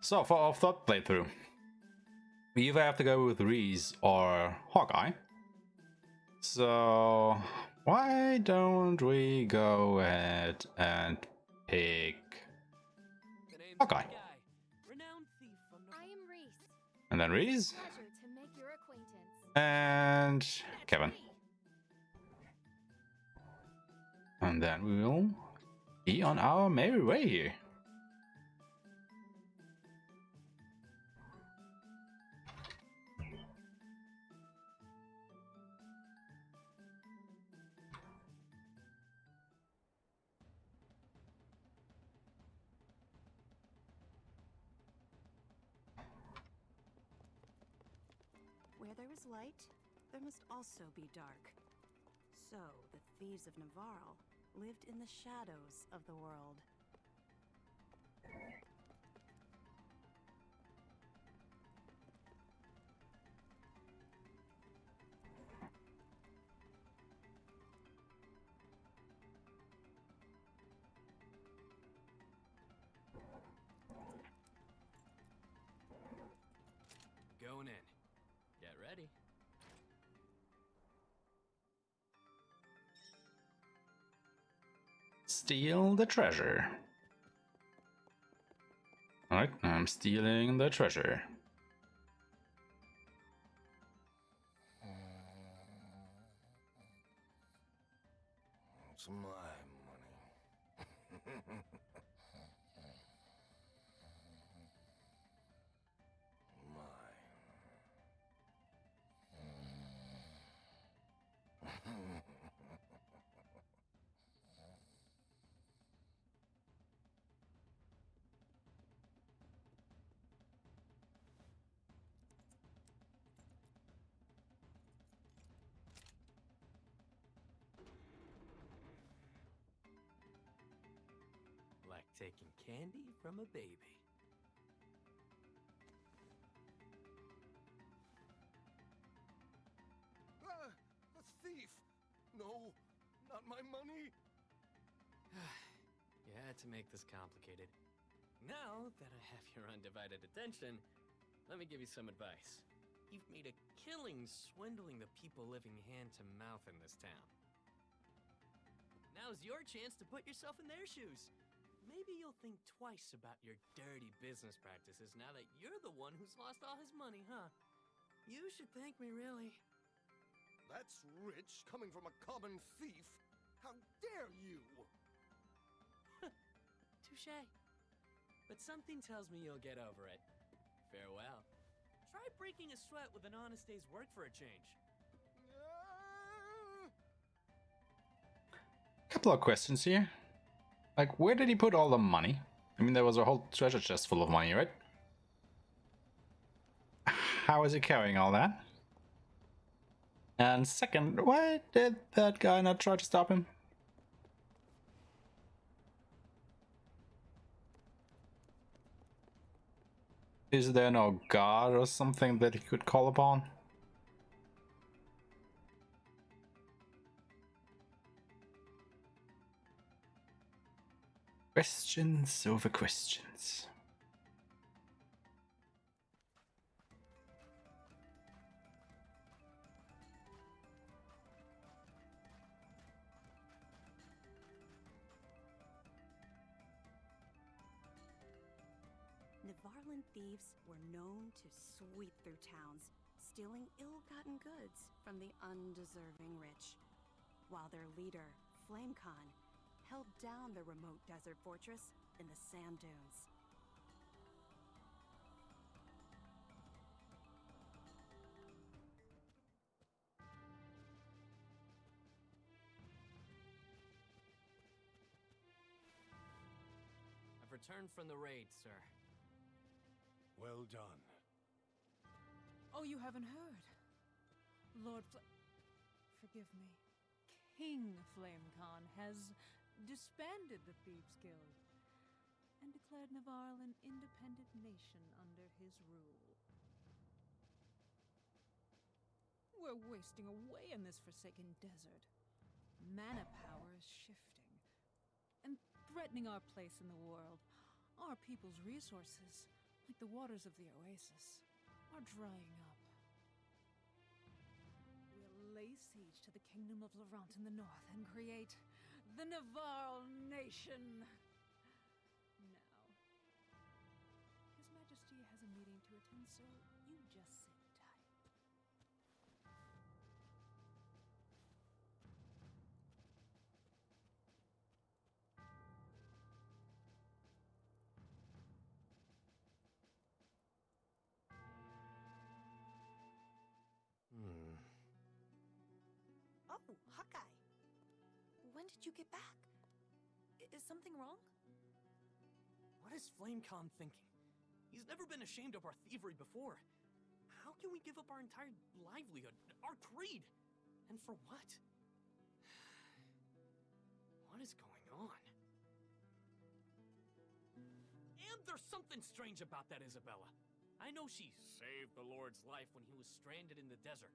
So for our third playthrough, we either have to go with Riesz or Hawkeye. So why don't we go ahead and pick Hawkeye? I am Riesz. And then Riesz. Pleasure to make your acquaintance. And Kevin. And then we will be on our merry way here. Where there is light, there must also be dark. So, the thieves of Navarre lived in the shadows of the world. Going in. Get ready. Steal the treasure. Alright, I'm stealing the treasure. It's my money. Like taking candy from a baby. Ah, the thief! No, not my money! You had to make this complicated. Now that I have your undivided attention, let me give you some advice. You've made a killing swindling the people living hand to mouth in this town. Now's your chance to put yourself in their shoes. Maybe you'll think twice about your dirty business practices now that you're the one who's lost all his money, huh? You should thank me, really. That's rich coming from a common thief. How dare you! Touché. But something tells me you'll get over it. Farewell. Try breaking a sweat with an honest day's work for a change. Couple of questions here. Like, where did he put all the money? I mean, there was a whole treasure chest full of money, right? How is he carrying all that? And second, why did that guy not try to stop him? Is there no god or something that he could call upon? Questions over questions. Navarran thieves were known to sweep through towns, stealing ill-gotten goods from the undeserving rich, while their leader, Flame Khan, held down the remote desert fortress in the sand dunes. I've returned from the raid, sir. Well done. Oh, you haven't heard? Forgive me. King Flame Khan has disbanded the Thieves' Guild and declared Navarre an independent nation under his rule. We're wasting away in this forsaken desert. Mana power is shifting and threatening our place in the world, our people's resources, like the waters of the oasis, are drying up. We'll lay siege to the kingdom of Levant in the north and create the Navarre nation. Now, His Majesty has a meeting to attend, so you just sit tight. Oh, Hawkeye. When did you get back? Is something wrong? What is FlameCon thinking? He's never been ashamed of our thievery before. How can we give up our entire livelihood, our creed? And for what? What is going on? And there's something strange about that Isabella. I know she saved the Lord's life when he was stranded in the desert.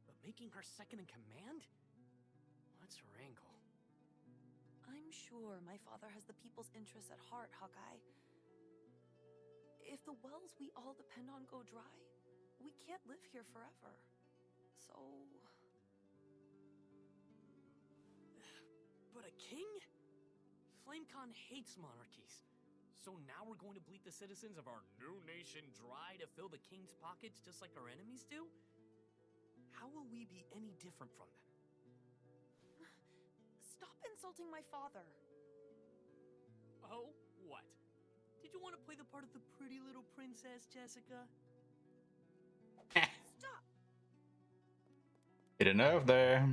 But making her second in command? What's her angle? I'm sure my father has the people's interests at heart, Hawkeye. If the wells we all depend on go dry, we can't live here forever. So... But a king? FlameCon hates monarchies. So now we're going to bleed the citizens of our new nation dry to fill the king's pockets just like our enemies do? How will we be any different from them? Stop insulting my father. Oh, what? Did you want to play the part of the pretty little princess, Jessica? Stop! Hit a nerve there.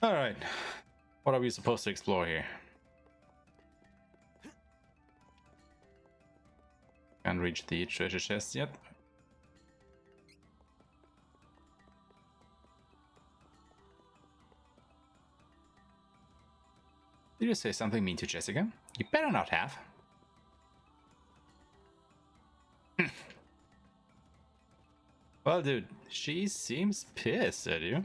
Alright. What are we supposed to explore here? Can't reach the treasure chest yet. Did you say something mean to Jessica? You better not have. Well, dude, she seems pissed at you.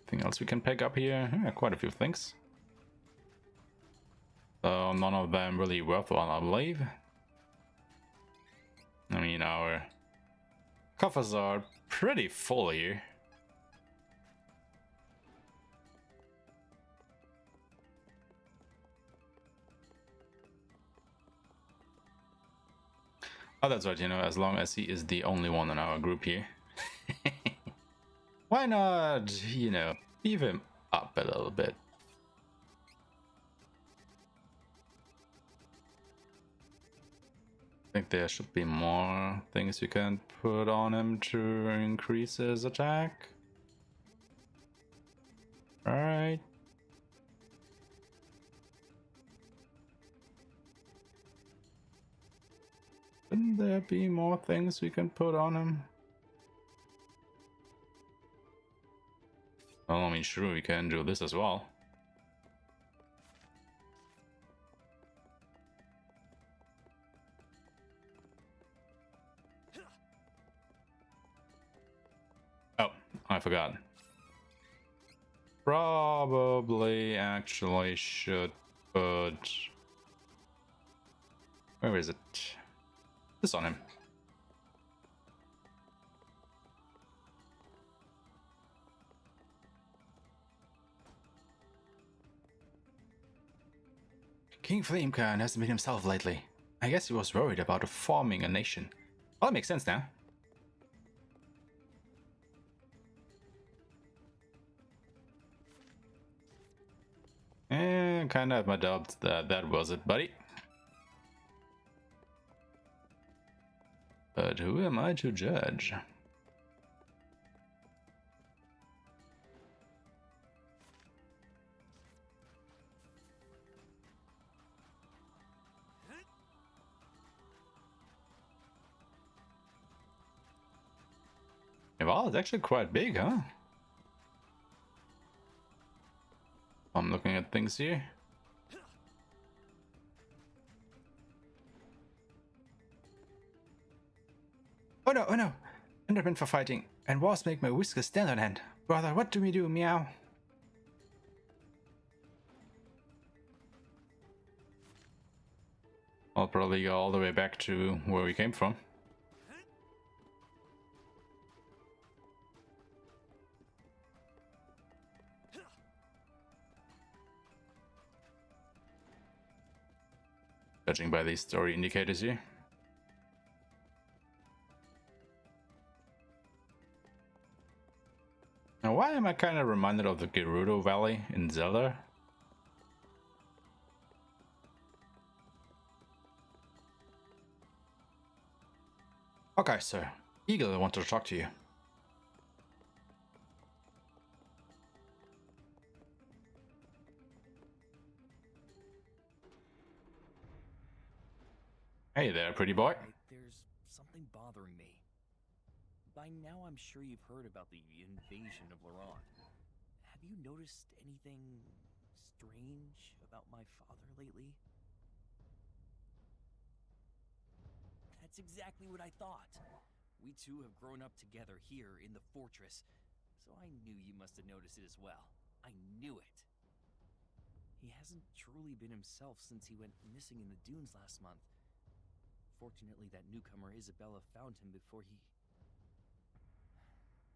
Anything else we can pick up here? Yeah, quite a few things. So none of them really worthwhile, I believe. I mean, our coffers are pretty full here. Oh, that's right, you know, as long as he is the only one in our group here. Why not, you know, beef him up a little bit? I think there should be more things you can put on him to increase his attack. Alright. Shouldn't there be more things we can put on him? Well, I mean, sure, we can do this as well. Oh, I forgot. Probably actually should put... Where is it? This on him. King Flamecon hasn't been himself lately. I guess he was worried about forming a nation. Well, that makes sense now. And kind of my doubts that that was it, buddy. But who am I to judge? Well, it's actually quite big, huh? I'm looking at things here. Oh no, oh no! I'm not meant for fighting, and wars make my whiskers stand on end. Brother, what do we do? Meow. I'll probably go all the way back to where we came from. Judging by these story indicators here. Now, why am I kind of reminded of the Gerudo Valley in Zelda? Okay, sir. Eagle, I wanted to talk to you. Hey there, pretty boy. There's something bothering me. By now I'm sure you've heard about the invasion of Laurent. Have you noticed anything strange about my father lately? That's exactly what I thought. We two have grown up together here in the fortress, so I knew you must have noticed it as well. I knew it. He hasn't truly been himself since he went missing in the dunes last month. Fortunately, that newcomer Isabella found him before he...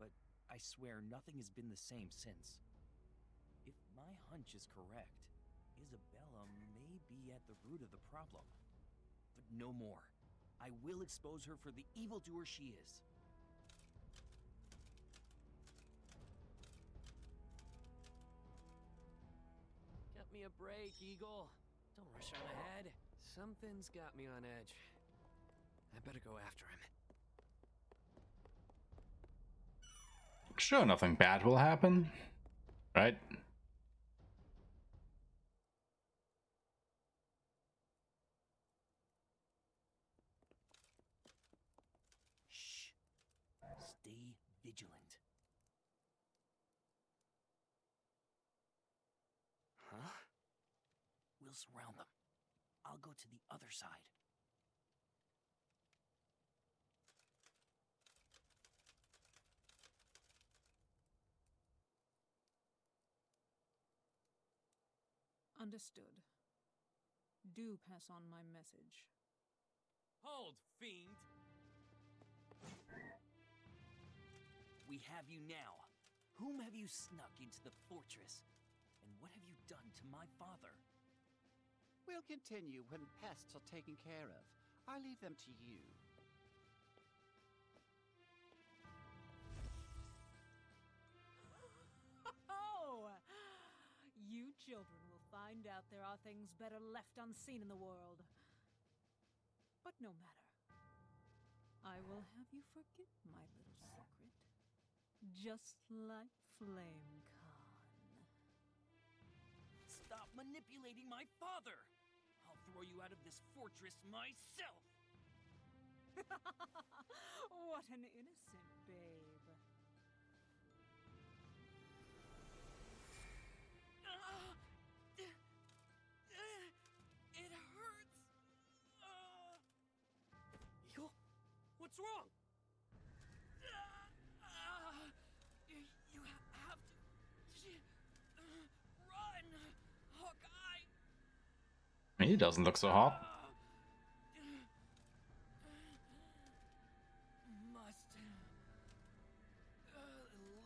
But I swear nothing has been the same since. If my hunch is correct, Isabella may be at the root of the problem. But no more. I will expose her for the evildoer she is. Cut me a break, Eagle. Don't rush on ahead. Something's got me on edge. I better go after him. Sure, nothing bad will happen, right? Shh. Stay vigilant. Huh? We'll surround them. I'll go to the other side. Understood. Do pass on my message. Hold, fiend! We have you now. Whom have you snuck into the fortress? And what have you done to my father? We'll continue when pests are taken care of. I leave them to you. Oh! You children will find out there are things better left unseen in the world. But no matter. I will have you forget my little secret. Just like FlameCon. Stop manipulating my father! I'll throw you out of this fortress myself! What an innocent babe. It hurts! Eagle, what's wrong? You have to run, Hawkeye. He doesn't look so hot. Must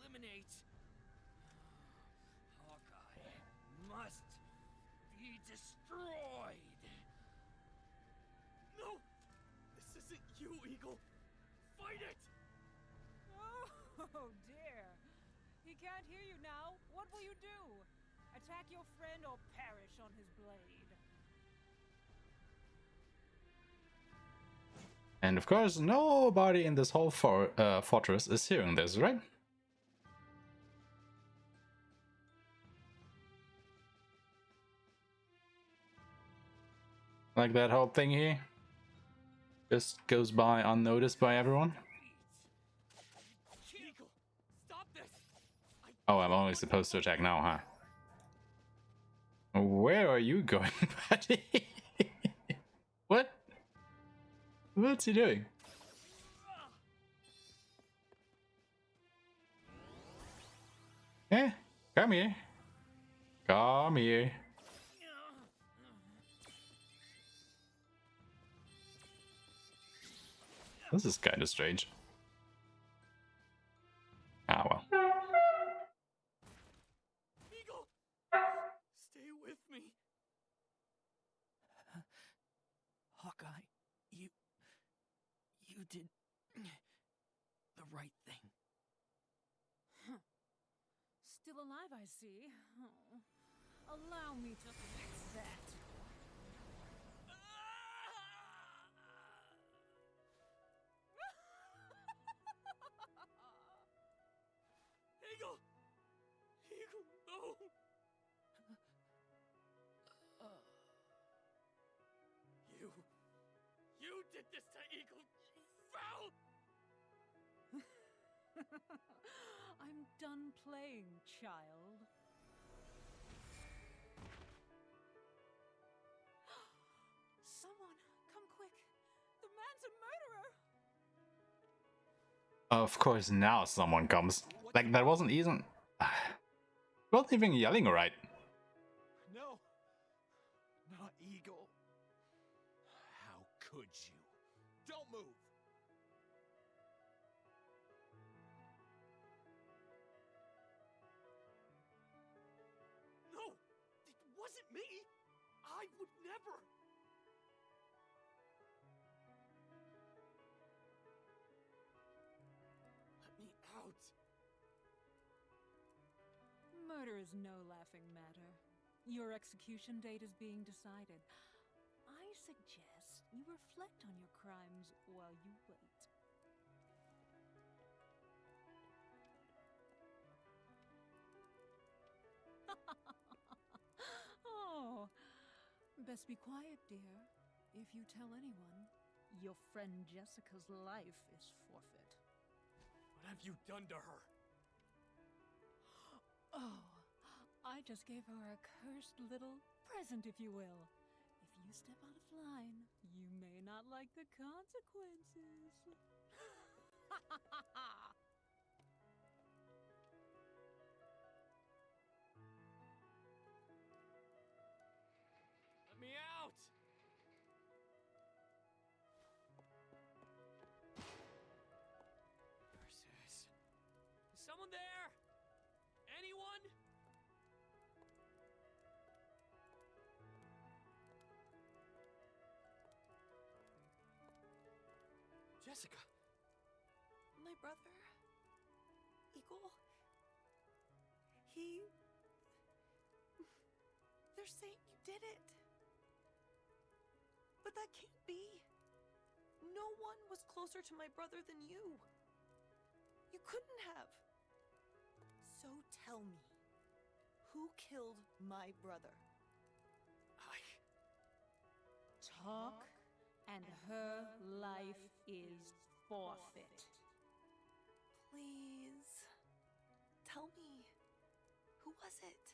eliminate. Hawkeye must be destroyed. No, this isn't you, Eagle. Fight it. Oh dear. He can't hear you now. What will you do? Attack your friend or perish on his blade? And of course, nobody in this whole fortress is hearing this, right? Like that whole thing here just goes by unnoticed by everyone. Eagle, stop this. Oh, I'm only supposed to attack now, huh? Where are you going, buddy? What? What's he doing? Eh, come here. Come here. This is kind of strange. Ah, well. Eagle! Stay with me. Hawkeye, you did the right thing. Still alive, I see. Oh. Allow me to fix that. Eagle! Eagle, no! You did this to Eagle, you foul! I'm done playing, child. Someone, come quick. The man's a murderer. Of course, now someone comes. Like, that wasn't even... wasn't even yelling right. No, not Eagle. How could you? Don't move! No! It wasn't me! I would never! Let me out! Murder is no laughing matter. Your execution date is being decided. I suggest you reflect on your crimes while you wait. Oh, best be quiet, dear. If you tell anyone, your friend Jessica's life is forfeit. What have you done to her? Oh, I just gave her a cursed little present, if you will. If you step out of line, you may not like the consequences. Let me out! Is someone there? Anyone? Jessica! My brother, Eagle, they're saying you did it. But that can't be. No one was closer to my brother than you. You couldn't have. So tell me, who killed my brother? Talk, and her life is forfeit. Please, tell me, who was it?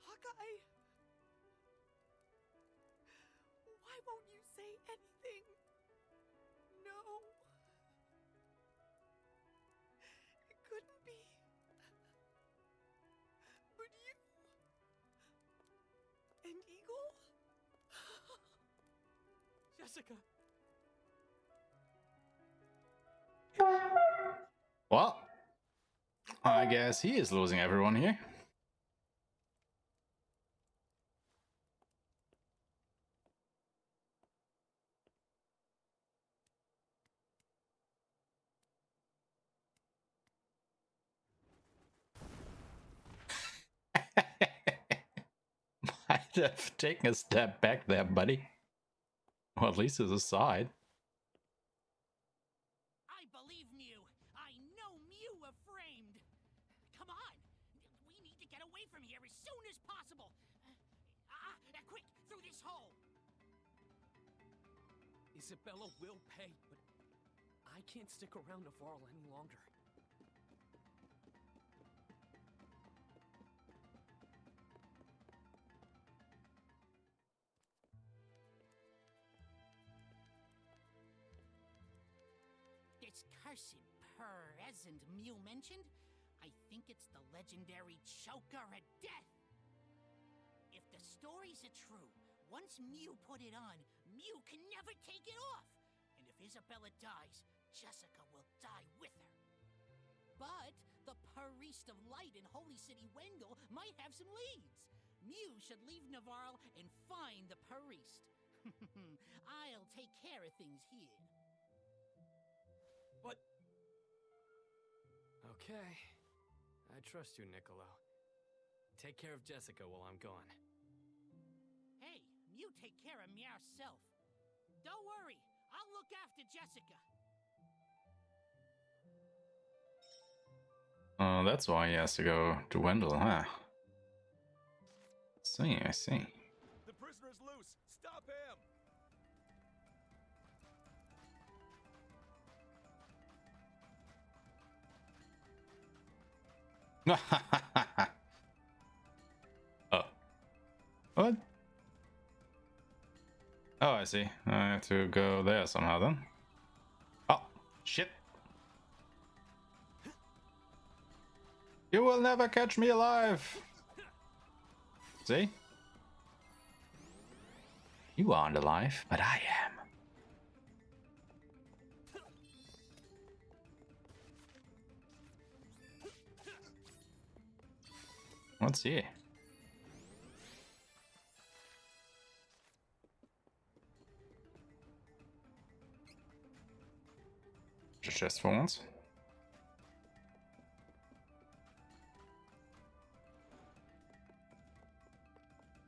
Hawkeye! Why won't you say anything? No. It couldn't be. But you... and Eagle? Jessica! Well, I guess he is losing everyone here. Might have taken a step back there, buddy. Or at least his aside. I believe Mew. I know Mew are framed. Come on. We need to get away from here as soon as possible. Quick, through this hole. Isabella will pay, but I can't stick around to Varl any longer. This cursed present Mew mentioned? I think it's the legendary Choker of Death. If the stories are true, once Mew put it on, Mew can never take it off. And if Isabella dies, Jessica will die with her. But the Priest of Light in Holy City Wendell might have some leads. Mew should leave Navarre and find the Priest. I'll take care of things here. But... Okay. I trust you, Niccolo. Take care of Jessica while I'm gone. Hey, Mew take care of me yourself. Don't worry, I'll look after Jessica. Oh, that's why he has to go to Wendell, huh? I see. The prisoner's loose! Stop him! Oh. What? Oh, I see. I have to go there somehow then. Oh, shit. You will never catch me alive! See? You aren't alive, but I am. What's here? Chest for once.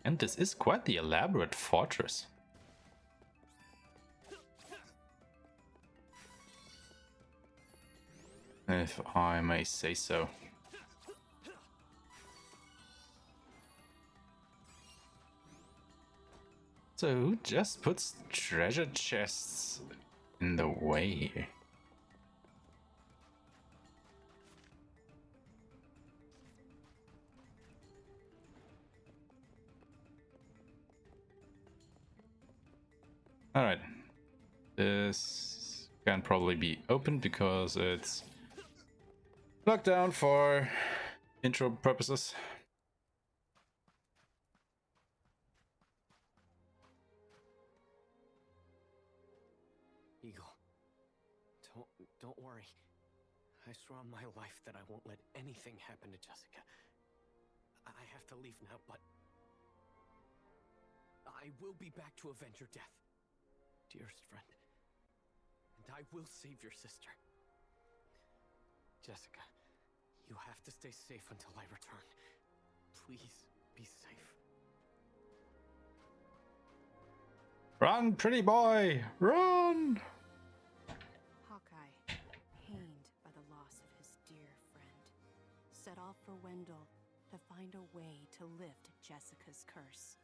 And this is quite the elaborate fortress. If I may say so. So who just puts treasure chests in the way? Alright. This can probably be opened because it's locked down for intro purposes. Eagle, don't worry. I swear on my life that I won't let anything happen to Jessica. I have to leave now, but I will be back to avenge your death, dearest friend. And I will save your sister. Jessica, you have to stay safe until I return. Please be safe. Run, pretty boy! Run! Hawkeye, pained by the loss of his dear friend, set off for Wendell to find a way to lift Jessica's curse.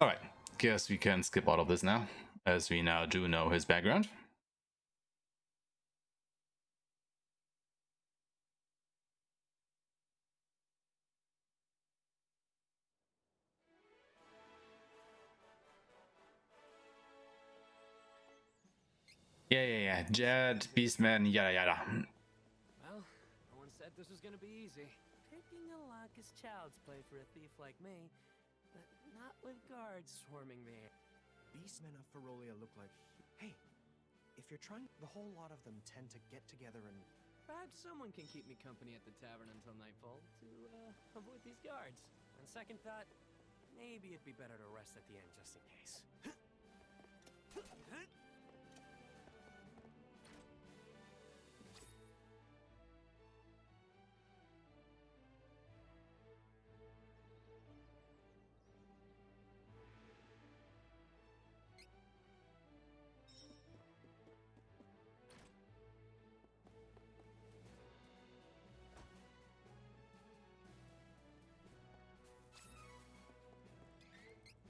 Alright, guess we can skip all of this now, as we now do know his background. Yeah. Jed, Beastman, yada yada. Well, no one said this was gonna be easy. Picking a lock is child's play for a thief like me, but not with guards swarming the air. Beastmen of Ferolia look like... Hey, if you're trying... The whole lot of them tend to get together and... Perhaps someone can keep me company at the tavern until nightfall to avoid these guards. On second thought, maybe it'd be better to rest at the end just in case.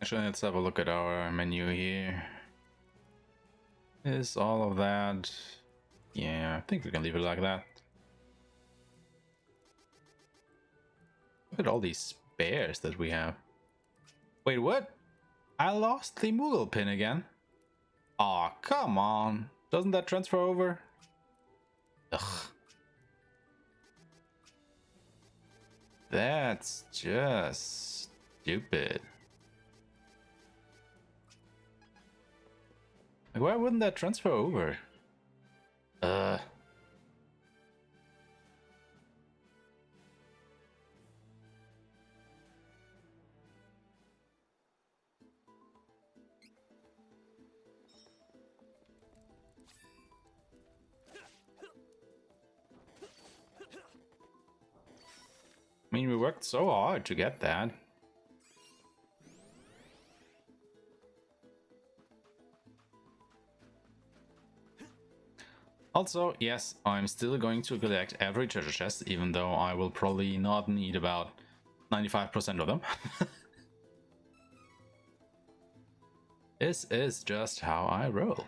Actually, let's have a look at our menu here. Is all of that... Yeah, I think we can leave it like that. Look at all these spares that we have. Wait, what? I lost the Moogle pin again. Aw, come on. Doesn't that transfer over? Ugh. That's just stupid. Like, why wouldn't that transfer over? I mean, we worked so hard to get that. Also, yes, I'm still going to collect every treasure chest, even though I will probably not need about 95% of them. This is just how I roll.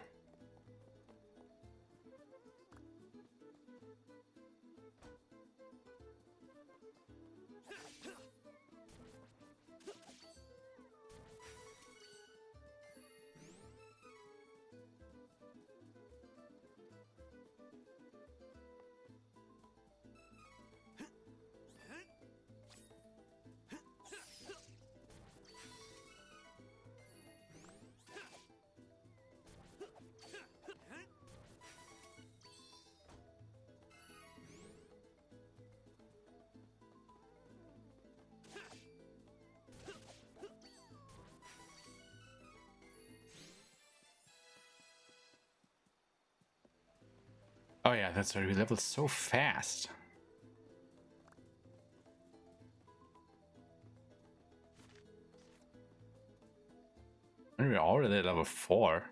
Oh yeah, that's why we leveled so fast. And we're already at level 4.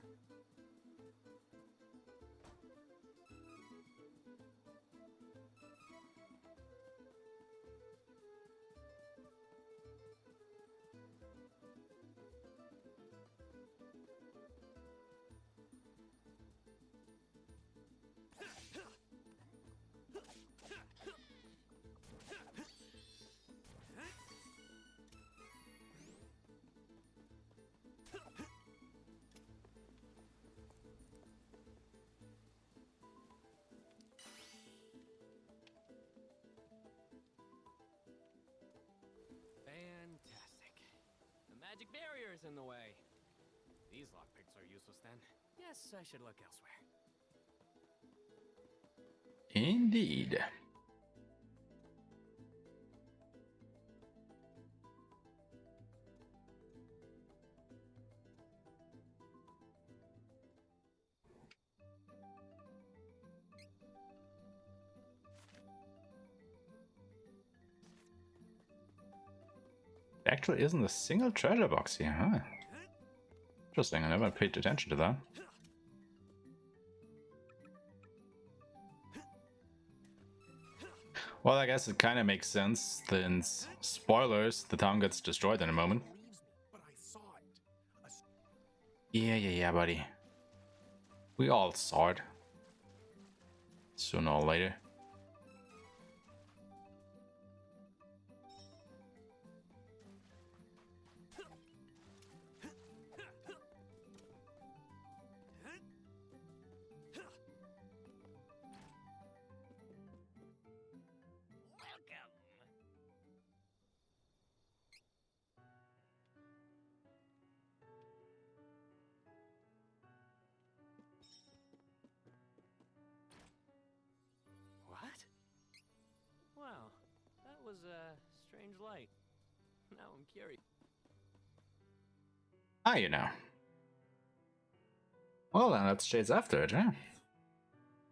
Magic barriers in the way. These lockpicks are useless then. Yes, I should look elsewhere. Indeed. Actually isn't a single treasure box here, huh? Interesting, I never paid attention to that. Well, I guess it kind of makes sense, since, spoilers, the town gets destroyed in a moment. Yeah, buddy. We all saw it. Sooner or later. Wow, that was a strange light. Now I'm curious. Ah, you know. Well, then let's chase after it, huh?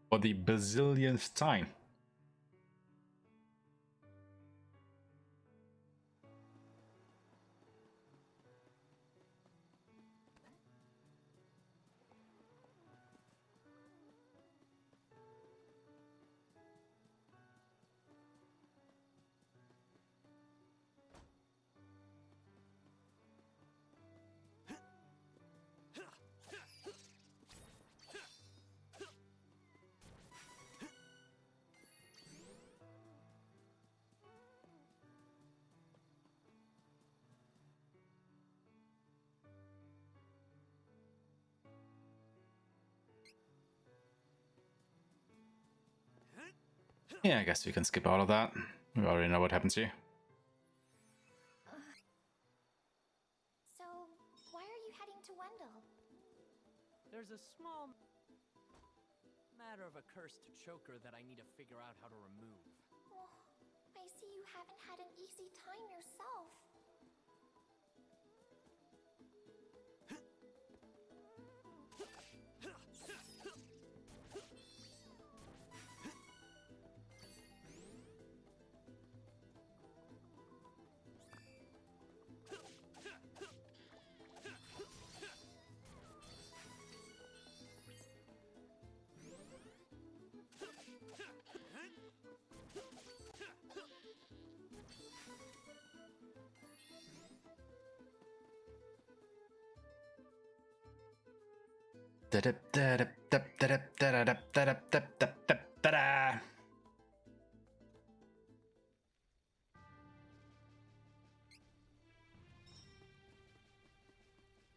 For the bazillionth time. Yeah, I guess we can skip all of that. We already know what happens here. So, why are you heading to Wendell? There's a small matter of a cursed choker that I need to figure out how to remove. Oh, I see you haven't had an easy time yourself.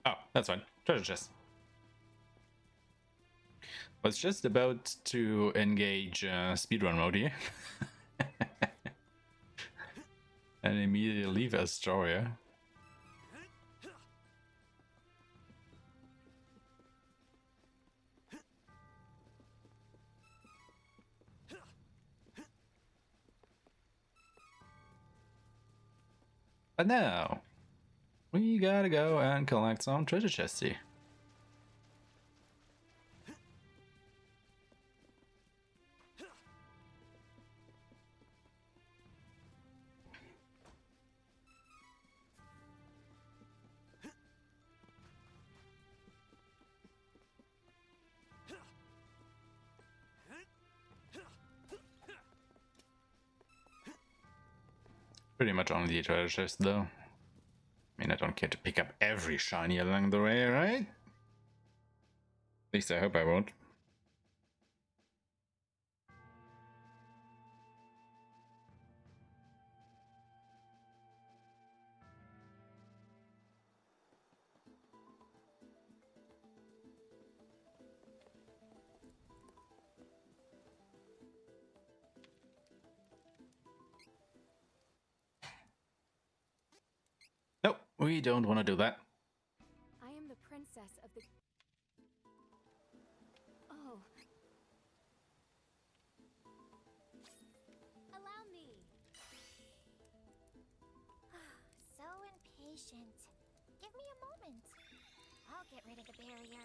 Oh, that's fine. Treasure chest. Was just about to engage speedrun mode here. And immediately leave Astoria. But now, we gotta go and collect some treasure chests here. Pretty much only the treasure chest though. I mean, I don't care to pick up every shiny along the way, right? At least I hope I won't. Nope, we don't want to do that. I am the princess of the... Oh. Allow me. So impatient. Give me a moment. I'll get rid of the barrier.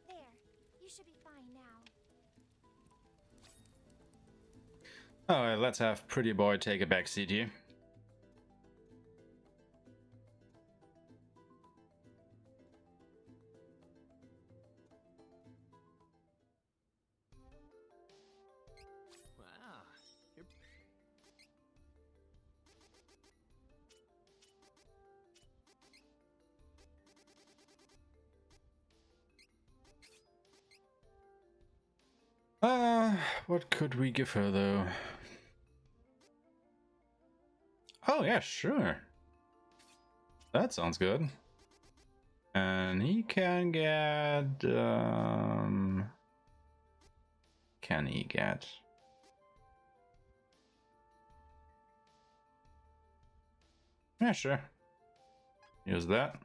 There. You should be fine now. Alright, let's have Pretty Boy take a back seat here. Wow. You're... What could we give her though? Oh yeah, sure. That sounds good. And he can get can he get? Yeah, sure. Use that.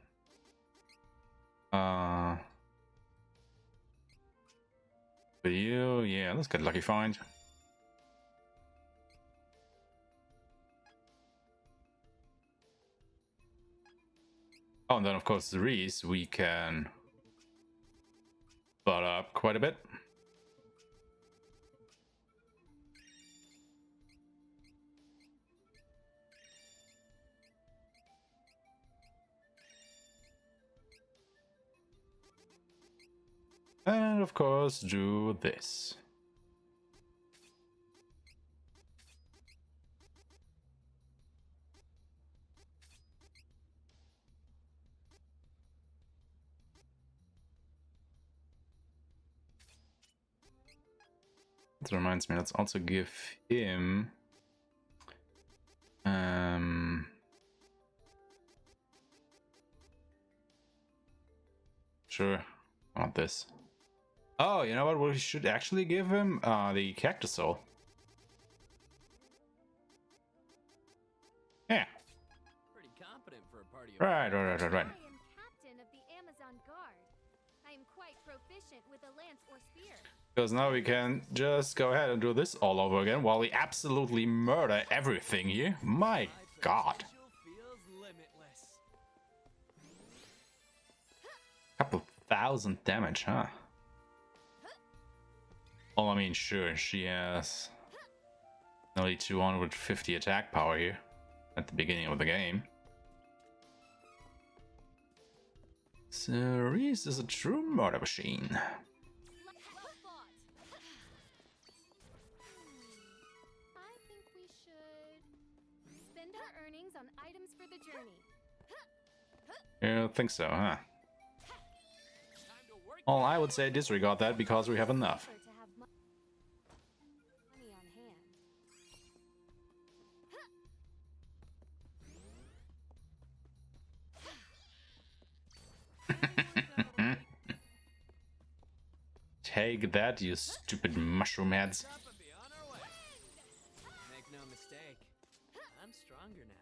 For you, yeah, let's get Lucky Find. Oh, and then of course the Riesz we can butt up quite a bit. And of course do this. That reminds me, let's also give him sure, I want this. Oh, you know what? We should actually give him the cactus soul. Yeah. Pretty competent for a party of Right. I am captain of the Amazon Guard. I am quite proficient with a lance or spear. Because now we can just go ahead and do this all over again while we absolutely murder everything here. My god. feels limitless. Couple thousand damage, huh? Well, I mean, sure, she has only 250 attack power here at the beginning of the game. So Riesz is a true murder machine. I think we should spend our earnings on items for the journey. You think so, huh? Well, I would say disregard that because we have enough. To have money on hand. Take that, you stupid mushroom heads. Up and be on our way. Make no mistake, I'm stronger now.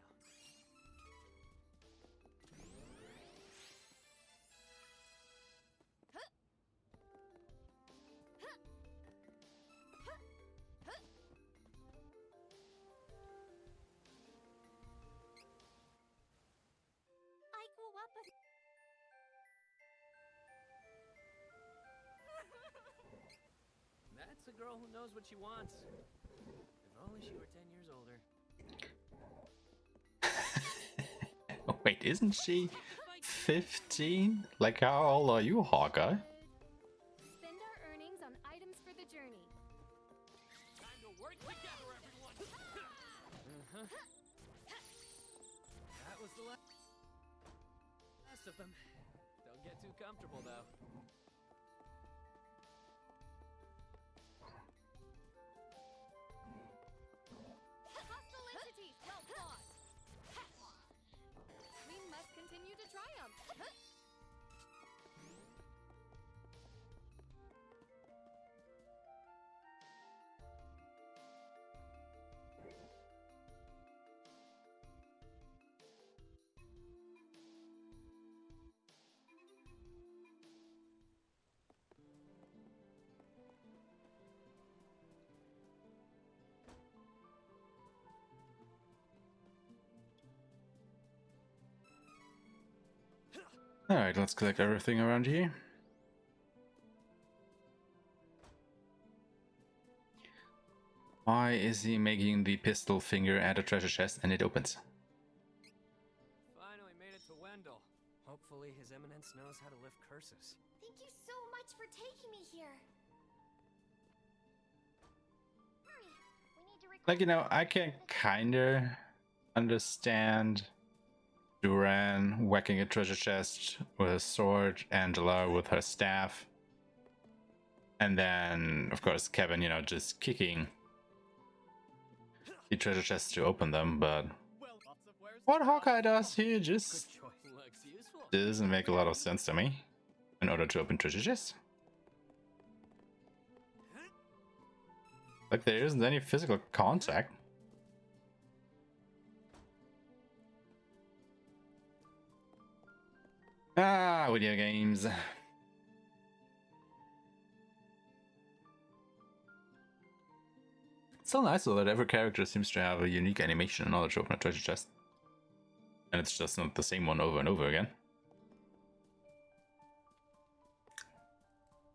I grew up with That's a girl who knows what she wants. If only she were 10 years older. Wait, isn't she 15? Like, how old are you, Hawkeye? spend our earnings on items for the journey. Time to work together, everyone. That was the last of them. Don't get too comfortable, though. Hostile entities, well fought. We must continue to triumph. Alright, let's collect everything around here. Why is he making the pistol finger at a treasure chest and it opens? Finally made it to Wendell. Hopefully His Eminence knows how to lift curses. Thank you so much for taking me here. Hurry, we need to Like, you know, I can kinda understand Duran whacking a treasure chest with a sword, Angela with her staff, and then, of course, Kevin, you know, just kicking the treasure chests to open them, but what Hawkeye does here just Looks useful. doesn't make a lot of sense to me in order to open treasure chests. Like, there isn't any physical contact. Ah, video games. It's so nice though that every character seems to have a unique animation in order to open a treasure chest. And it's just not the same one over and over again.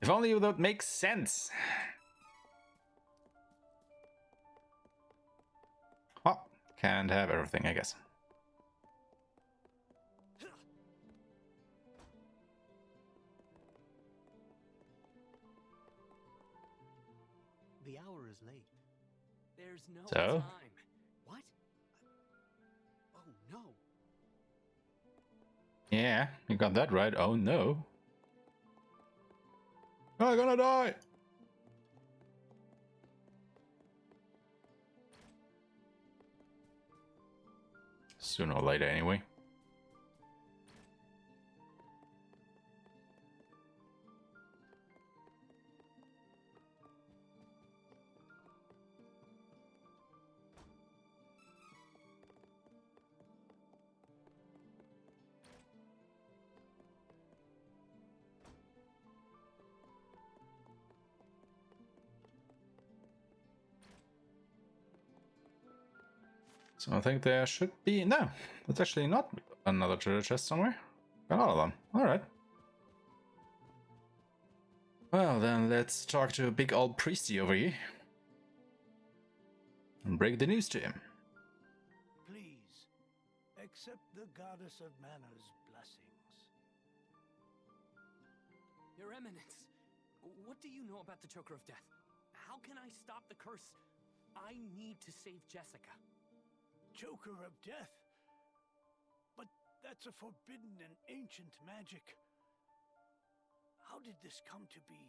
If only that makes sense. Well, can't have everything, I guess. The hour is late. There's no So? time. What? Oh no. Yeah, you got that right. Oh no. I'm gonna die! Sooner or later, anyway. So I think there should be... No, it's actually not another treasure chest somewhere. Got all of them. Alright. Well, then let's talk to a big old priesty over here. And break the news to him. Please, accept the goddess of mana's blessings. Your Eminence, what do you know about the Choker of Death? How can I stop the curse? I need to save Jessica. Choker of Death? But that's a forbidden and ancient magic. How did this come to be?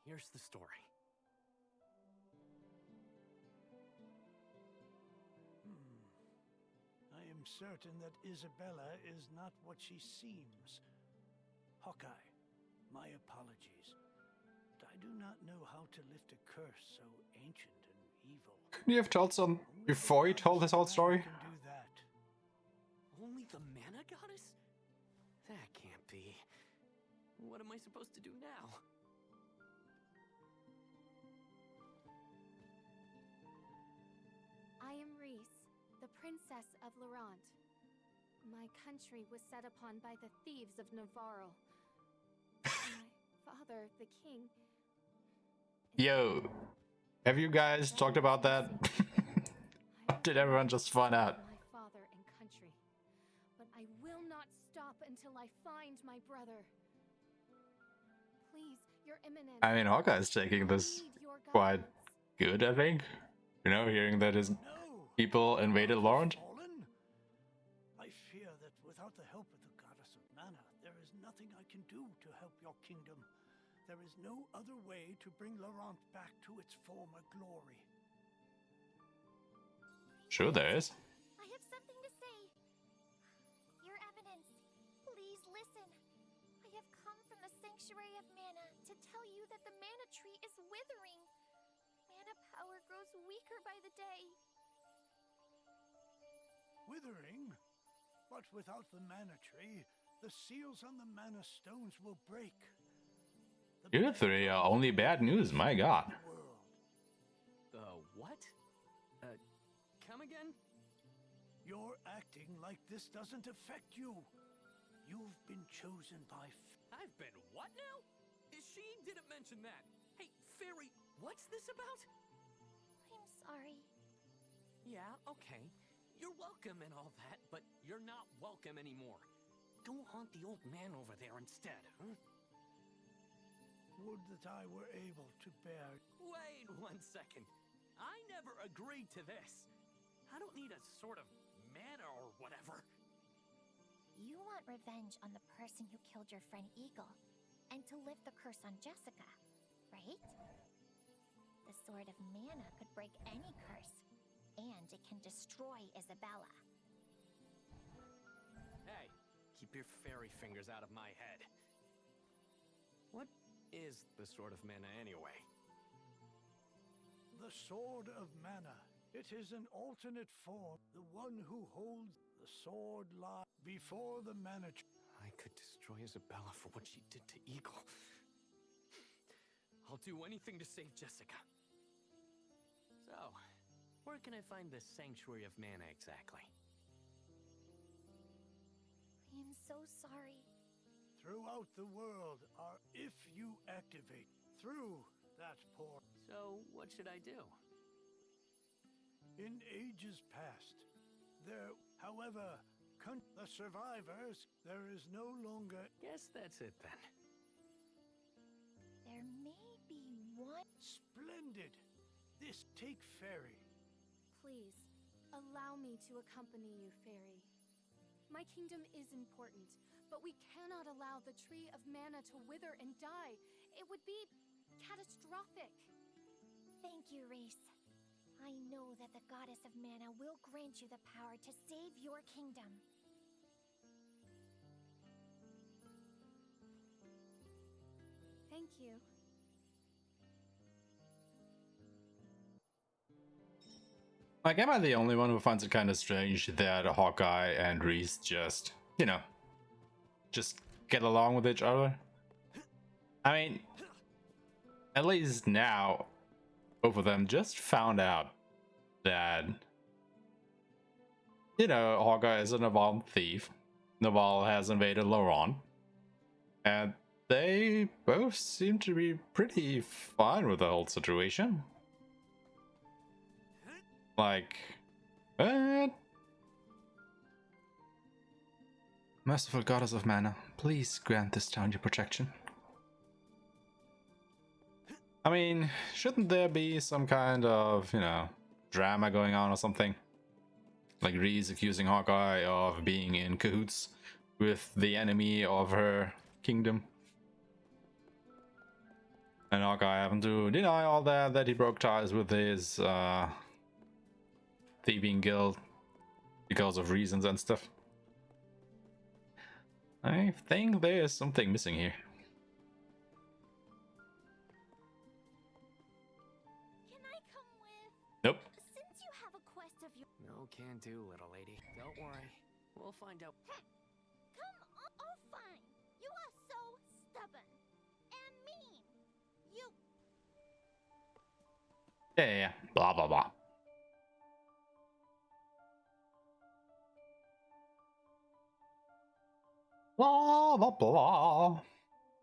Here's the story. I am certain that Isabella is not what she seems. Hawkeye, my apologies. I do not know how to lift a curse so ancient and evil. Couldn't you have told some before you told this whole story? Can do that. Only the mana goddess? That can't be. What am I supposed to do now? I am Riesz, the princess of Laurent. My country was set upon by the thieves of Navarro. My father, the king... Yo, have you guys talked about that? Or did everyone just find out? My father and country. But I will not stop until I find my brother. Please, Your Eminence. I mean, Hawkeye's taking this quite good, I think. You know, hearing that his people invaded Laurent. I fear that without the help of the goddess of mana, there is nothing I can do to help your kingdom. There is no other way to bring Laurent back to its former glory. Sure there is. I have something to say. Your Eminence, please listen. I have come from the Sanctuary of Mana to tell you that the mana tree is withering. Mana power grows weaker by the day. Withering? But without the mana tree, the seals on the mana stones will break. You three are only bad news, my god. What? Come again? You're acting like this doesn't affect you. You've been chosen by... I've been what now? She didn't mention that. Hey, Fairy, what's this about? I'm sorry. Yeah, okay. You're welcome and all that, but you're not welcome anymore. Go haunt the old man over there instead, huh? Would that I were able to bear... Wait 1 second. I never agreed to this. I don't need a sort of mana or whatever. You want revenge on the person who killed your friend Eagle, and to lift the curse on Jessica, right? The Sword of Mana could break any curse, and it can destroy Isabella. Hey, keep your fairy fingers out of my head. What is the Sword of Mana anyway? The Sword of Mana. It is an alternate form. The one who holds the sword lies before the mana. I could destroy Isabella for what she did to Eagle. I'll do anything to save Jessica. So, where can I find the Sanctuary of Mana exactly? I am so sorry. Throughout the world are if you activate through that port. So, what should I do? In ages past, there, however, the survivors, there is no longer... Guess that's it then. There may be one... Splendid! This, take Fairy. Please, allow me to accompany you, Fairy. My kingdom is important, but we cannot allow the Tree of Mana to wither and die. It would be catastrophic. Thank you, Riesz. I know that the Goddess of Mana will grant you the power to save your kingdom. Thank you. Like, am I the only one who finds it kind of strange that Hawkeye and Riesz just, you know, just get along with each other? I mean, at least now, both of them just found out that, you know, Hawkeye is a Naval thief. Naval has invaded Loron. And they both seem to be pretty fine with the whole situation. Like, merciful goddess of mana, please grant this town your protection. I mean, shouldn't there be some kind of, you know, drama going on or something? Like Riesz accusing Hawkeye of being in cahoots with the enemy of her kingdom. And Hawkeye having to deny all that he broke ties with his thieving guild because of reasons and stuff. I think there's something missing here. Can I come with? Nope. Since you have a quest of your... No can do, little lady. Don't worry. We'll find out. Come on. Oh, fine. You are so stubborn. And mean. You... Yeah. Blah, blah, blah. Blah, blah, blah.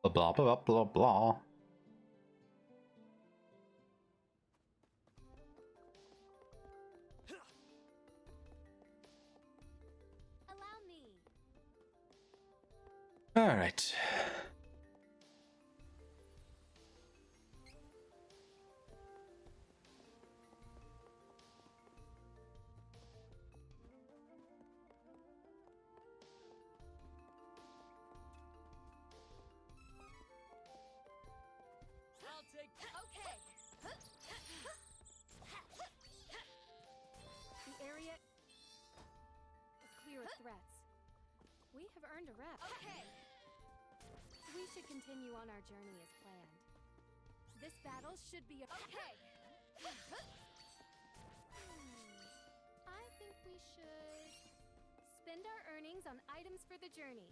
Blah, blah, blah, blah. Allow me. All right. I'll take. Okay. The area is clear of threats. We have earned a rep. Okay. We should continue on our journey as planned. This battle should be a... Okay. I think we should spend our earnings on items for the journey.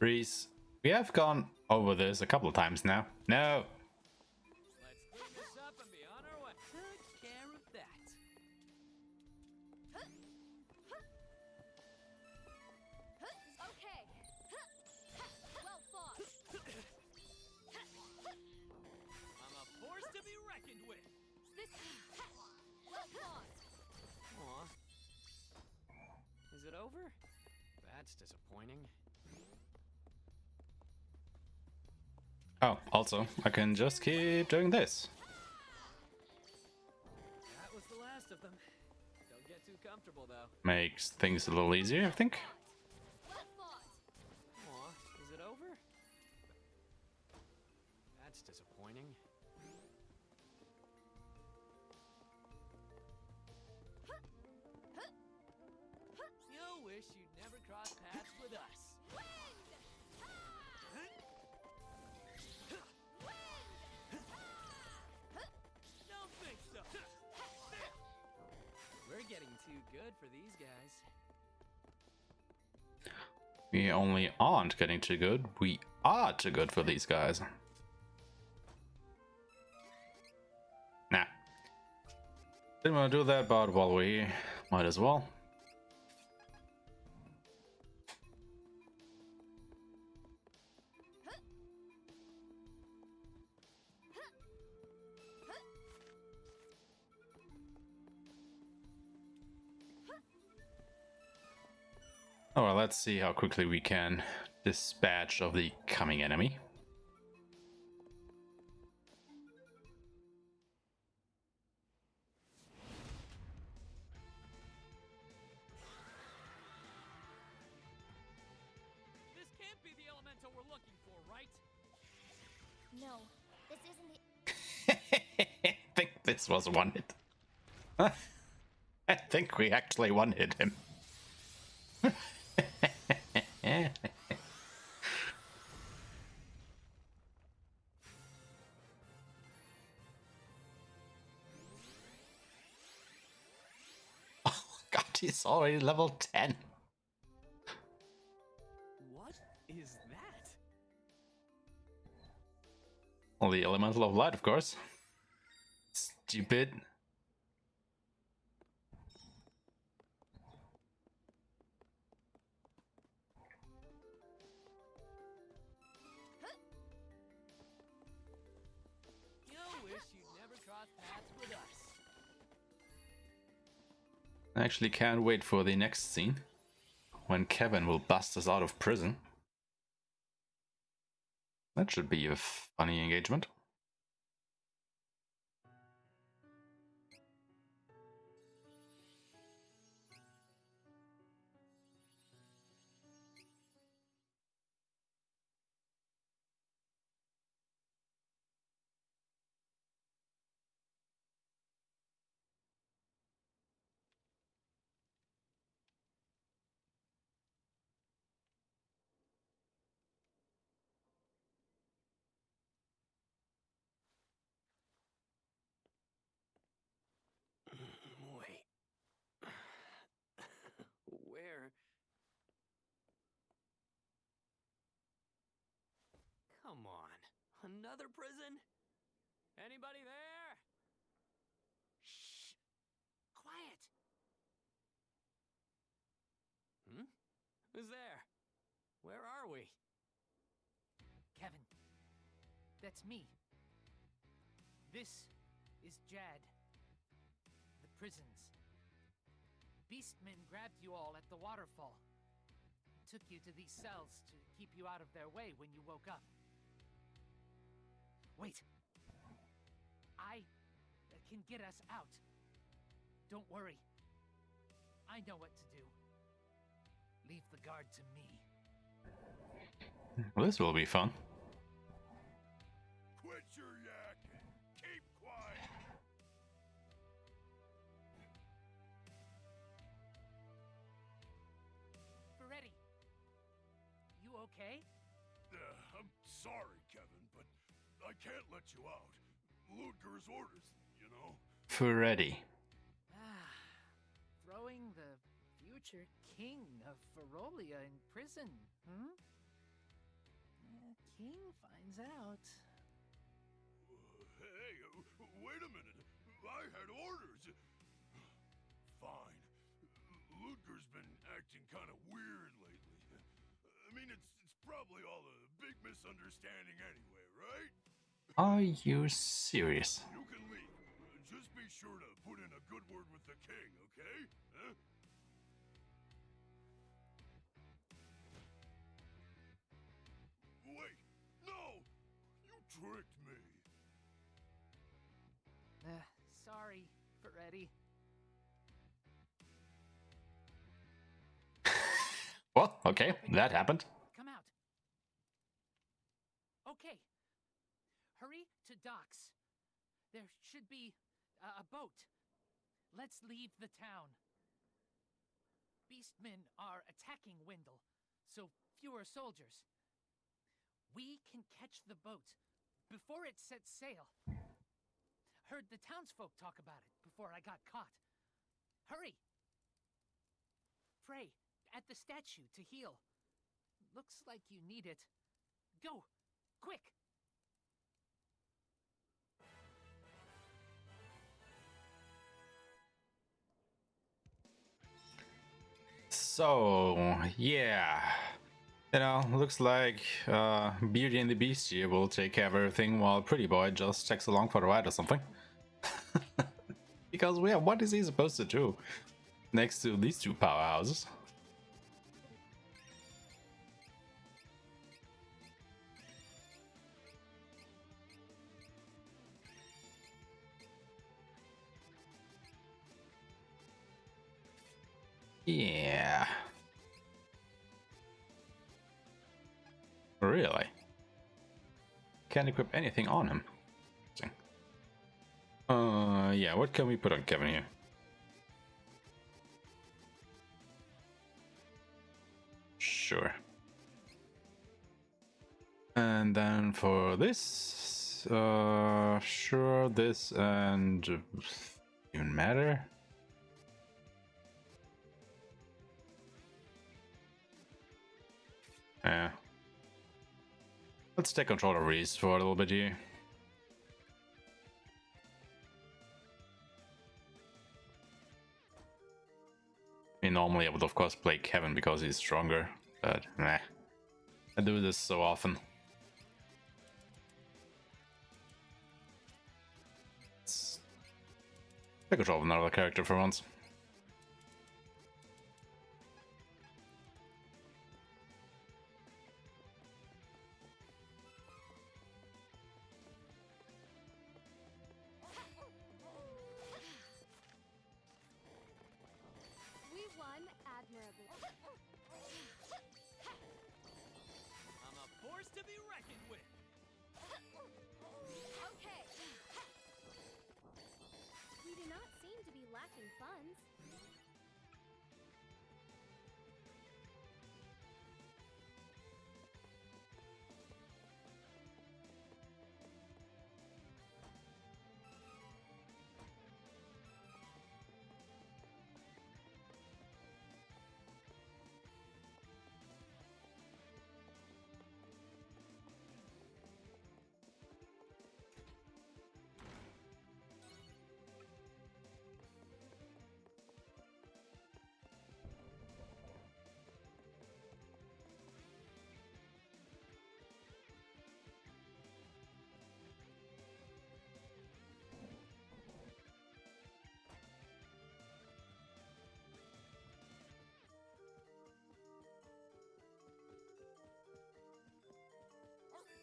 Riesz, we have gone over this a couple of times now. No. Let's clean this up and be on our way. Took care of that. Okay. Well fought. I'm a force to be reckoned with. This... Well fought. Aw. Is it over? That's disappointing. Oh, also, I can just keep doing this. That was the last of them. Don't get too comfortable, though. Makes things a little easier, I think. Well fought. Aw, is it over? That's disappointing. You wish you'd never cross paths with us. Don't think so. We're getting too good for these guys. We only aren't getting too good. We are too good for these guys. Nah. Didn't want to do that, but while we're here, might as well. Oh, well, let's see how quickly we can dispatch of the coming enemy. This can't be the elemental we're looking for, right? No, this isn't the... I think this was one hit. I think we actually one hit him. Oh god, he's already level 10. What is that? Well, the elemental of light, of course. stupid. You wish you'd never crossed paths with us. I actually can't wait for the next scene, when Kevin will bust us out of prison. That should be a funny engagement. Wait. Where? Come on. Another prison? Anybody there? Shh! Quiet! Hmm? Who's there? Where are we? Kevin. That's me. This is Jad. The prisons. Beastmen grabbed you all at the waterfall. Took you to these cells to keep you out of their way when you woke up. Wait. I can get us out. Don't worry. I know what to do. Leave the guard to me. Well, this will be fun. Quit your yakking. Keep quiet. Ferretti. You okay? I'm sorry, Kevin, but I can't let you out. Ludger's orders, you know. Ferretti. Throwing the future king of Ferolia in prison, hmm? King finds out. Hey, wait a minute. I had orders. Fine. Ludger's been acting kind of weird lately. I mean, it's probably all a big misunderstanding anyway, right? Are you serious? You can leave. Just be sure to put in a good word with the king, okay? Huh? Wait! No! You tricked me! Sorry, Ferretti. Well, okay, that happened. Come out. Okay. Hurry to docks. There should be a boat. Let's leave the town. Beastmen are attacking Wendell, so fewer soldiers. We can catch the boat before it sets sail. Heard the townsfolk talk about it before I got caught. Hurry! Pray at the statue to heal. Looks like you need it. Go! Quick! So, yeah. You know, looks like Beauty and the Beast here will take care of everything while Pretty Boy just tags along for the ride or something. Because, yeah, what is he supposed to do next to these two powerhouses? Yeah. Really? Can't equip anything on him. Yeah, what can we put on Kevin here? Sure. And then for this, sure, this and even matter. Yeah. Let's take control of Riesz for a little bit here. mean, normally I would of course play Kevin because he's stronger, but meh. I do this so often. Let's take control of another character for once. We won admirably. I'm a force to be reckoned with. Okay. We do not seem to be lacking funds.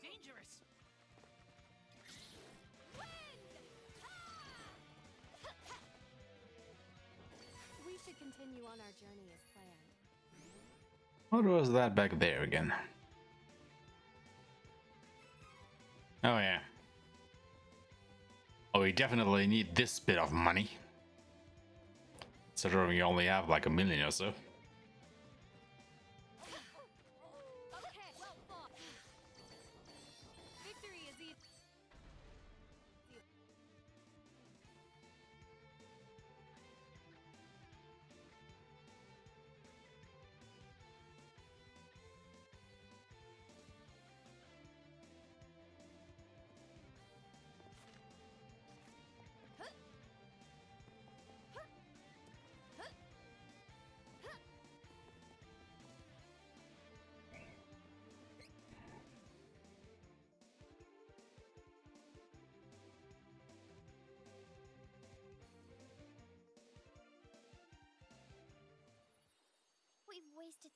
Dangerous! We should continue on our journey as planned. What was that back there again? Oh yeah. Oh, we definitely need this bit of money. Considering we only have like 1 million or so. Okay, well fought. Victory is easy. We've wasted.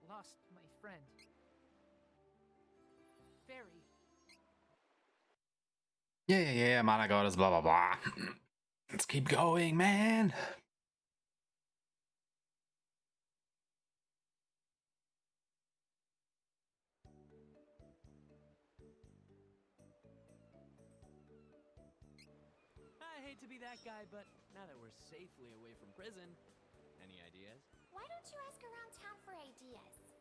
Lost my friend. Fairy. Yeah, mana goddess, blah blah blah. Let's keep going, man. I hate to be that guy, but now that we're safely away from prison, any ideas? Why don't you ask around town for ideas?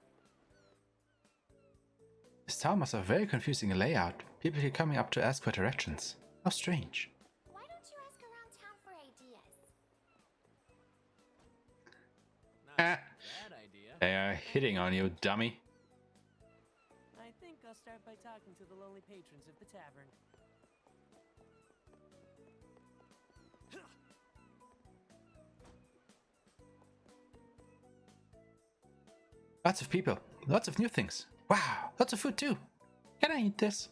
This town must have a very confusing layout. People keep coming up to ask for directions. How strange. Why don't you ask around town for ideas? Not a bad idea. They are hitting on you, dummy. I think I'll start by talking to the lonely patrons of the tavern. Lots of people, lots of new things. Wow, lots of food too. Can I eat this?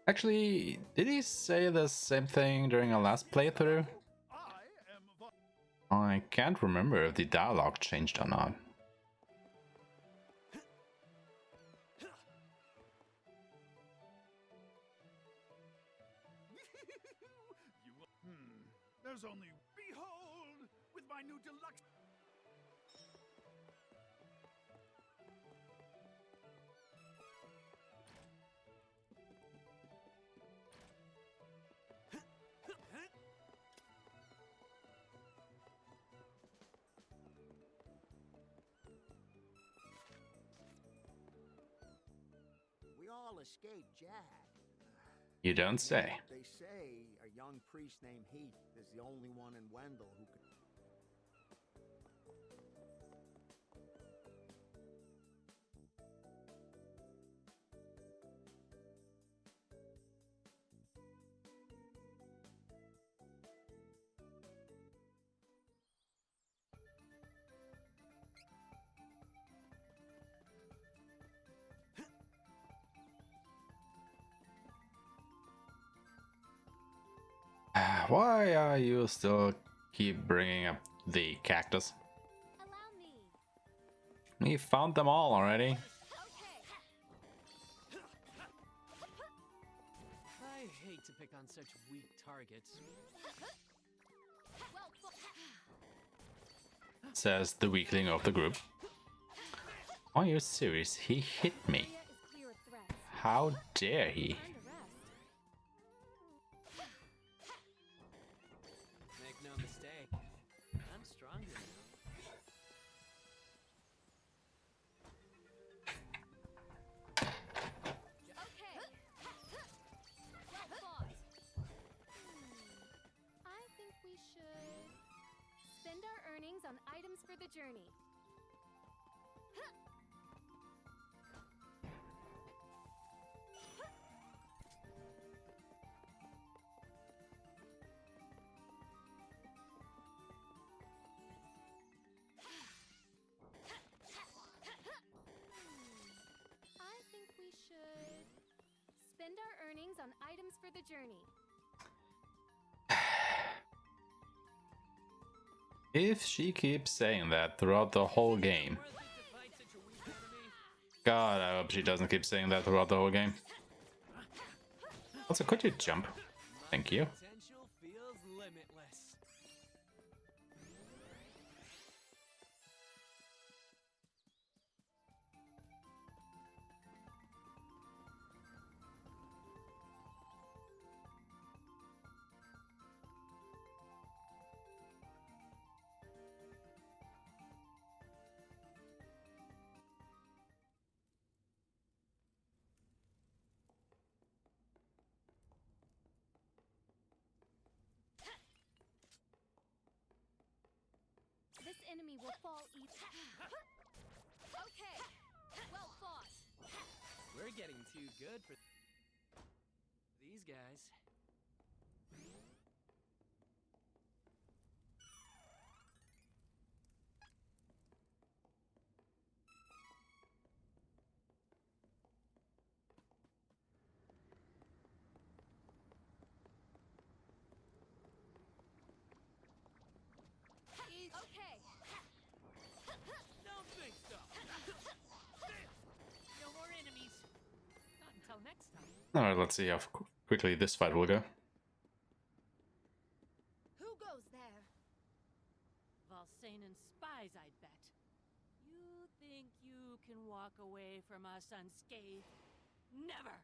Actually, did he say the same thing during our last playthrough? I can't remember if the dialogue changed or not. There's only behold with my new deluxe. We all escaped Jack. You don't say. They say a young priest named Heath is the only one in Wendell who could. Why are you still keep bringing up the cactus? Allow me. We found them all already. Okay. I hate to pick on such weak targets. Well, Says the weakling of the group. Are you serious? He hit me. area is clear of threats. How dare he? Find the rest. Make no mistake, I'm stronger now. Okay. Well fought. I think we should spend our earnings on items for the journey. I think we should spend our earnings on items for the journey. If she keeps saying that throughout the whole game. Worth it to fight such a weak enemy? God, I hope she doesn't keep saying that throughout the whole game. Also, could you jump? Thank you. Potential feels limitless. This enemy will fall each. Okay. Well fought. We're getting too good for these guys. Okay. Don't think so. No more enemies. Not until next time. Alright, let's see how quickly this fight will go. Who goes there? Valsanan spies, I'd bet. You think you can walk away from us unscathed? Never!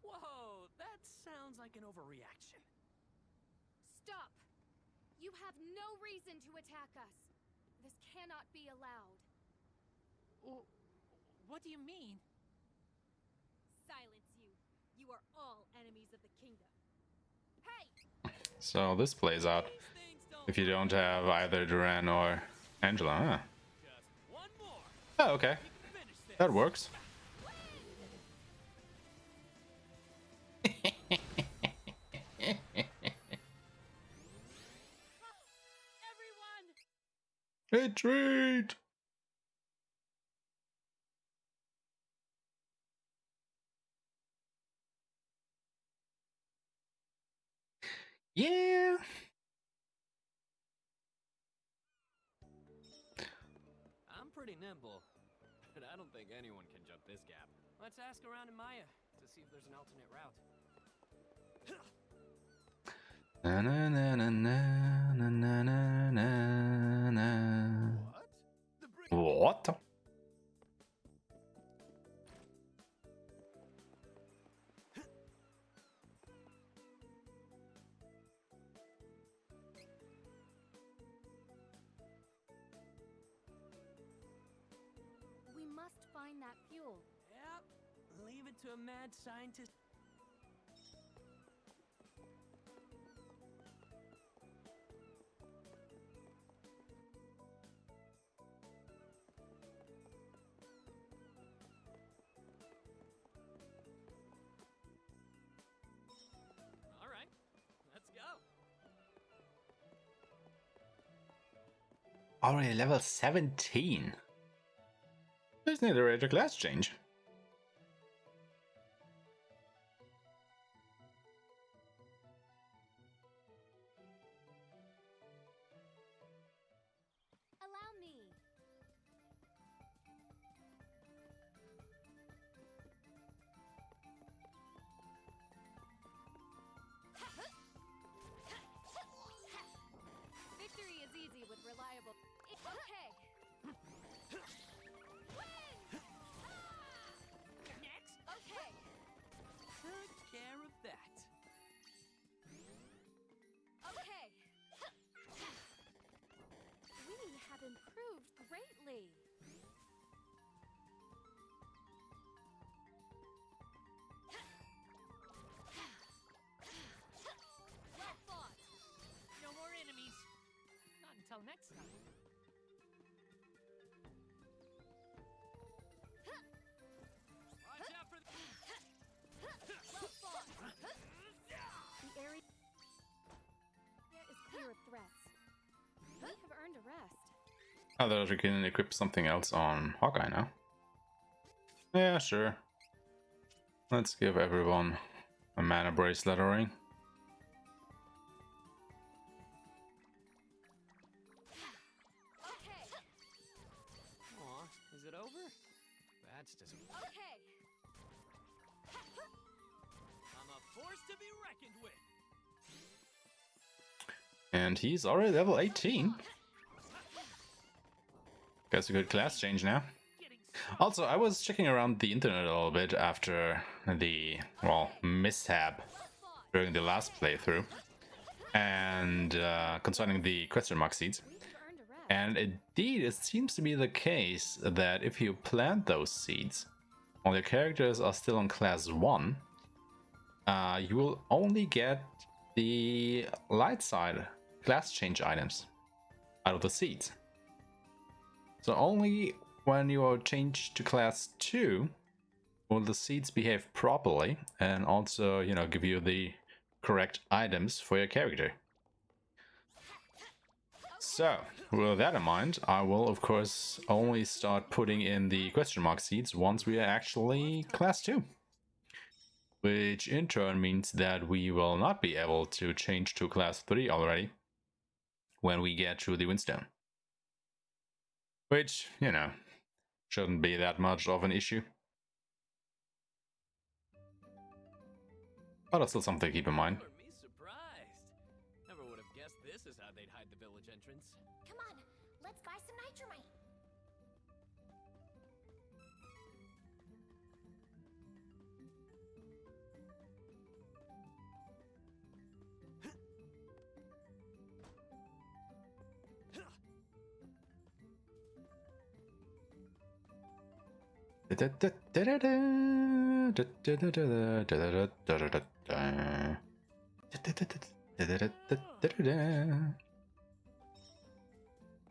Whoa, that sounds like an overreaction. Stop! You have no reason to attack us. This cannot be allowed. What do you mean? Silence you. You are all enemies of the kingdom. Hey! So this plays out if you don't have either Duran or Angela. Huh? Just one more. Oh, okay. Finish this. That works. Everyone! Retreat! Yeah. I'm pretty nimble, but I don't think anyone can jump this gap. Let's ask around in Maya to see if there's an alternate route. Na na na na na na na na na. What? The brink. What? We must find that fuel. Yep. Leave it to a mad scientist. All right, let's go. Already level 17. Just need a rate of class change. I thought we can equip something else on Hawkeye now. Yeah, sure. Let's give everyone a mana bracelet ring. Aw, is it over? That's disappointing. Okay. I'm a force to be reckoned with. And he's already level 18. Guess a good class change now. Also, I was checking around the internet a little bit after the, well, mishap during the last playthrough. And concerning the question mark seeds. And indeed, it seems to be the case that if you plant those seeds while your characters are still on class 1, you will only get the light side class change items out of the seeds. So only when you are changed to class 2 will the seeds behave properly and also, you know, give you the correct items for your character. So, with that in mind, I will of course only start putting in the question mark seeds once we are actually class 2. Which in turn means that we will not be able to change to class 3 already when we get through the Windstone. Which, you know, shouldn't be that much of an issue. But it's still something to keep in mind. Me surprised. Never would have guessed this is how they'd hide the village entrance. Come on, let's buy some nitramite.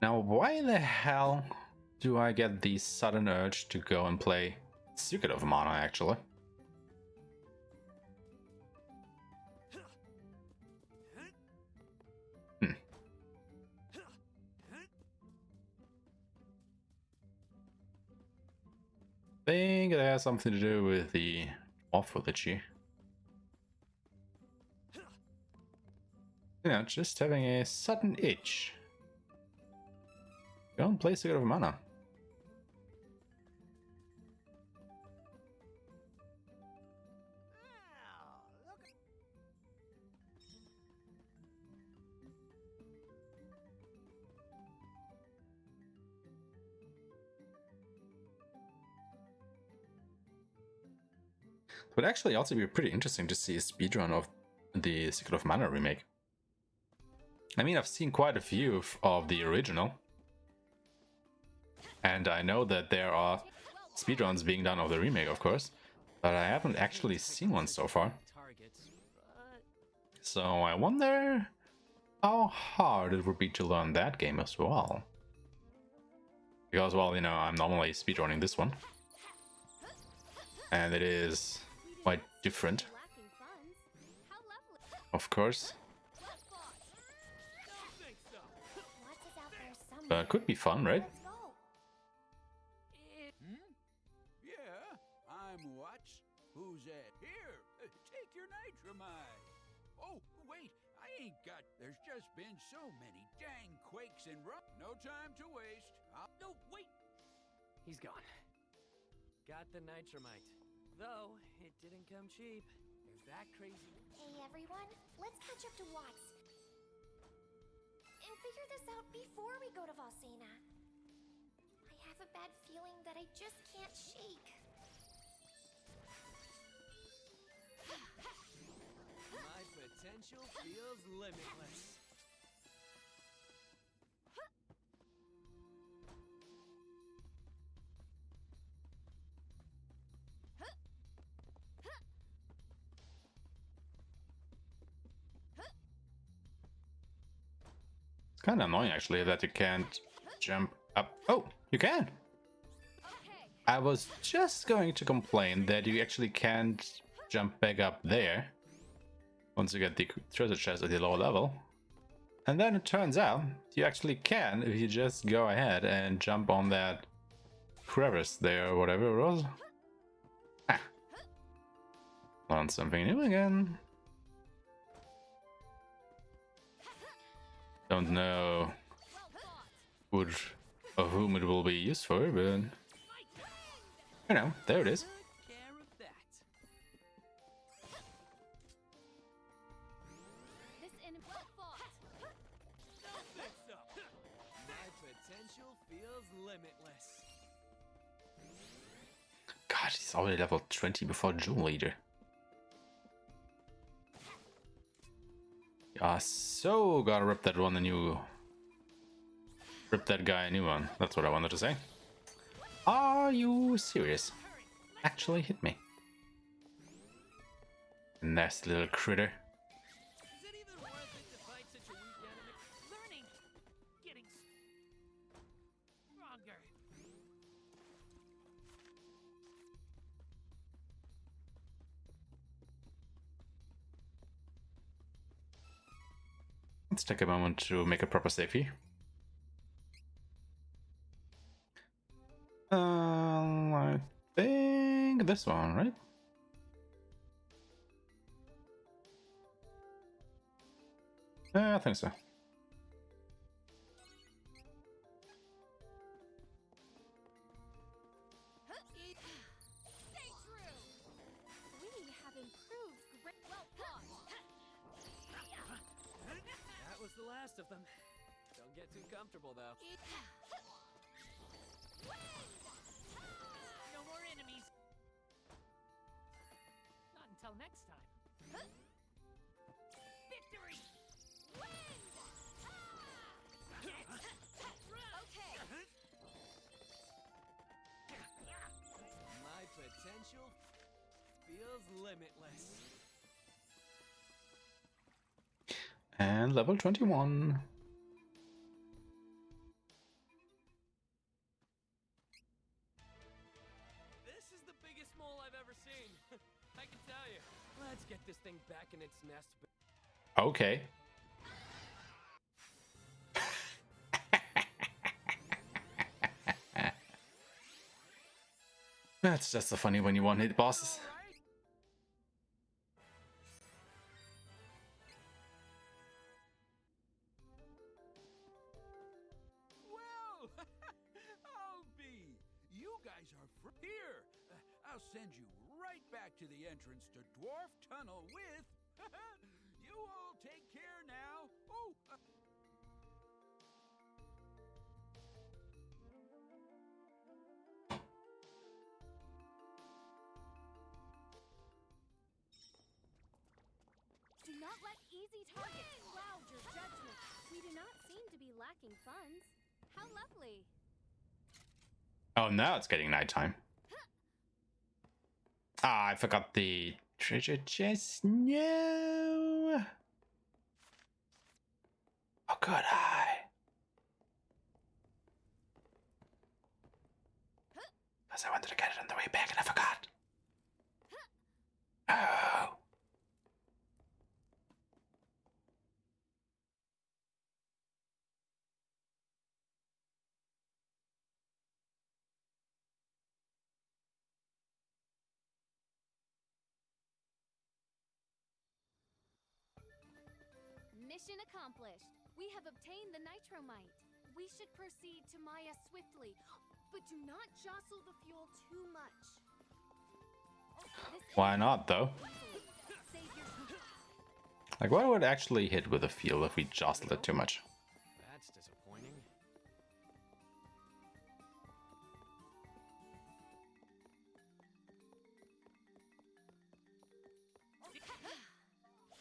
Now, why the hell do I get the sudden urge to go and play Secret of Mana, actually? I think it has something to do with the off village here. You know, just having a sudden itch. Go and play Secret of Mana. It would actually also be pretty interesting to see a speedrun of the Secret of Mana remake. I mean, I've seen quite a few of the original. And I know that there are speedruns being done of the remake, of course. But I haven't actually seen one so far. So I wonder how hard it would be to learn that game as well. Because, well, you know, I'm normally speedrunning this one. And it is quite different. Of course. But it could be fun, right? Yeah, I'm Watts. Who's that? Here, take your nitramite. Oh, wait, I ain't got... There's just been so many dang quakes and no time to waste. No, wait! He's gone. Got the nitramite. Though, it didn't come cheap. Is that crazy? Hey everyone, let's catch up to Watts. And figure this out before we go to Valsena. I have a bad feeling that I just can't shake. My potential feels limitless. It's kind of annoying, actually, that you can't jump up. Oh, you can! I was just going to complain that you actually can't jump back up there once you get the treasure chest at the lower level. And then it turns out you actually can if you just go ahead and jump on that crevice there or whatever it was. Ah. Learn something new again. Don't know which of whom it will be used for, but you know, there it is. God, he's already level 20 before Jewel Leader. Yeah, so gotta rip that one a new. Rip that guy a new one. That's what I wanted to say. Are you serious? Actually hit me. Nasty little critter. Is it even worth it to fight such a weak enemy? Learning, getting stronger. Let's take a moment to make a proper save here. I think this one, right? Yeah, I think so. Stay true. We have improved great. Well fought. That was the last of them. Don't get too comfortable, though. No more enemies. Not until next time. Victory! Okay. My potential feels limitless. And level 21. This is the biggest mole I've ever seen. I can tell you. Let's get this thing back in its nest. Okay. That's just so funny when you one-hit bosses. Well, I'll be. You guys are here. I'll send you right back to the entrance to Dwarf Tunnel with. You all take care now. Oh. Do not let easy targets cloud your judgment. We do not seem to be lacking funds. How lovely. Oh, now it's getting nighttime. Ah, I forgot the treasure chest. No. Oh, could I? Because I wanted to get it on the way back and I forgot. Oh. Mission accomplished. We have obtained the nitromite. We should proceed to Maya swiftly, but do not jostle the fuel too much. Why not, though? Like, what would actually hit with a field if we jostled it too much? That's disappointing.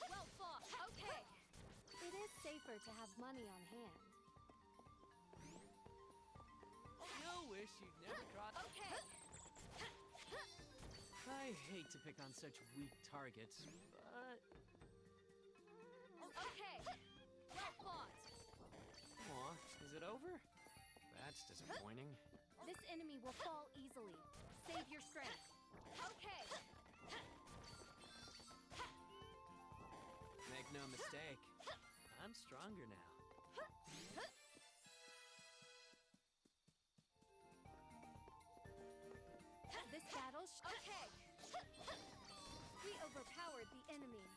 Well fought. Okay. It is safer to have money on hand. You'll wish you'd never crossed. Okay. I hate to pick on such weak targets, but... Okay. Well fought. Aw, is it over? That's disappointing. This enemy will fall easily. Save your strength. Okay. Make no mistake, I'm stronger now. This battle's okay. We overpowered the enemy.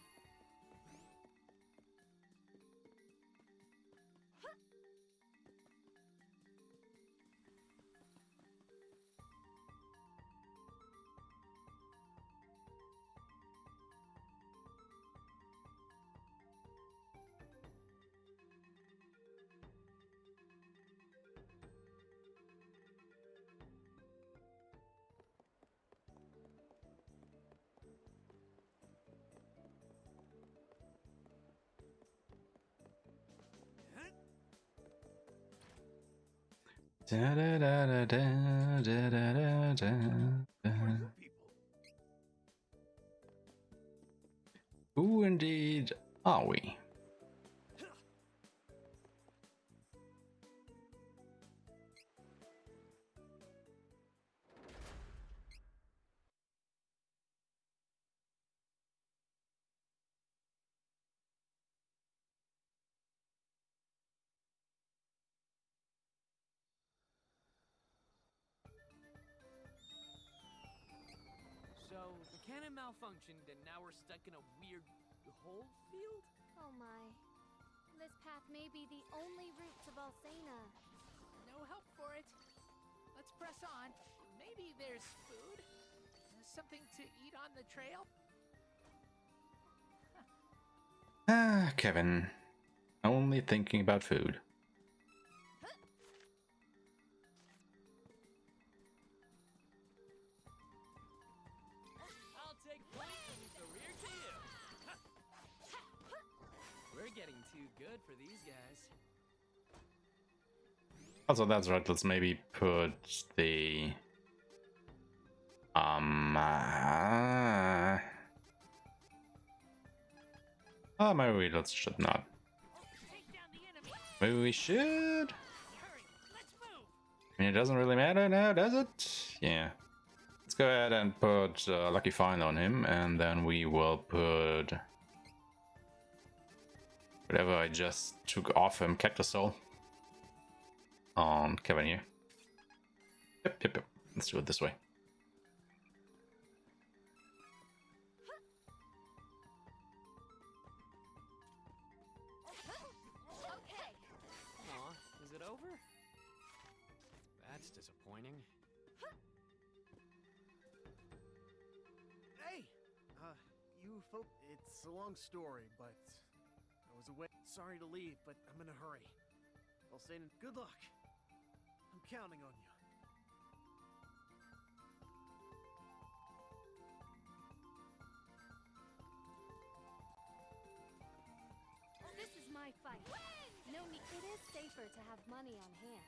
Da, da, da, da, da, da, da, da, da. Who indeed are we? So, the cannon malfunctioned and now we're stuck in a weird hole field? Oh my. This path may be the only route to Valsena. No help for it. Let's press on. Maybe there's food? Something to eat on the trail? Ah, Kevin. Only thinking about food. I'll take point and use the rear to you. We're getting too good for these guys. Also, that's right. Let's maybe put the oh, maybe let's should not. Maybe we should. I mean, it doesn't really matter now, does it? Yeah. Let's go ahead and put Lucky Find on him, and then we will put whatever I just took off him, Cactus Soul, on Kevin here. Yep. Let's do it this way. Aw, is it over? That's disappointing. Hey! You folk... It's a long story, but... I was away. Sorry to leave, but I'm in a hurry. Well, saying good luck. I'm counting on you. This is my fight. No need. It is safer to have money on hand.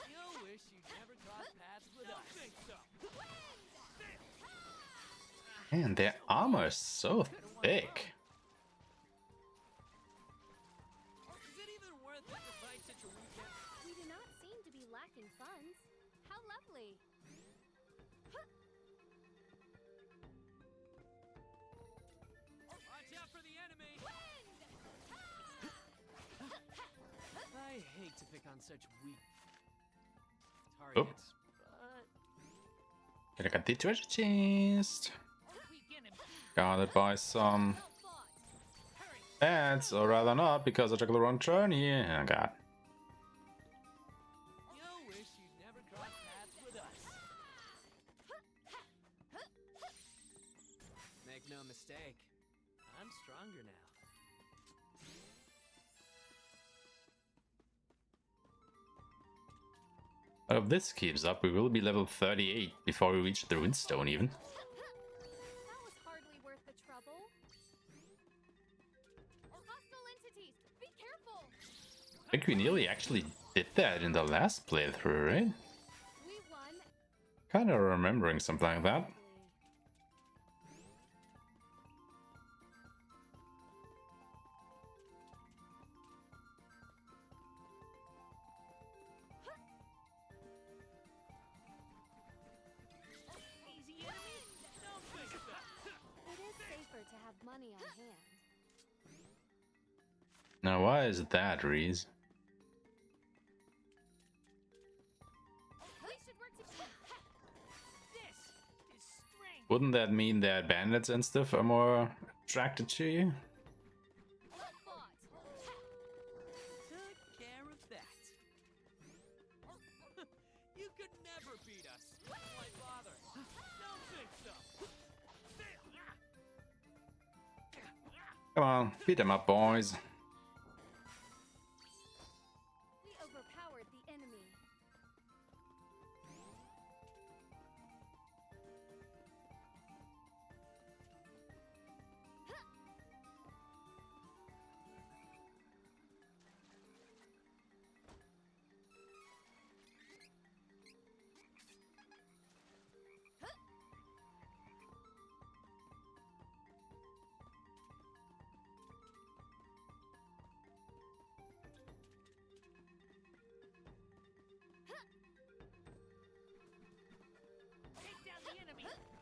You wish you'd never crossed paths with us. Man, their armor is so thick. Is it even worth it to fight such a weekend? We do not seem to be lacking funds. How lovely. Watch out for the enemy! I hate to pick on such weak targets, but... Gonna get the treasure chest. Guarded by some bats, or rather not, because I took the wrong turn here. Oh god. You wish you'd never crossed paths with us. Make no mistake, I'm stronger now. But if this keeps up, we will be level 38 before we reach the Runestone even. That was hardly worth the trouble. Hostile entities, be careful. I think we nearly actually did that in the last playthrough, right? We won. Kinda remembering something like that. It is safer Now, why is that, Riesz? Wouldn't that mean that bandits and stuff are more attracted to you? Took care of that. You could never beat us. My father. Don't think so. Come on, beat them up, boys. We overpowered the enemy.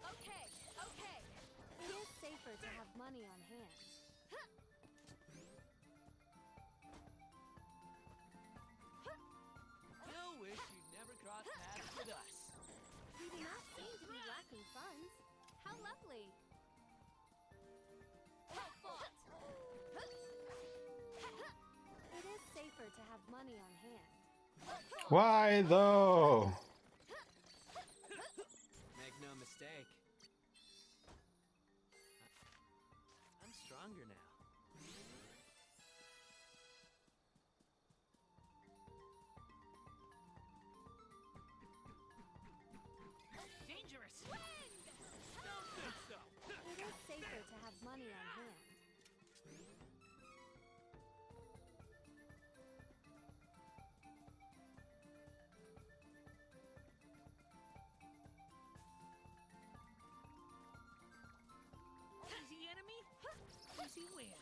Okay, okay. It is safer to have money on hand. You wish you'd never crossed paths with us. We do not seem to be lacking funds. How lovely. Well fought. It is safer to have money on hand. Why though? Make no mistake. I'm stronger now. Dangerous! Don't think so. It is safer to have money on hand. Easy enemy, easy win.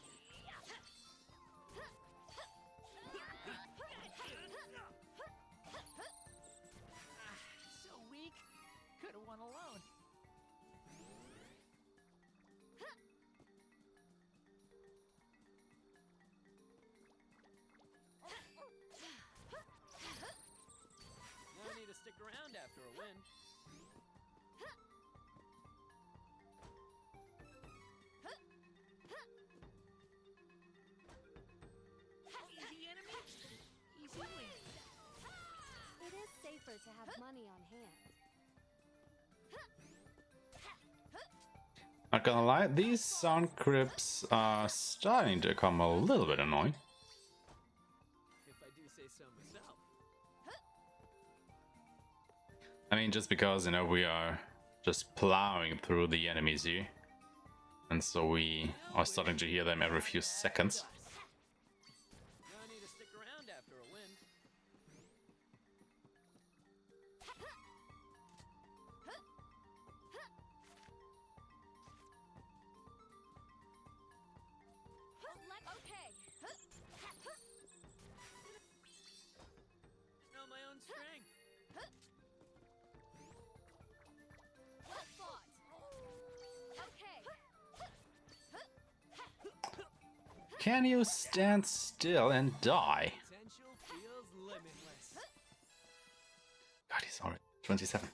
So weak, could have won alone. No need to stick around after a win. Easy enemy, easy win. It is safer to have money on hand. Not gonna lie, these sound crypts are starting to become a little bit annoying. If I do say so myself. I mean, just because, you know, we are just plowing through the enemies here. And so we are starting to hear them every few seconds. No need to stick around after a win. Okay. Know my own strength. Well fought. Okay. Can you stand still and die? Potential feels limitless. God, he's already 27.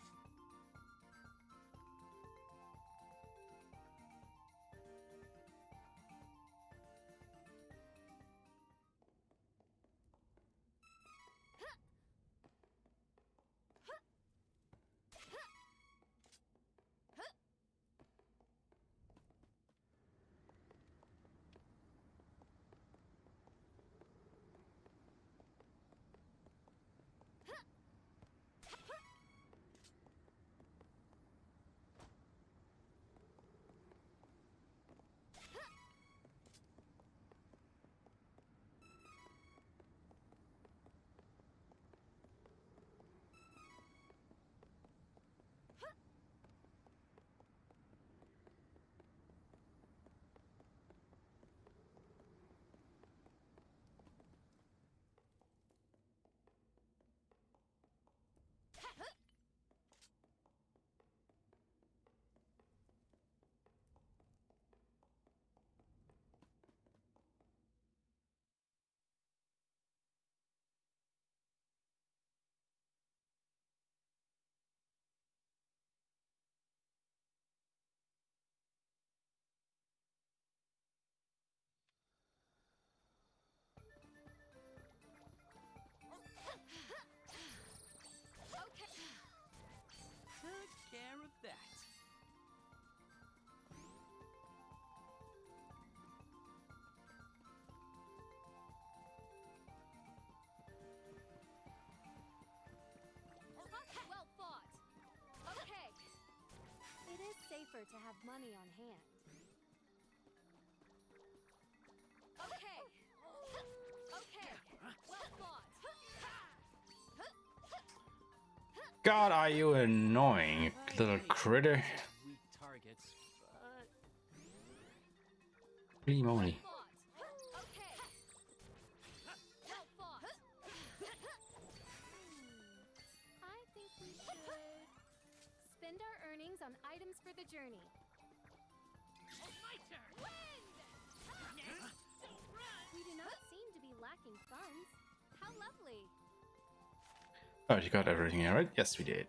prefer to have money on hand. Okay. Okay. Well fought. God, are you annoying, little critter. Weak targets, but Holy moly. Okay. Well fought. I think we should spend our earnings on items for the journey. My turn. Next, don't run. We do not seem to be lacking funds. How lovely. Oh, you got everything here, right? Yes, we did.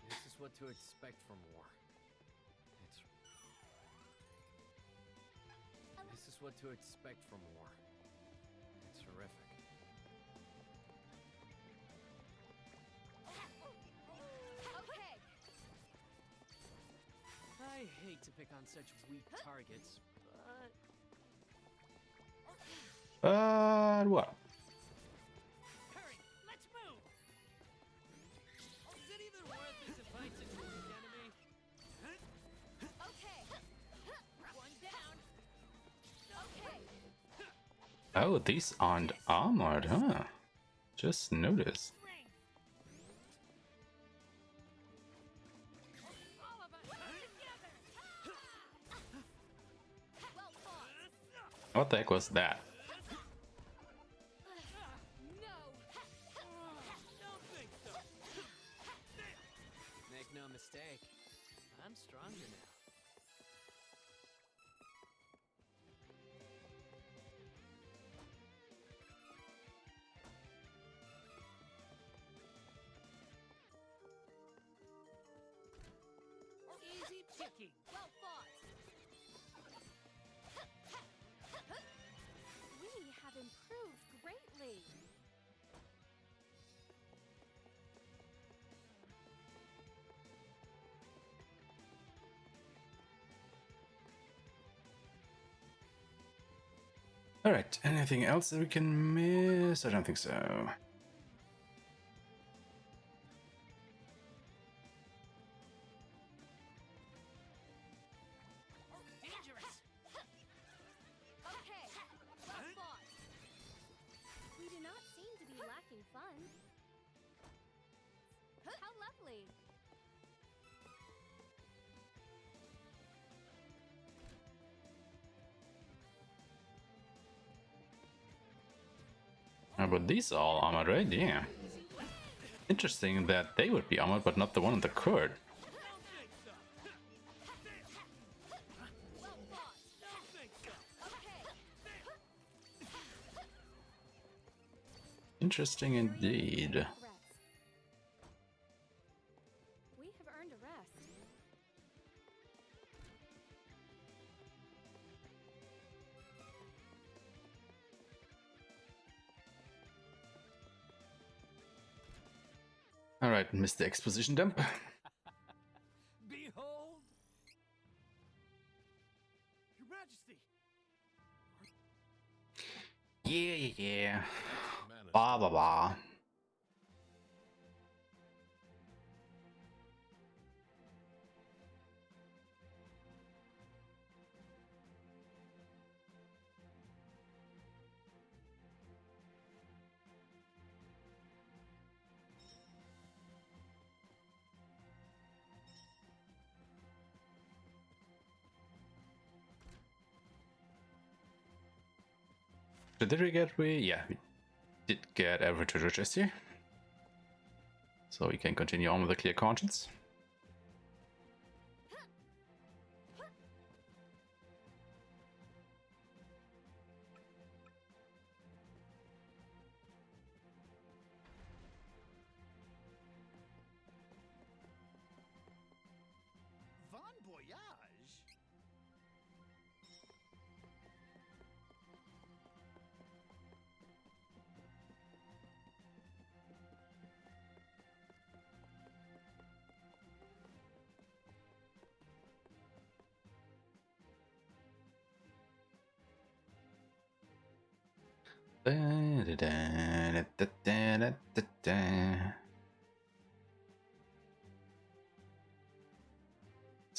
this is what to expect from war. This is what to expect from war. It's horrific. Okay. I hate to pick on such weak targets, but What? Hurry, let's move. is it even worth it to fight such a weak enemy? Okay. One down. Okay. Oh, these aren't armored, huh? Just noticed. Strength. All of us together. Well fought. What the heck was that? No. Don't think so. Make no mistake, I'm stronger now. Easy picking. Well fought. We have improved greatly. Alright, anything else that we can miss? I don't think so. Dangerous. Okay. Well fought. We do not seem to be lacking funds. How lovely. But these are all armored, right? Yeah. Interesting that they would be armored, but not the one on the court. Don't think so. Well fought. Don't think so. Okay. Interesting indeed. Rest. We have earned a rest. Alright, Mr. Exposition Dump. Behold! Your Majesty! Yeah. Blah, blah, blah. Did we get yeah, we did get every treasure chest here. So we can continue on with a clear conscience. So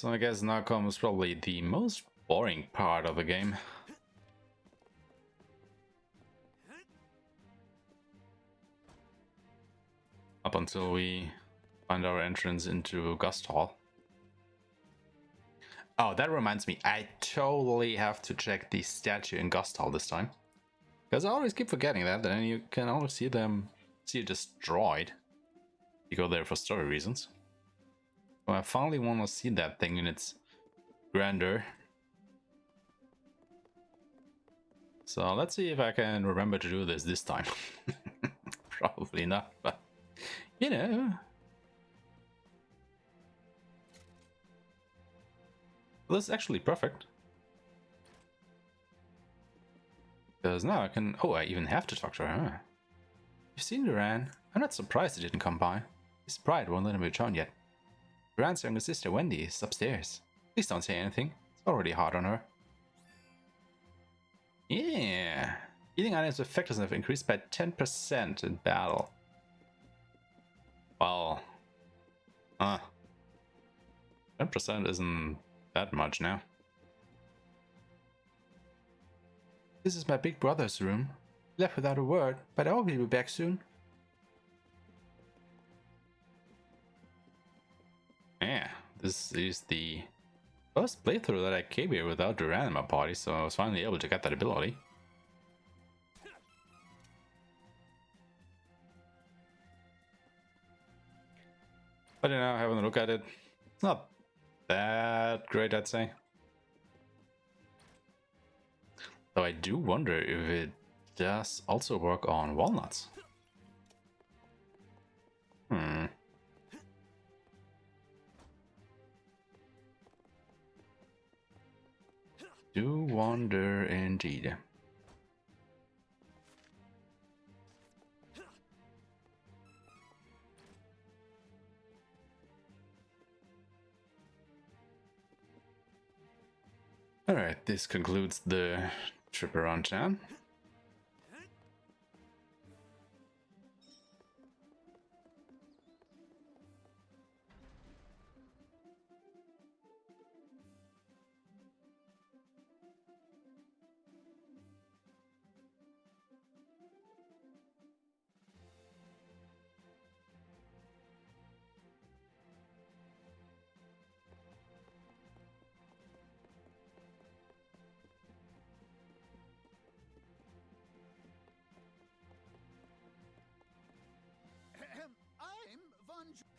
I guess now comes probably the most boring part of the game. Up until we find our entrance into Gust Hall. Oh, that reminds me, I totally have to check the statue in Gust Hall this time. Because I always keep forgetting that, and you can always see it destroyed. You go there for story reasons. So I finally want to see that thing in its grandeur. So let's see if I can remember to do this time. Probably not, but you know. This is actually perfect. Because now I can... Oh, I even have to talk to her. Huh? You've seen Duran. I'm not surprised he didn't come by. His pride won't let him return yet. Duran's younger sister, Wendy, is upstairs. Please don't say anything. It's already hard on her. Yeah. Healing items effectiveness have increased by 10% in battle. Well... 10% isn't that much now. This is my big brother's room. He left without a word, but I hope he'll be back soon. Yeah, this is the first playthrough that I came here without Duran in my party, so I was finally able to get that ability. But you know, having a look at it, it's not that great, I'd say. Though I do wonder if it does also work on walnuts. Do wonder indeed. Alright, this concludes the trip around town.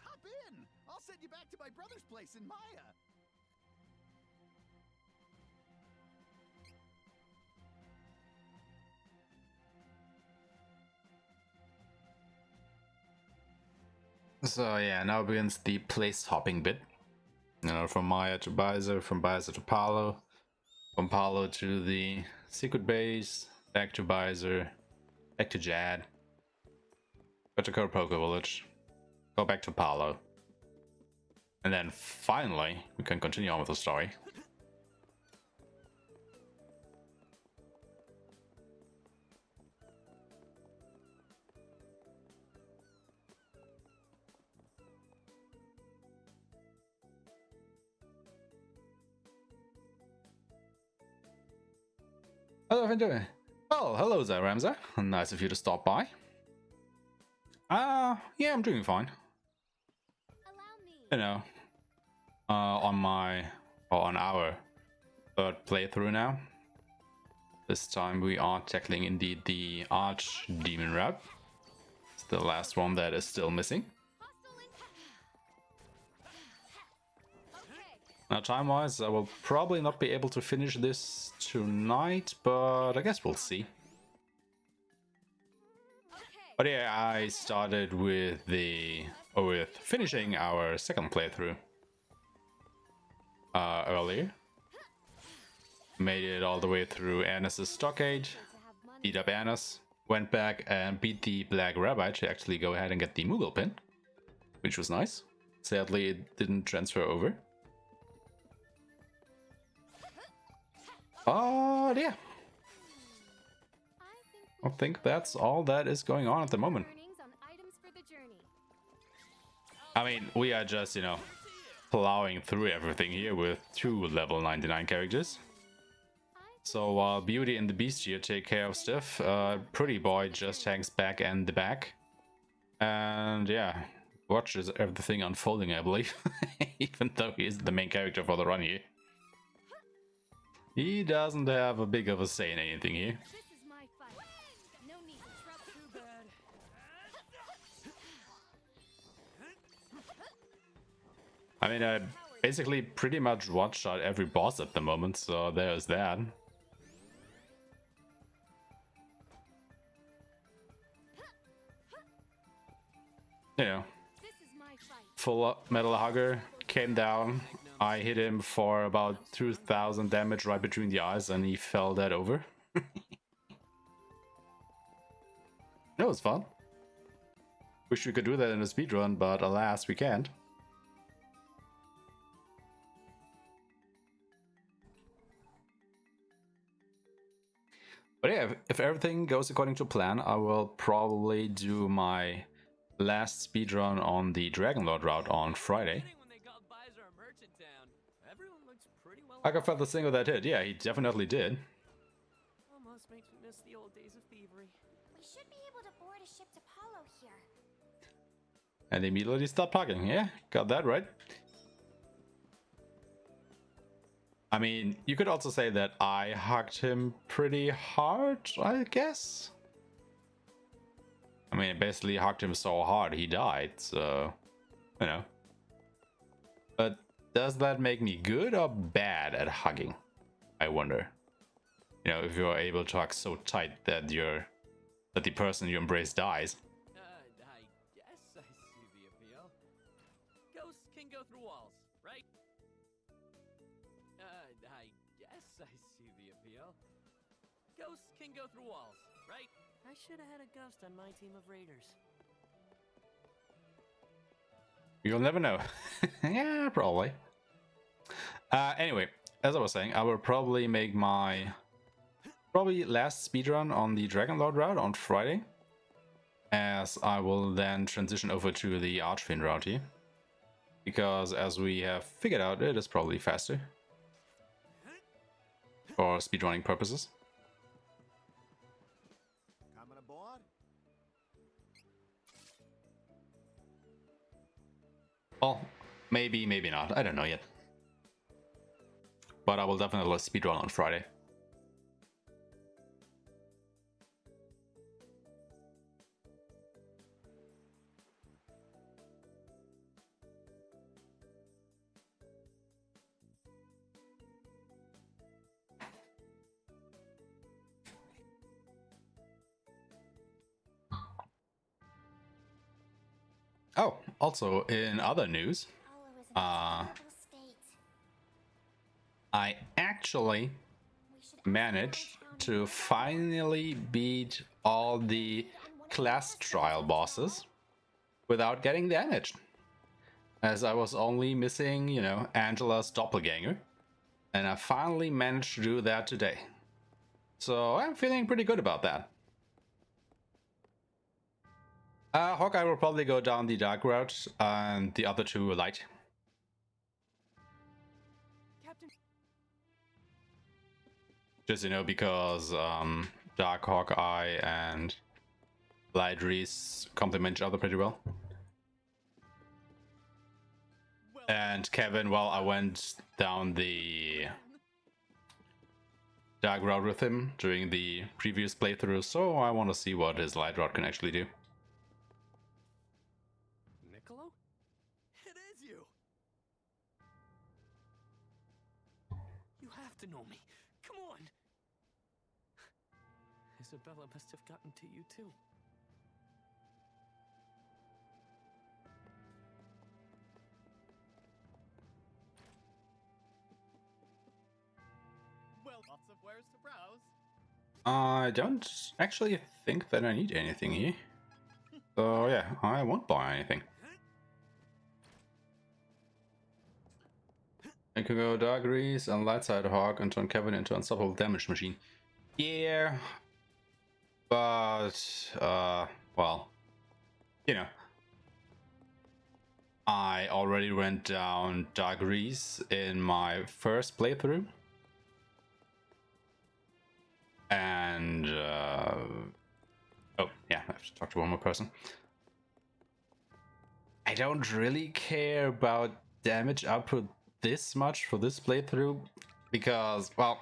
Hop in! I'll send you back to my brother's place in Maya. So yeah, now begins the place hopping bit. You know, from Maya to Baiza, from Baiza to Palo, from Palo to the secret base, back to Baiza, back to Jad, go to Poke Village, go back to Palo, and then finally we can continue on with the story. Hello, how you doing? Well, hello there, Ramza. Nice of you to stop by. Yeah, I'm doing fine. You know, on our third playthrough now. This time we are tackling indeed the Archdemon route. It's the last one that is still missing. Now, time-wise, I will probably not be able to finish this tonight, but I guess we'll see. But yeah, I started with finishing our second playthrough earlier. Made it all the way through Annis's Stockade, beat up Annis, went back and beat the Black Rabbi to actually go ahead and get the Moogle pin, which was nice. Sadly, it didn't transfer over. But yeah. I think that's all that is going on at the moment. Earnings on items for the journey. I mean, we are just, you know, plowing through everything here with 2 level 99 characters. So while Beauty and the Beast here take care of stuff, Pretty Boy just hangs back and the back. And yeah, watches everything unfolding, I believe. Even though he is the main character for the run here. He doesn't have a big of a say in anything here. This is my fight. No need to trust. Too bad. I mean, I basically pretty much one-shot every boss at the moment, so there's that. You know, full metal hugger came down. I hit him for about 2,000 damage right between the eyes, and he fell dead over. It was fun. Wish we could do that in a speedrun, but alas, we can't. But yeah, if everything goes according to plan, I will probably do my last speedrun on the Dragonlord route on Friday. I got felt the single that hit. Yeah, he definitely did. Almost makes me miss the old days of thievery. We should be able to board a ship to Palo here. And immediately stopped talking. Yeah, got that right. I mean, you could also say that I hugged him pretty hard, I guess. I mean, I basically hugged him so hard he died, so, you know. But does that make me good or bad at hugging? I wonder. You know, if you're able to hug so tight that the person you embrace dies. I guess I see the appeal. Ghosts can go through walls, right? I guess I see the appeal. Ghosts can go through walls, right? I should have had a ghost on my team of raiders. You'll never know. Yeah, probably. Anyway, as I was saying, I will probably make my last speedrun on the Dragonlord route on Friday, as I will then transition over to the Archfiend route here, because as we have figured out, it is probably faster for speedrunning purposes. Coming aboard? Well, maybe, maybe not. I don't know yet. But I will definitely speedrun on Friday. Oh, also in other news, I actually managed to finally beat all the class trial bosses without getting damaged. As I was only missing, you know, Angela's doppelganger. And I finally managed to do that today. So I'm feeling pretty good about that. Hawkeye will probably go down the dark route, and the other two light. Captain. Just, you know, because Dark Hawkeye and Light Riesz complement each other pretty well. And Kevin, well, I went down the dark route with him during the previous playthrough, so I want to see what his light route can actually do. It is you! You have to know me. Come on! Isabella must have gotten to you too. Well, lots of wares to browse. I don't actually think that I need anything here. So yeah, I won't buy anything. I can go Dark Riesz and Lightside Hawk and turn Kevin into unstoppable damage machine. Yeah. But, well, you know, I already went down Riesz in my first playthrough. And, oh, yeah, I have to talk to one more person. I don't really care about damage output this much for this playthrough because, well,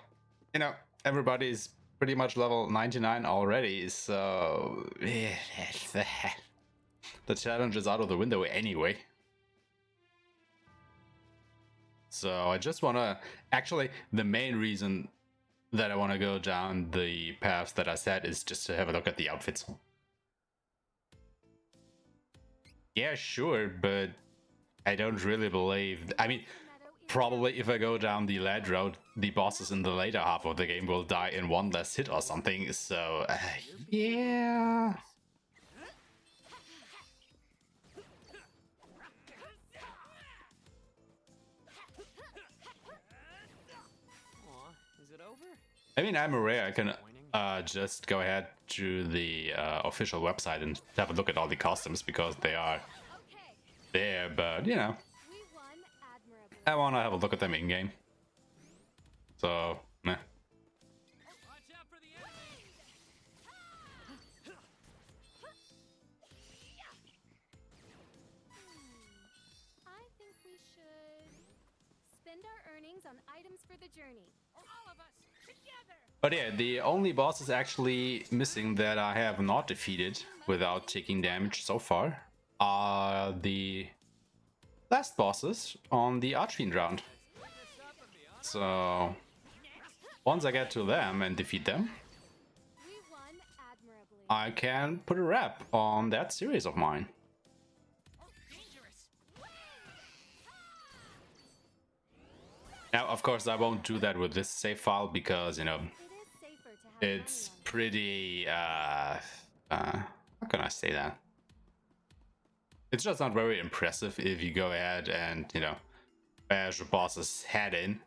you know, everybody's pretty much level 99 already, so the challenge is out of the window anyway. So I just want to, actually, the main reason that I want to go down the paths that I said is just to have a look at the outfits. Yeah, sure, but I don't really believe, I mean, probably if I go down the ledge route, the bosses in the later half of the game will die in one less hit or something, so yeah. Is it over? I mean, I'm rare. I can just go ahead to the official website and have a look at all the costumes because they are there, but you know, I want to have a look at them in game. So, meh. I think we should spend our earnings on items for the journey. All of us together. But yeah, the only bosses actually missing that I have not defeated without taking damage so far are the last bosses on the Archfiend round. So once I get to them and defeat them, I can put a wrap on that series of mine. Now, of course, I won't do that with this save file because, you know, it's pretty, how can I say that? It's just not very impressive if you go ahead and, you know, bash a boss's head in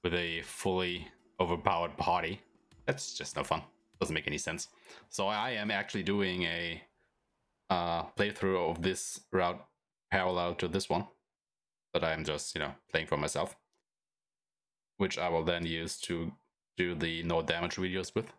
with a fully overpowered party. That's just no fun. Doesn't make any sense. So I am actually doing a playthrough of this route parallel to this one. But I'm just, you know, playing for myself. Which I will then use to do the no damage videos with.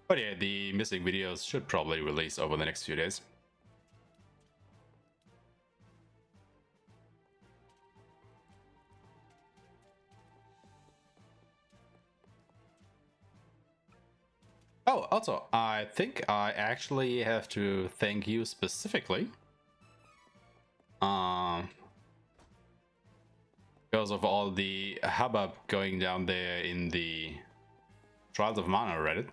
But yeah, the missing videos should probably release over the next few days. Oh, also, I think I actually have to thank you specifically. Because of all the hubbub going down there in the Trials of Mana Reddit.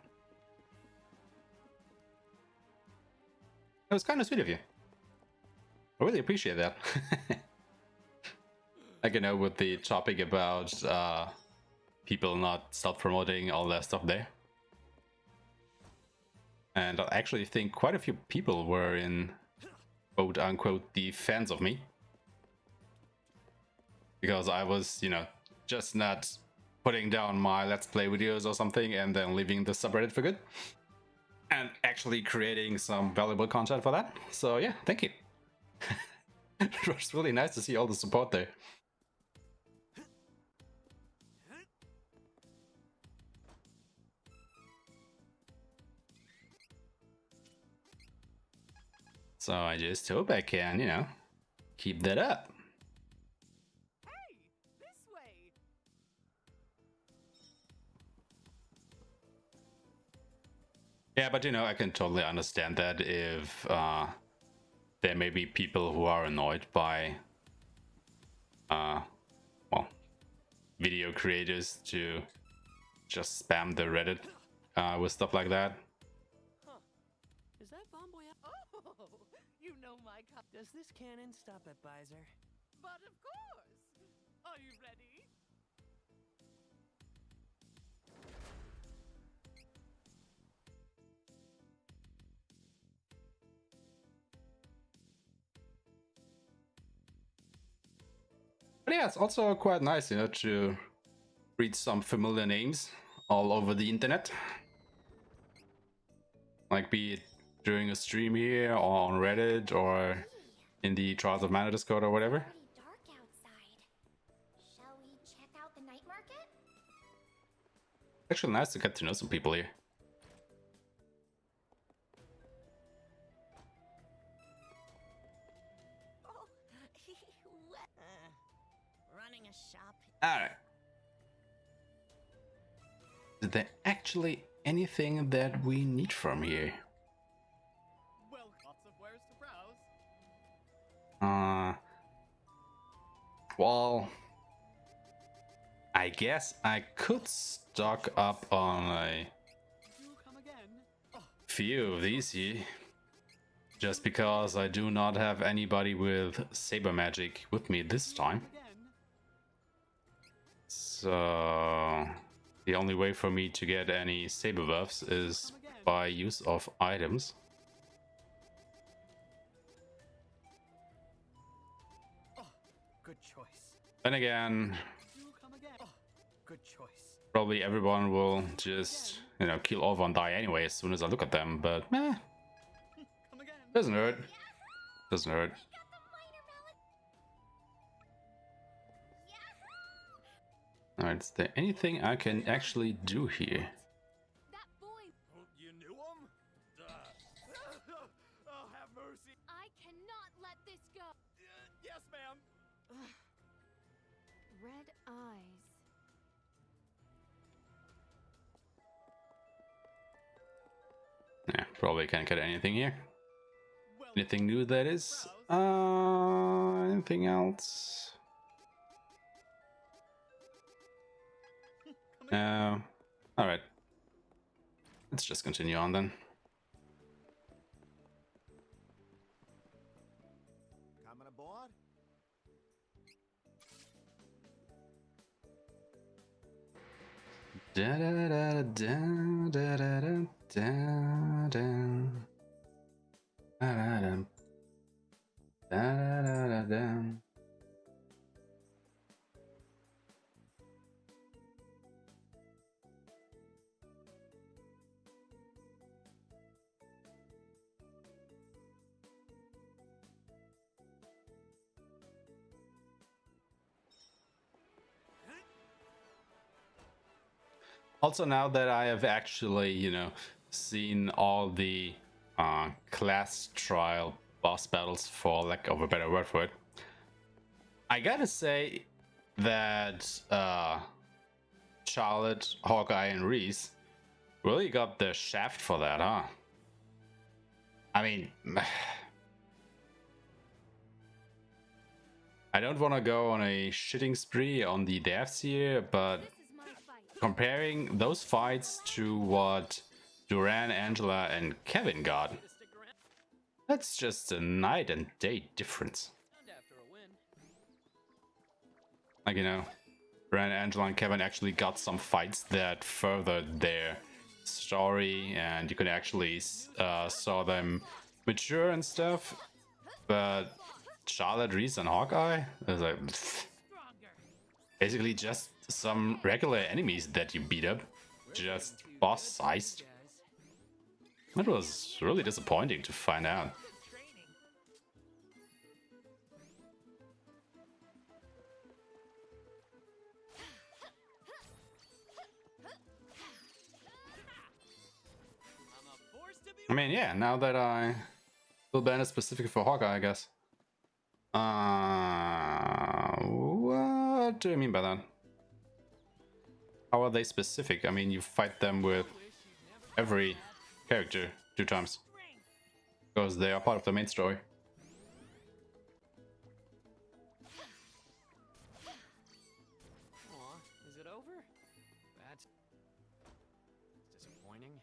It was kind of sweet of you. I really appreciate that. Like, you know, with the topic about people not self-promoting, all that stuff there. And I actually think quite a few people were in quote-unquote the fans of me. Because I was, you know, just not putting down my Let's Play videos or something and then leaving the subreddit for good. And actually creating some valuable content for that. So yeah, thank you. It was really nice to see all the support there. So I just hope I can, you know, keep that up. Hey, this way. Yeah, but you know, I can totally understand that if there may be people who are annoyed by well, video creators to just spam the Reddit with stuff like that. Huh. Is that Bomboy? Oh, you know my Does this cannon stop at Baiser? But of course. Are you ready? But yeah, it's also quite nice, you know, to read some familiar names all over the internet. Like be it during a stream here or on Reddit or in the Trials of Mana Discord or whatever. Pretty dark outside. Shall we check out the night market? Actually nice to get to know some people here. Running a shop. Alright. Is there actually anything that we need from here? Well, lots of wares to browse. Well, I guess I could stock up on a few of these here. Just because I do not have anybody with saber magic with me this time. So the only way for me to get any saber buffs is by use of items. Good choice. Then again, Good choice. probably everyone will just, you know, kill over and die anyway as soon as I look at them, but doesn't hurt. Doesn't hurt. Alright, is there anything I can actually do here? That boy! Oh, you knew him? Oh, have mercy. I cannot let this go! Yes, ma'am. Red eyes. Yeah, probably can't get anything here. Anything new that is? Anything else? No. Alright. Let's just continue on then. Coming aboard? Da da da da da da da da da. Da da da. Da da da da. Also, now that I have actually, you know, seen all the class trial boss battles, for lack of a better word for it, I gotta say that Charlotte, Hawkeye, and Riesz really got the shaft for that, huh? I mean, I don't want to go on a shitting spree on the devs here, but comparing those fights to what Duran, Angela, and Kevin got, that's just a night and day difference. Like, you know, Duran, Angela, and Kevin actually got some fights that furthered their story, and you could actually saw them mature and stuff. But Charlotte, Riesz, and Hawkeye is like basically just some regular enemies that you beat up, just boss sized. That was really disappointing to find out. I mean, yeah, now that I will ban it specifically for Hawkeye, I guess. What do you mean by that? How are they specific? I mean, you fight them with every character 2 times. Because they are part of the main story. Aw, is it over? That's disappointing.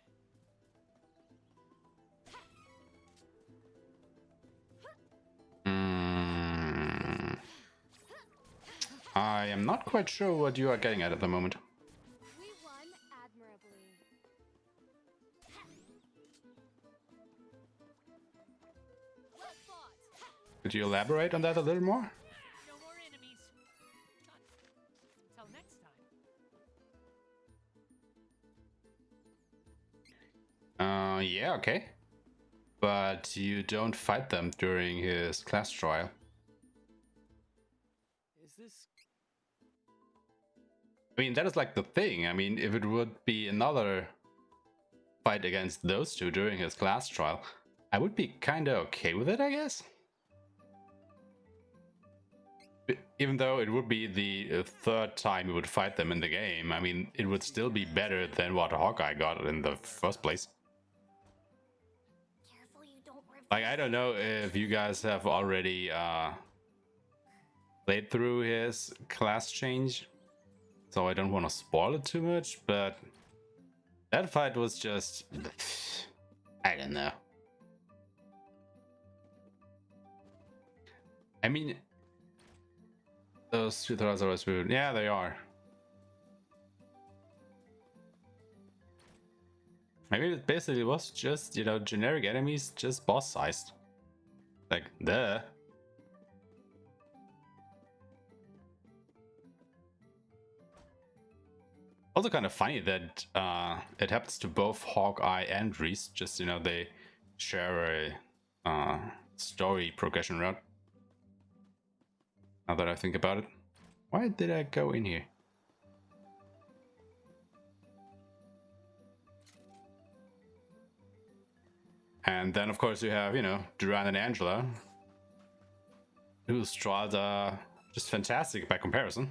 I am not quite sure what you are getting at the moment. We won admirably. Could you elaborate on that a little more? No more enemies. okay. But you don't fight them during his class trial. Is this... I mean, that is like the thing. I mean, if it would be another fight against those two during his class trial, I would be kinda okay with it, I guess. Even though it would be the third time you would fight them in the game, I mean, it would still be better than what Hawkeye got in the first place. Like, I don't know if you guys have already played through his class change, so I don't want to spoil it too much, but that fight was just... I don't know. I mean... Those two throws are smooth. Yeah, they are. Maybe it basically was just, you know, generic enemies, just boss sized. Like, duh. Also kind of funny that it happens to both Hawkeye and Riesz. Just, you know, they share a story progression route. Now that I think about it. Why did I go in here? And then, of course, you have, you know, Duran and Angela, whose trials are just fantastic by comparison.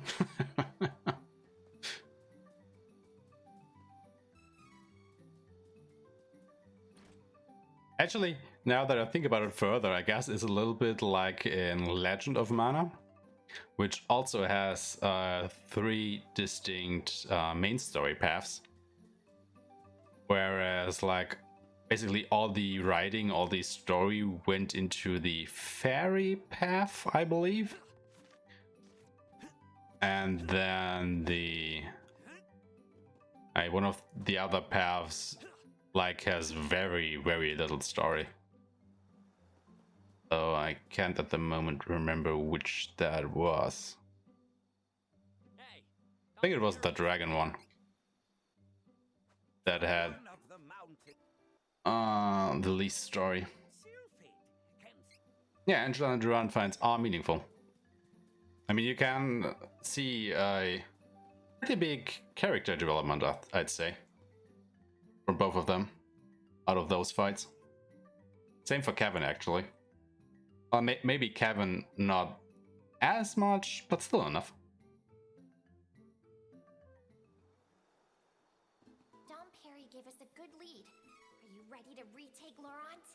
Actually, now that I think about it further, I guess it's a little bit like in Legend of Mana, which also has 3 distinct main story paths. Whereas, like, basically all the writing, all the story went into the fairy path, I believe. And then one of the other paths, like, has very, very little story. So I can't at the moment remember which that was. I think it was the dragon one that had the least story. Yeah, Angela and Duran finds are meaningful. I mean, you can see a pretty big character development, I'd say, for both of them out of those fights. Same for Kevin, actually. Maybe Kevin not as much, but still enough. Dom Perry gave us a good lead. Are you ready to retake Laurent?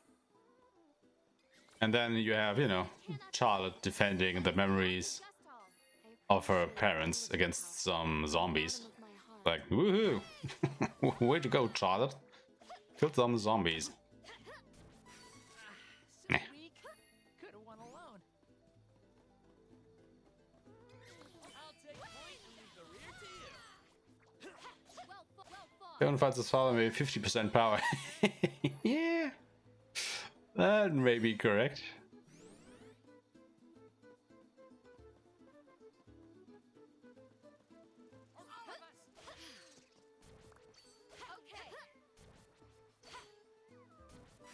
And then you have, you know, Charlotte defending the memories of her parents against some zombies. Like, woohoo! Way to go, Charlotte. Killed some zombies. Nah. Kevin fights his father with 50% power. Yeah, that may be correct.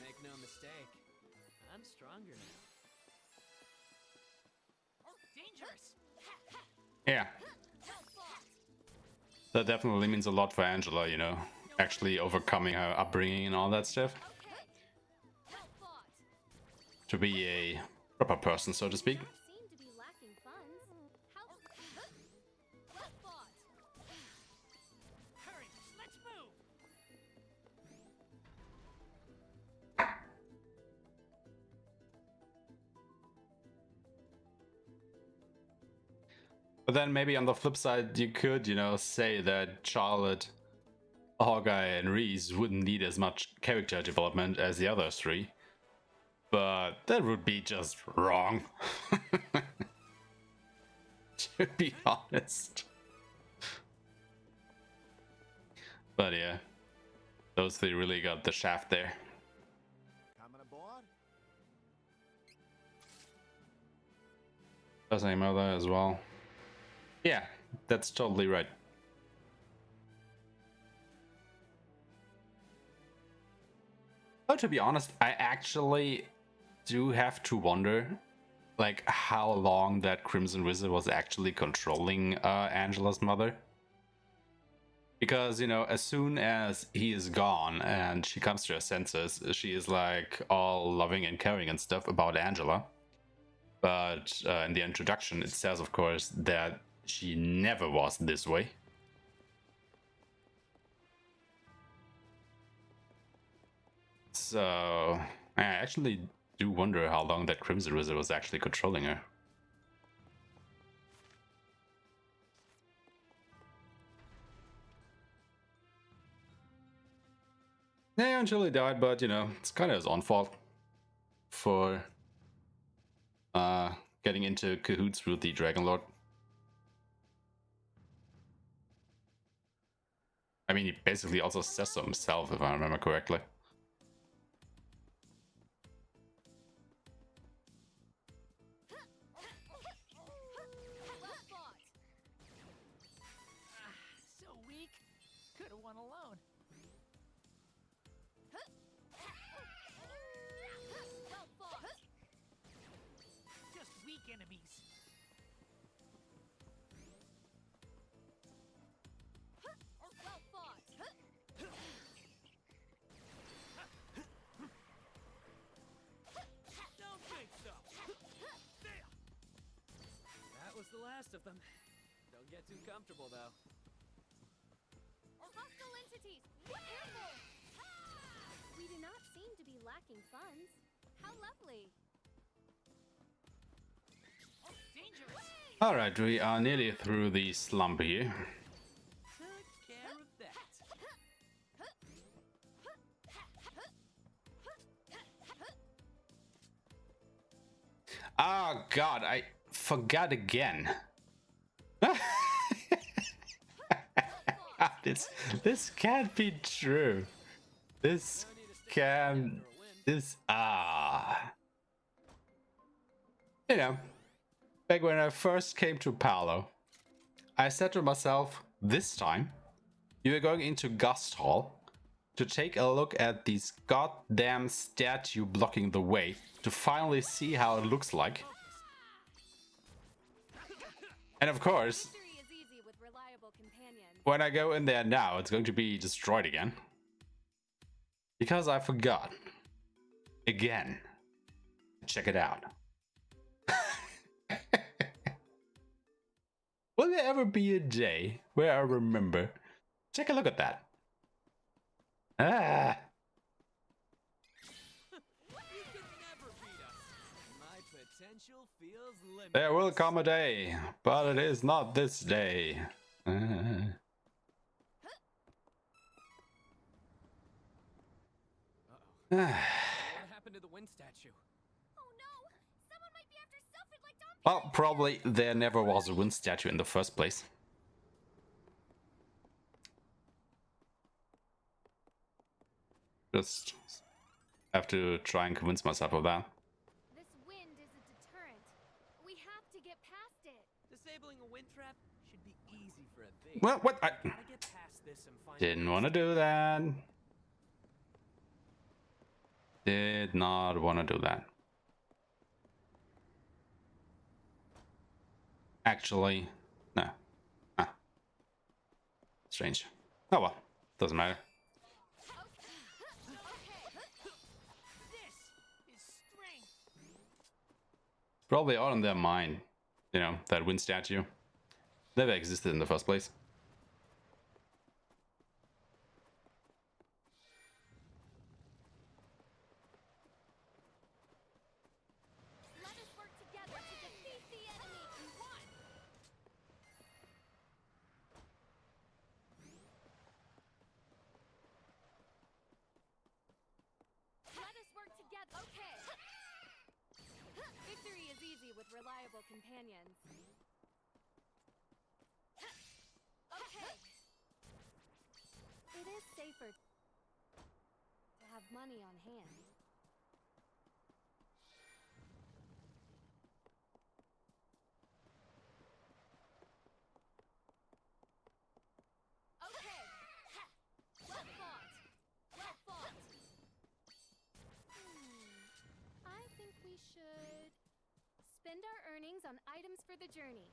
Make no mistake, I'm stronger now. Dangerous! Yeah. That definitely means a lot for Angela, you know, actually overcoming her upbringing and all that stuff. To be a proper person, so to speak. But then maybe on the flip side, you could, you know, say that Charlotte, Hawkeye, and Riesz wouldn't need as much character development as the other 3. But that would be just wrong. To be honest. But yeah, those 3 really got the shaft there. Coming aboard? Does name out there as well. Yeah, that's totally right. But to be honest, I actually do have to wonder, like, how long that Crimson Wizard was actually controlling Angela's mother. Because, you know, as soon as he is gone and she comes to her senses, she is like all loving and caring and stuff about Angela. But in the introduction, it says, of course, that she never was this way. So I actually do wonder how long that Crimson Wizard was actually controlling her. Yeah, until he died, but you know, it's kind of his own fault for getting into cahoots with the Dragon Lord. I mean, he basically also says so himself, if I remember correctly. So weak. Could have won alone. Well fought. Just weak enemies. Well fought. Don't think so. There. That was the last of them. Don't get too comfortable, though. Hostile entities! Careful! We do not seem to be lacking funds. How lovely! Dangerous. Alright, we are nearly through the slump here. Took care of that. Oh god, I forgot again. This can't be true. This can... This... You know, back when I first came to Palo, I said to myself, this time, you are going into Gust Hall to take a look at this goddamn statue blocking the way, to finally see how it looks like. And of course, when I go in there now, it's going to be destroyed again. Because I forgot. Again. Check it out. Will there ever be a day where I remember? Take a look at that. Ah. There will come a day, but it is not this day. What happened to the wind statue? Oh no! Someone might be after Sylphid like Dom. Well, probably there never was a wind statue in the first place. Just have to try and convince myself of that. This wind is a deterrent. We have to get past it. Disabling a wind trap should be easy for a thing. Well, what? I Gotta get past this and find didn't want to do that. Did not want to do that. Actually, no. Ah. Strange. Oh well, doesn't matter. Probably all in their mind, you know, that wind statue never existed in the first place. Let us work together to defeat the enemy. One. Let us work together. Okay. Victory is easy with reliable companions. Okay. It is safer to have money on hand. Okay. Well fought. Well fought. should spend our earnings on items for the journey.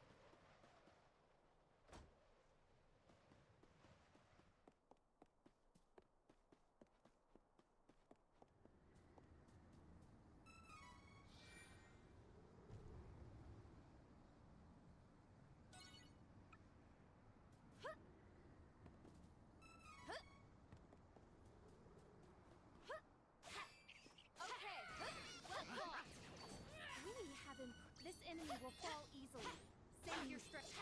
This enemy will fall easily. Save your strength.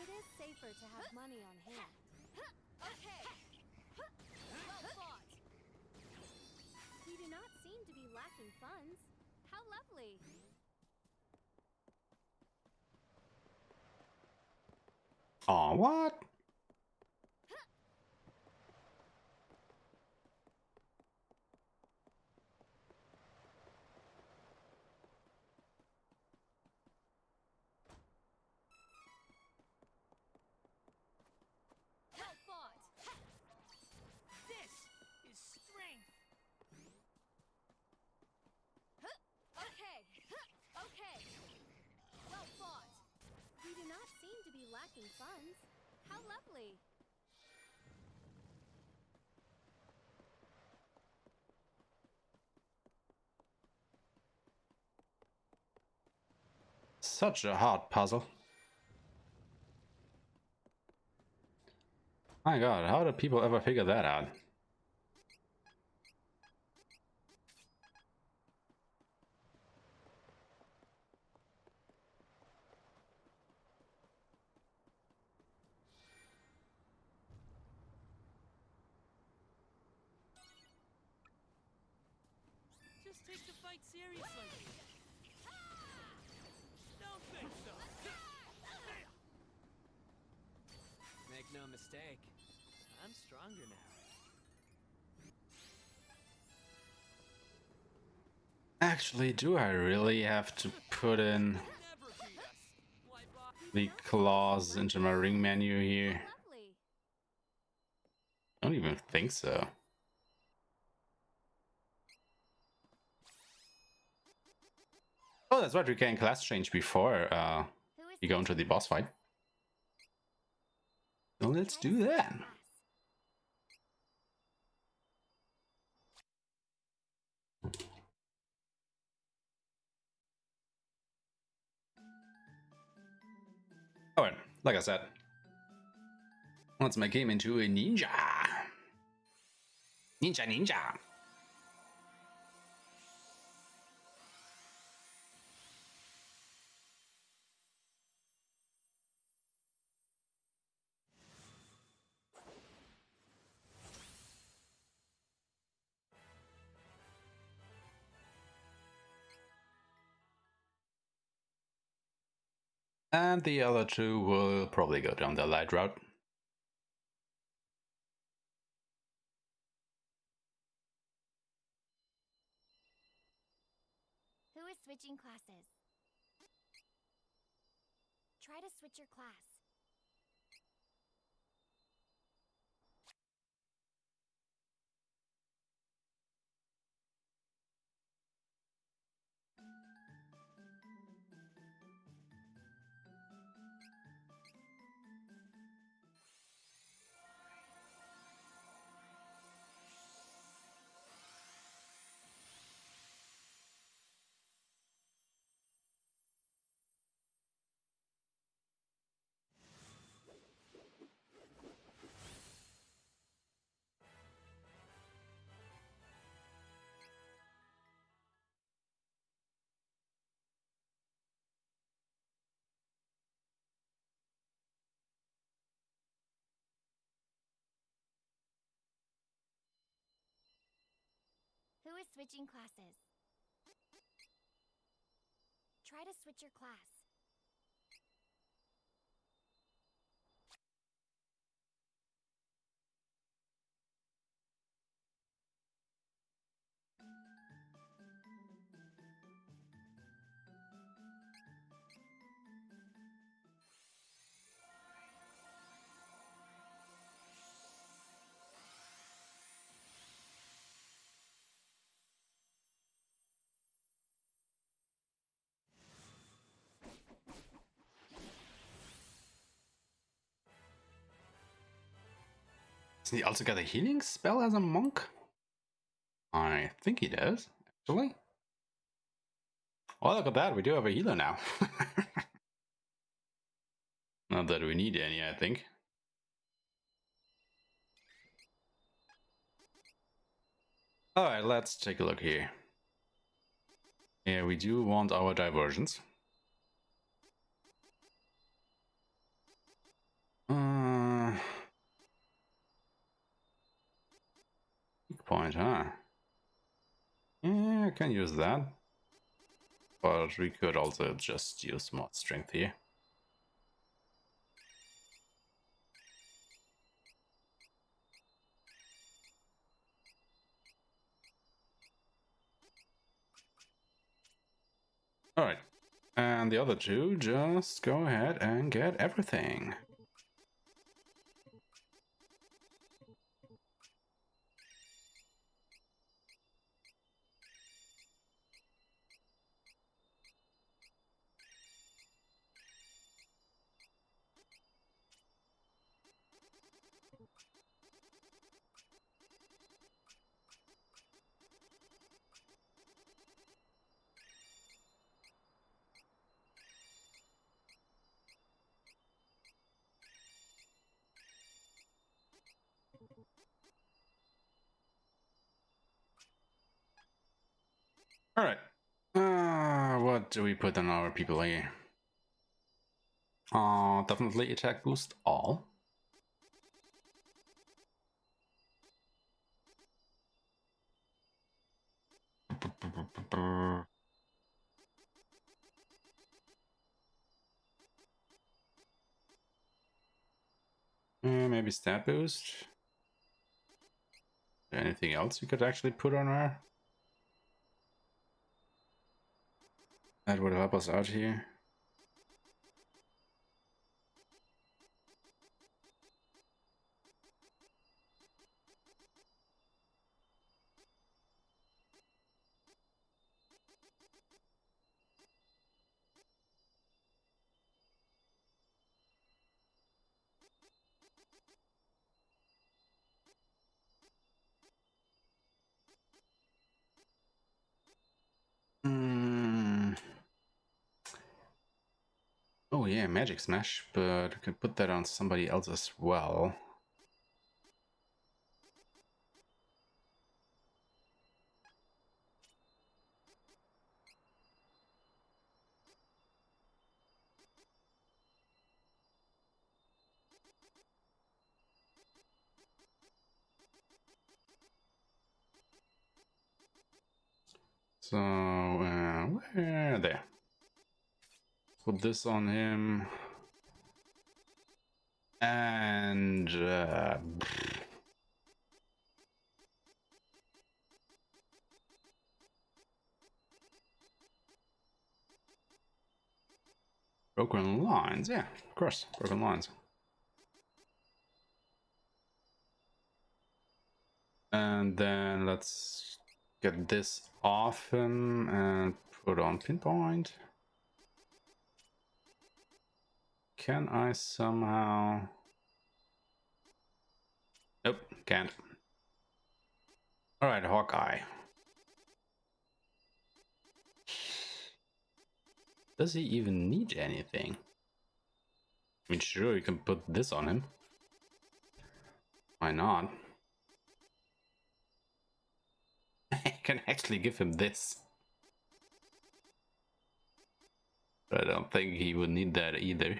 It is safer to have money on hand. Okay. Well fought. We do not seem to be lacking funds. How lovely. Aw, what? Lacking funds. How lovely. Such a hard puzzle. My god, how do people ever figure that out? Just take the fight seriously. Don't think so. Make no mistake, I'm stronger now. Actually, do I really have to put in the claws into my ring menu here? I don't even think so. Oh, that's right, we can class change before you go into the boss fight. So let's do that. Alright, like I said, let's make him into a ninja. Ninja. And the other two will probably go down the light route. Who is switching classes? Try to switch your class. Who is switching classes? Try to switch your class. Does he also get a healing spell as a monk? I think he does, actually. Oh, look at that, we do have a healer now. Not that we need any, I think. Alright, let's take a look here. Yeah, we do want our diversions. Weak point, huh? Yeah, I can use that. But we could also just use more strength here. Alright, and the other two, just go ahead and get everything. Alright, what do we put on our people here? Definitely attack boost all. Maybe stat boost. Anything else we could actually put on her? That would help us out here. Oh yeah, Magic Smash, but we can put that on somebody else as well. So, where there? Put this on him. And broken lines, yeah, of course, broken lines. And then let's get this off him and put on pinpoint. Can I somehow? Nope, can't. Alright, Hawkeye. Does he even need anything? I mean, sure, you can put this on him. Why not? I can actually give him this. But I don't think he would need that either.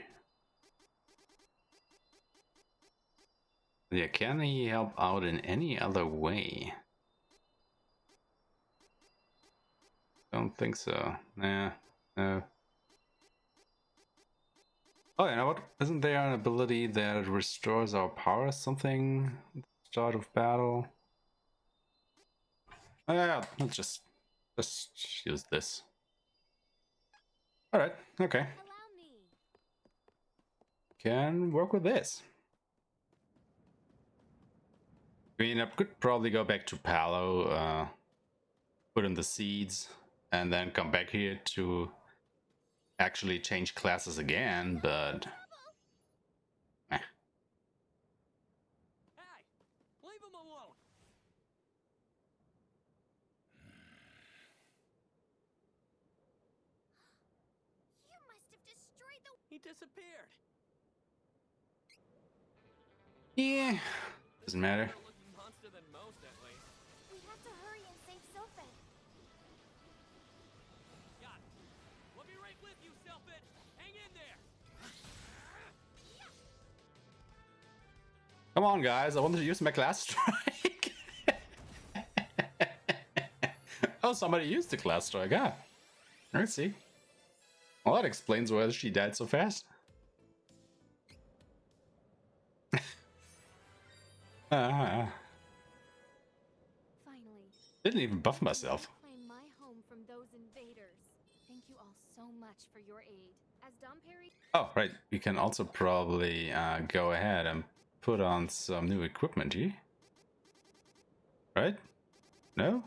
Yeah, can he help out in any other way? Don't think so. Nah, no. Oh, you know what? Isn't there an ability that restores our power or something at the start of battle? Yeah, let's just use this. Alright, okay. Can work with this. I mean, I could probably go back to Palo, put in the seeds, and then come back here to actually change classes again, but... Hey, He disappeared. Yeah, doesn't matter. Looking monster than most, at least. We have to hurry and save Sylphid. Got it. We'll be right with you, Sylphid. Hang in there. Come on, guys! I wanted to use my class strike. Oh, somebody used the class strike. Ah, let's see. Well, that explains why she died so fast. Finally. Didn't even buff myself. Claim my home from those invaders. Thank you all so much for your aid. As Dom Perry. Oh, right. We can also probably go ahead and put on some new equipment here. Right? No?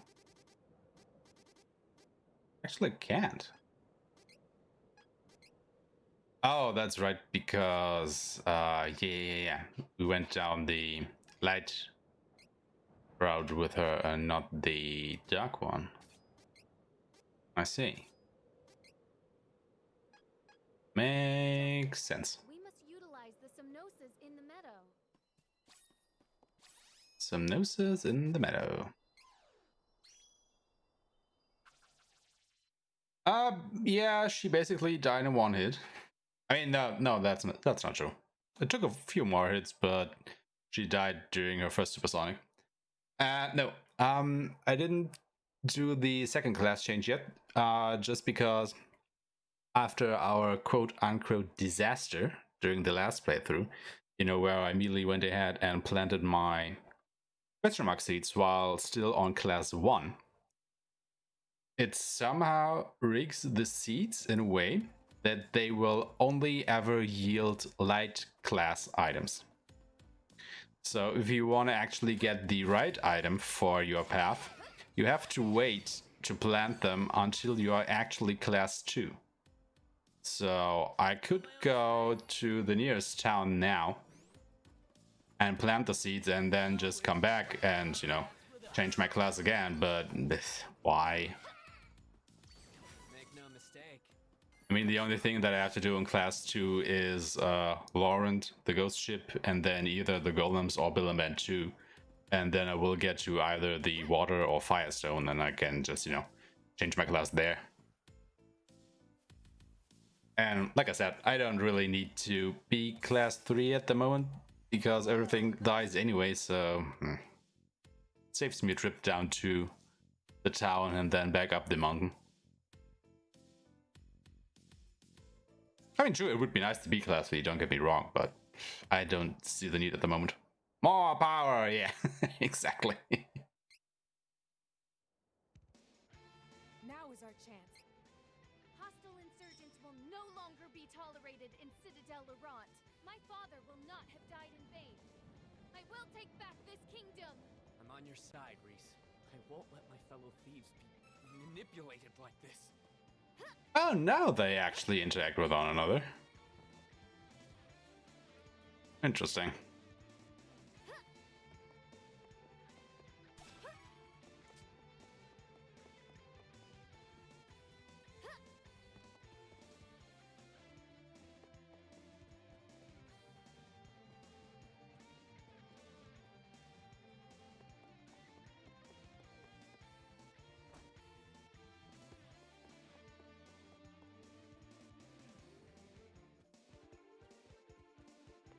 Actually can't. Oh, that's right, because yeah. We went down the light route with her and not the dark one. I see. Makes sense. We must utilize the Somnosis in the meadow. Some noses in the meadow. Yeah, she basically died in one hit. I mean, no, that's not true. It took a few more hits, but she died during her first supersonic. No, I didn't do the second class change yet, just because after our quote-unquote disaster during the last playthrough, you know, where I immediately went ahead and planted my question mark seeds while still on class 1, it somehow rigs the seeds in a way that they will only ever yield light class items. So if you want to actually get the right item for your path, you have to wait to plant them until you are actually class 2. So I could go to the nearest town now and plant the seeds and then just come back and, you know, change my class again, but why? Make no mistake. I mean, the only thing that I have to do in class 2 is Laurent, the ghost ship, and then either the golems or Billiman 2. And then I will get to either the water or firestone, and I can just, you know, change my class there. And like I said, I don't really need to be class 3 at the moment, because everything dies anyway, so it saves me a trip down to the town and then back up the mountain. I mean, sure, it would be nice to be class 3, don't get me wrong, but I don't see the need at the moment. More power, yeah, exactly. Now is our chance. Hostile insurgents will no longer be tolerated in Citadel Laurent. My father will not have died in vain. I will take back this kingdom. I'm on your side, Riesz. I won't let my fellow thieves be manipulated like this. Oh, now they actually interact with one another. Interesting.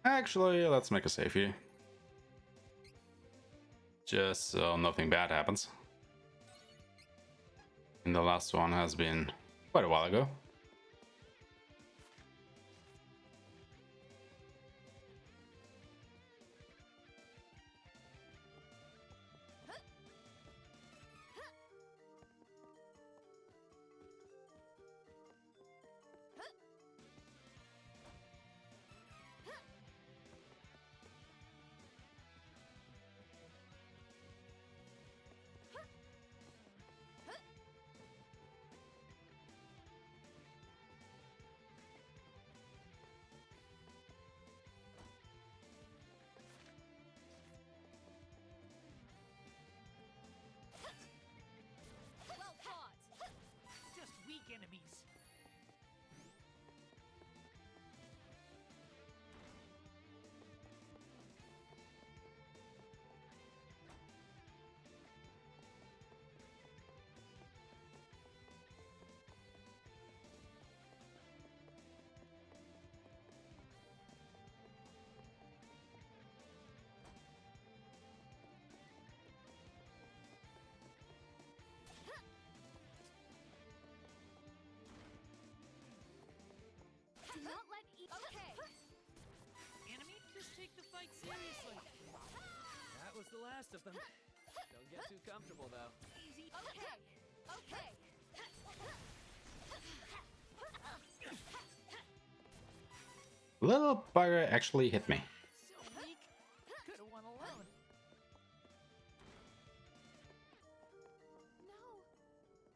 Actually, let's make a save here. Just so nothing bad happens. And the last one has been quite a while ago. was the last of them. Don't get too comfortable, though. Easy. Okay. Okay. Little bugger actually hit me. So weak. Could have won alone. No.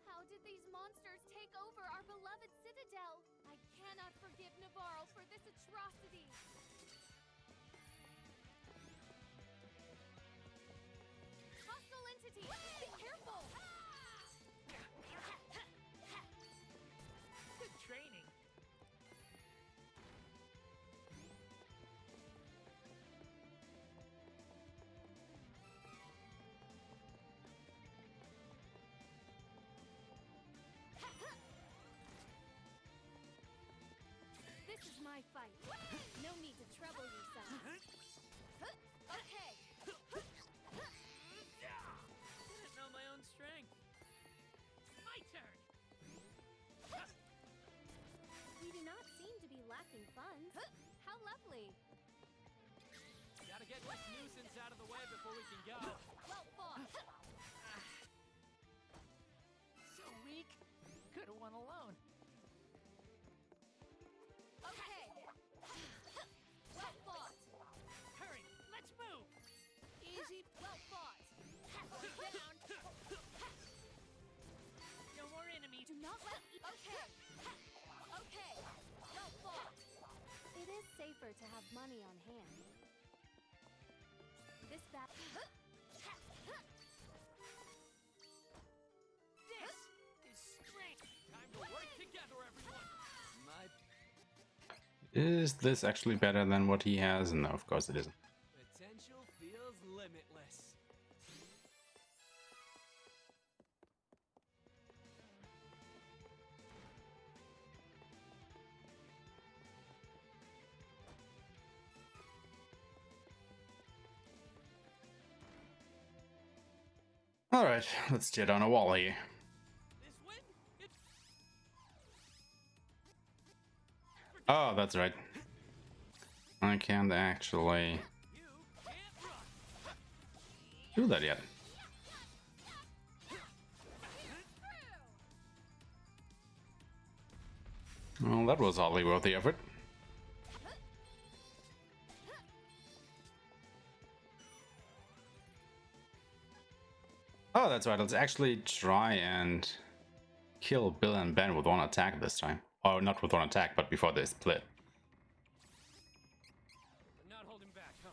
How did these monsters take over our beloved citadel? I cannot forgive Navarro for this atrocity. Hostile entity! Be careful! Good training. This is my fight. No need to trouble yourself. Okay. Didn't know my own strength. My turn. We do not seem to be lacking funds. How lovely. Gotta get this nuisance out of the way before we can go. Well fought. So weak. Could have won alone. Okay. Well fought. Hurry. Let's move. Easy. Well fought. Down. No more enemies. Do not let me. Okay. Okay. Well fought. It is safer to have money on hand. This bat. This is strength. Time to work together, everyone. My Is this actually better than what he has? No, of course it isn't. potential feels limitless. Alright, let's tear down a wall here. This win, it Oh, that's right. I can't actually you can't run. do that yet. Well, that was hardly worth the effort. Oh, that's right. Let's actually try and kill Bill and Ben with one attack this time. Oh, not with one attack, but before they split. Not holding back, huh?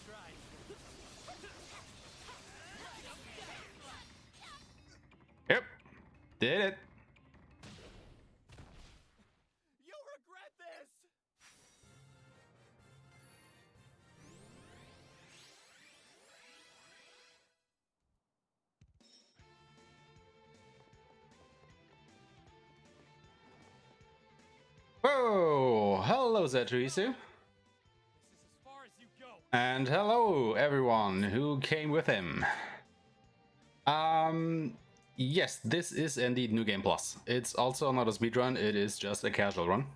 Try. Yep. Did it. You'll regret this. Whoa! Hello, Zeturisu. This is as far as you go. And hello, everyone who came with him. Yes, this is indeed New Game Plus. It's also not a speedrun, it is just a casual run.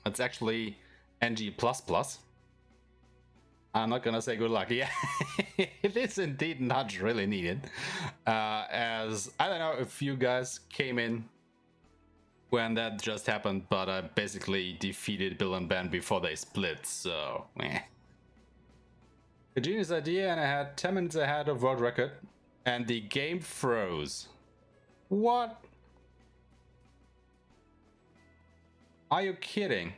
It's actually NG++. I'm not gonna say good luck. Yeah, it is indeed not really needed. As I don't know if you guys came in when that just happened, but I basically defeated Bill and Ben before they split, so eh. A genius idea, and I had 10 minutes ahead of world record, and the game froze. What? Are you kidding?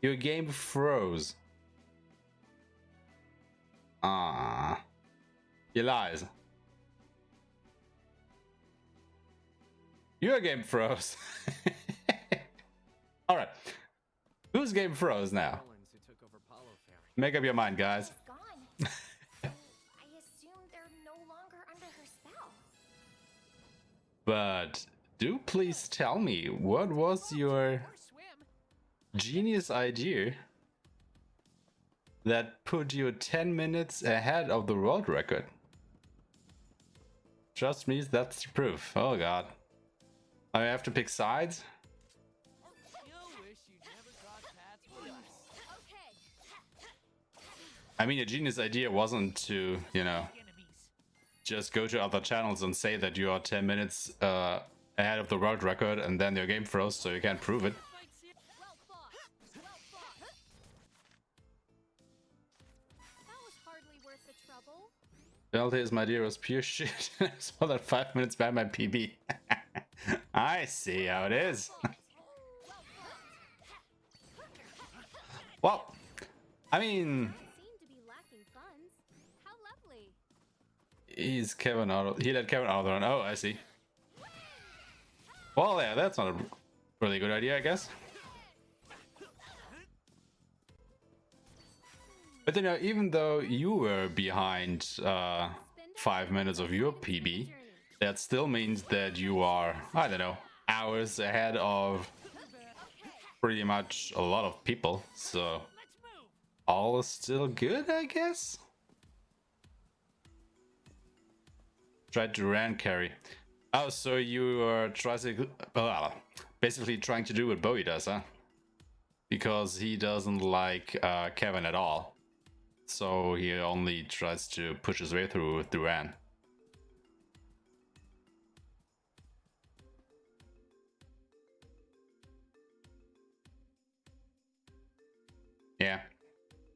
Your game froze. Ah, you lies. Your game froze. Alright. Whose game froze now? Villains who took over Palo Ferry. Make up your mind, guys. She's gone. So I assume they're no longer under her spell. But do please tell me, what was your Or swim. genius idea that put you 10 minutes ahead of the world record? Trust me, that's the proof. Oh god. I have to pick sides? You'll wish you never crossed paths with us. Okay. I mean, a genius idea wasn't to, you know, just go to other channels and say that you are 10 minutes ahead of the world record and then your game froze so you can't prove it. Delta is my dearest pure shit. It's more than 5 minutes by my PB. I see how it is. Well, I mean, he's Kevin out. He let Kevin out of the run. Oh, I see. Well, yeah, that's not a really good idea, I guess. But you know, even though you were behind 5 minutes of your PB, that still means that you are, I don't know, hours ahead of pretty much a lot of people. So all is still good, I guess. Tried to ran carry. Oh, so you are basically trying to do what Bowie does, huh? Because he doesn't like Kevin at all. So he only tries to push his way through with Duran. Yeah.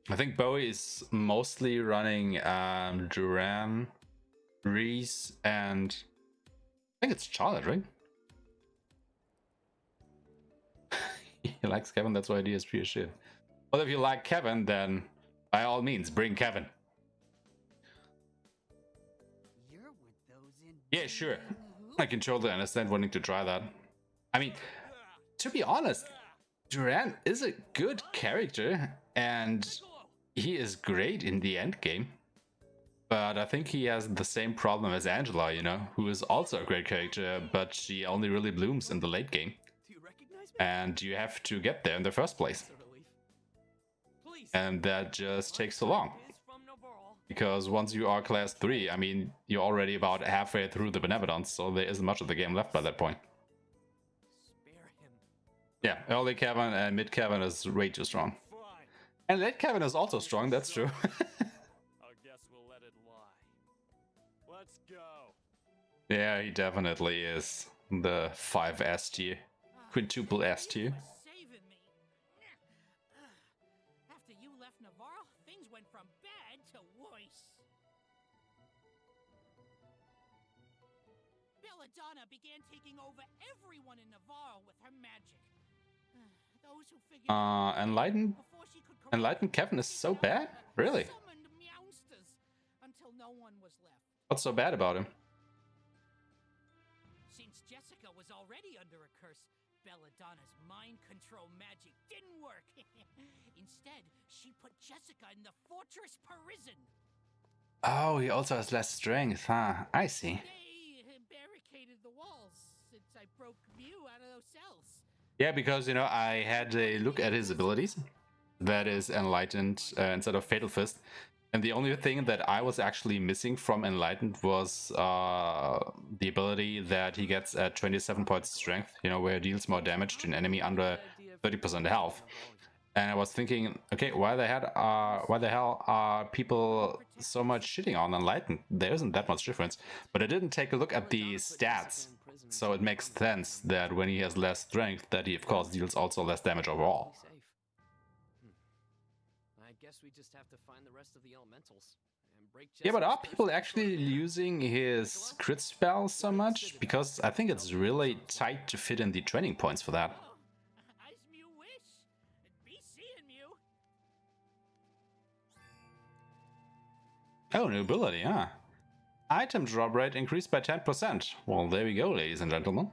I think Bowie is mostly running Duran, Riesz, and I think it's Charlotte, right? He likes Kevin, that's why he is pure shit. Well, if you like Kevin, then by all means, bring Kevin. Yeah, sure. I can totally understand wanting to try that. I mean, to be honest, Duran is a good character, and he is great in the end game. But I think he has the same problem as Angela, you know, who is also a great character, but she only really blooms in the late game. And you have to get there in the first place. And that just takes so long. Because once you are class 3, I mean, you're already about halfway through the Benevodons, so there isn't much of the game left by that point. Yeah, early Kevin and mid Kevin is way too strong. And late Kevin is also strong, that's true. I guess we'll let it lie. Let's go. Yeah, he definitely is the 5 S tier. Quintuple S tier. After you left Navarre, things went from bad to worse. Belladonna began taking over everyone in Navarre with her magic. Those who figured Enlightened Kevin is so bad? Really? Until no one was left. What's so bad about him? Since Jessica was already under a curse, Belladonna's mind control magic didn't work. Instead, she put Jessica in the fortress prison. Oh, he also has less strength, huh? I see. They barricaded the walls since I broke Mew out of those cells. Yeah, because, you know, I had a look at his abilities. That is Enlightened instead of Fatal Fist. And the only thing that I was actually missing from Enlightened was the ability that he gets at 27 points strength, you know, where it deals more damage to an enemy under 30% health. And I was thinking, okay, why the hell are people so much shitting on Enlightened? There isn't that much difference. But I didn't take a look at the stats, so it makes sense that when he has less strength, that he of course deals also less damage overall. I guess we just have to find the rest of the elementals and break. Yeah, but are people actually using his crit spell so much? Because I think it's really tight to fit in the training points for that. As Mew wish. Be seeing Mew. Oh, new ability, huh? Item drop rate increased by 10%. Well, there we go, ladies and gentlemen.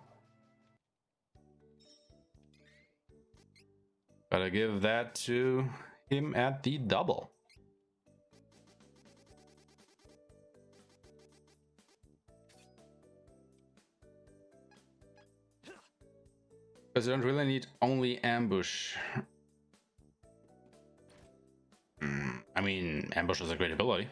Gotta give that to him at the double. Because you don't really need only ambush. I mean, ambush is a great ability.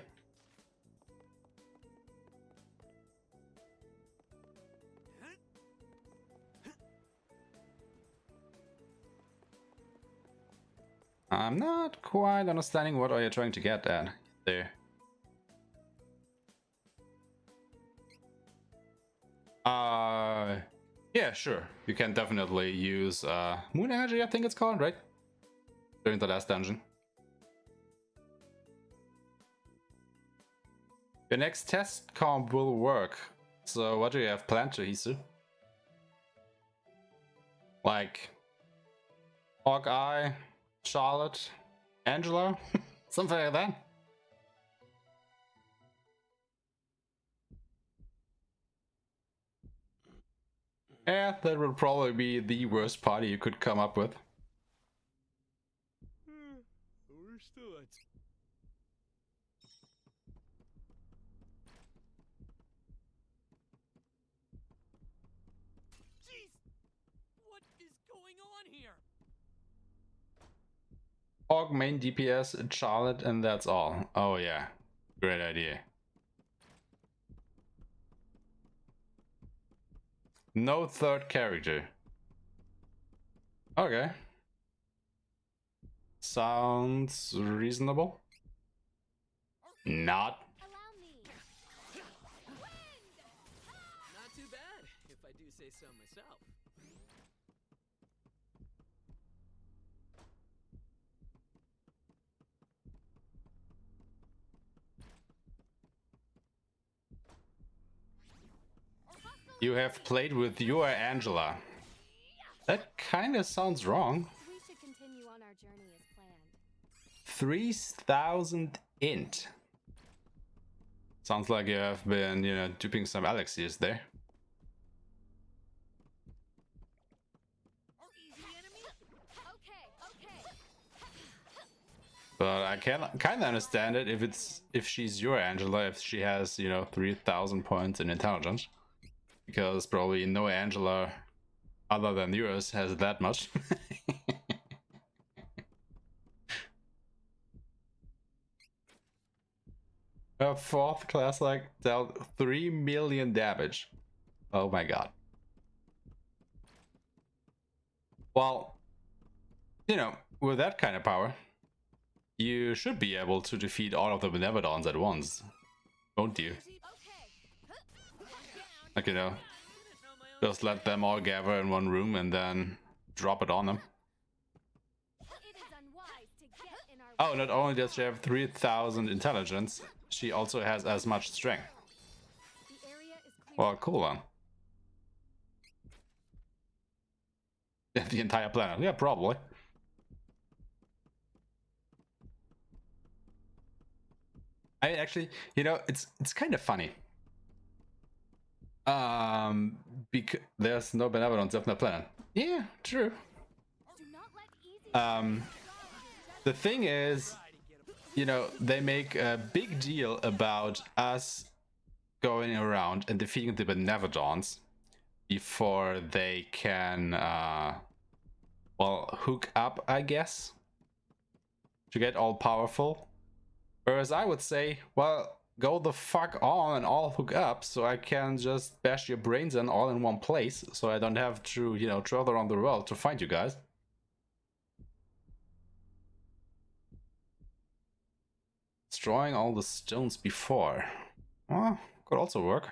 I'm not quite understanding what are you trying to get at there. Yeah, sure. You can definitely use moon energy, I think it's called, right? During the last dungeon. Your next test comp will work. So what do you have planned to Hisu? Like Hawkeye, Charlotte, Angela? Something like that? Yeah, that would probably be the worst party you could come up with. We're still at... Jeez! What is going on here? Hawk, main DPS, Charlotte, and that's all. Oh yeah, great idea. No third character. Okay. Sounds reasonable. Not. Not too bad, if I do say so myself. You have played with your Angela. That kinda sounds wrong. We should continue on our journey as planned. 3000 int. Sounds like you have been, you know, duping some elixirs there. But I can kind of understand it if she's your Angela, if she has, you know, 3000 points in intelligence, because probably no Angela other than yours has that much. A fourth class like dealt 3 million damage. Oh my god. Well, you know, with that kind of power, you should be able to defeat all of the Benevodons at once, won't you? Like, you know, just let them all gather in one room and then drop it on them. Oh, not only does she have 3000 intelligence, she also has as much strength. Well, cool on. The entire planet, yeah, probably. I actually, you know, it's kind of funny. Because there's no Benevolence of the planet. Yeah, true. The thing is, you know, they make a big deal about us going around and defeating the Benevodons before they can, well, hook up, I guess, to get all powerful. Whereas I would say, well, go the fuck on and all hook up so I can just bash your brains in all in one place so I don't have to, you know, travel around the world to find you guys. Destroying all the stones before. Well, could also work.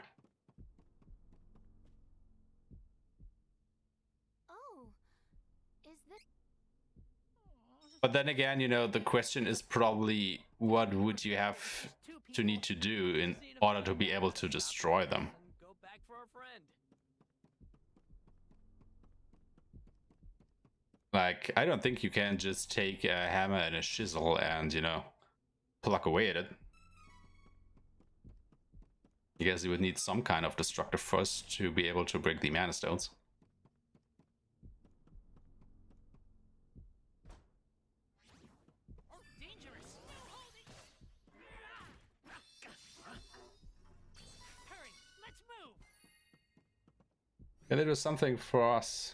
Oh, is this... But then again, you know, the question is probably what would you have to need to do in order to be able to destroy them? Go back for our friend. Like, I don't think you can just take a hammer and a chisel and, you know, pluck away at it. I guess you would need some kind of destructive force to be able to break the mana stones. Hurry, let's move. Can they do something for us?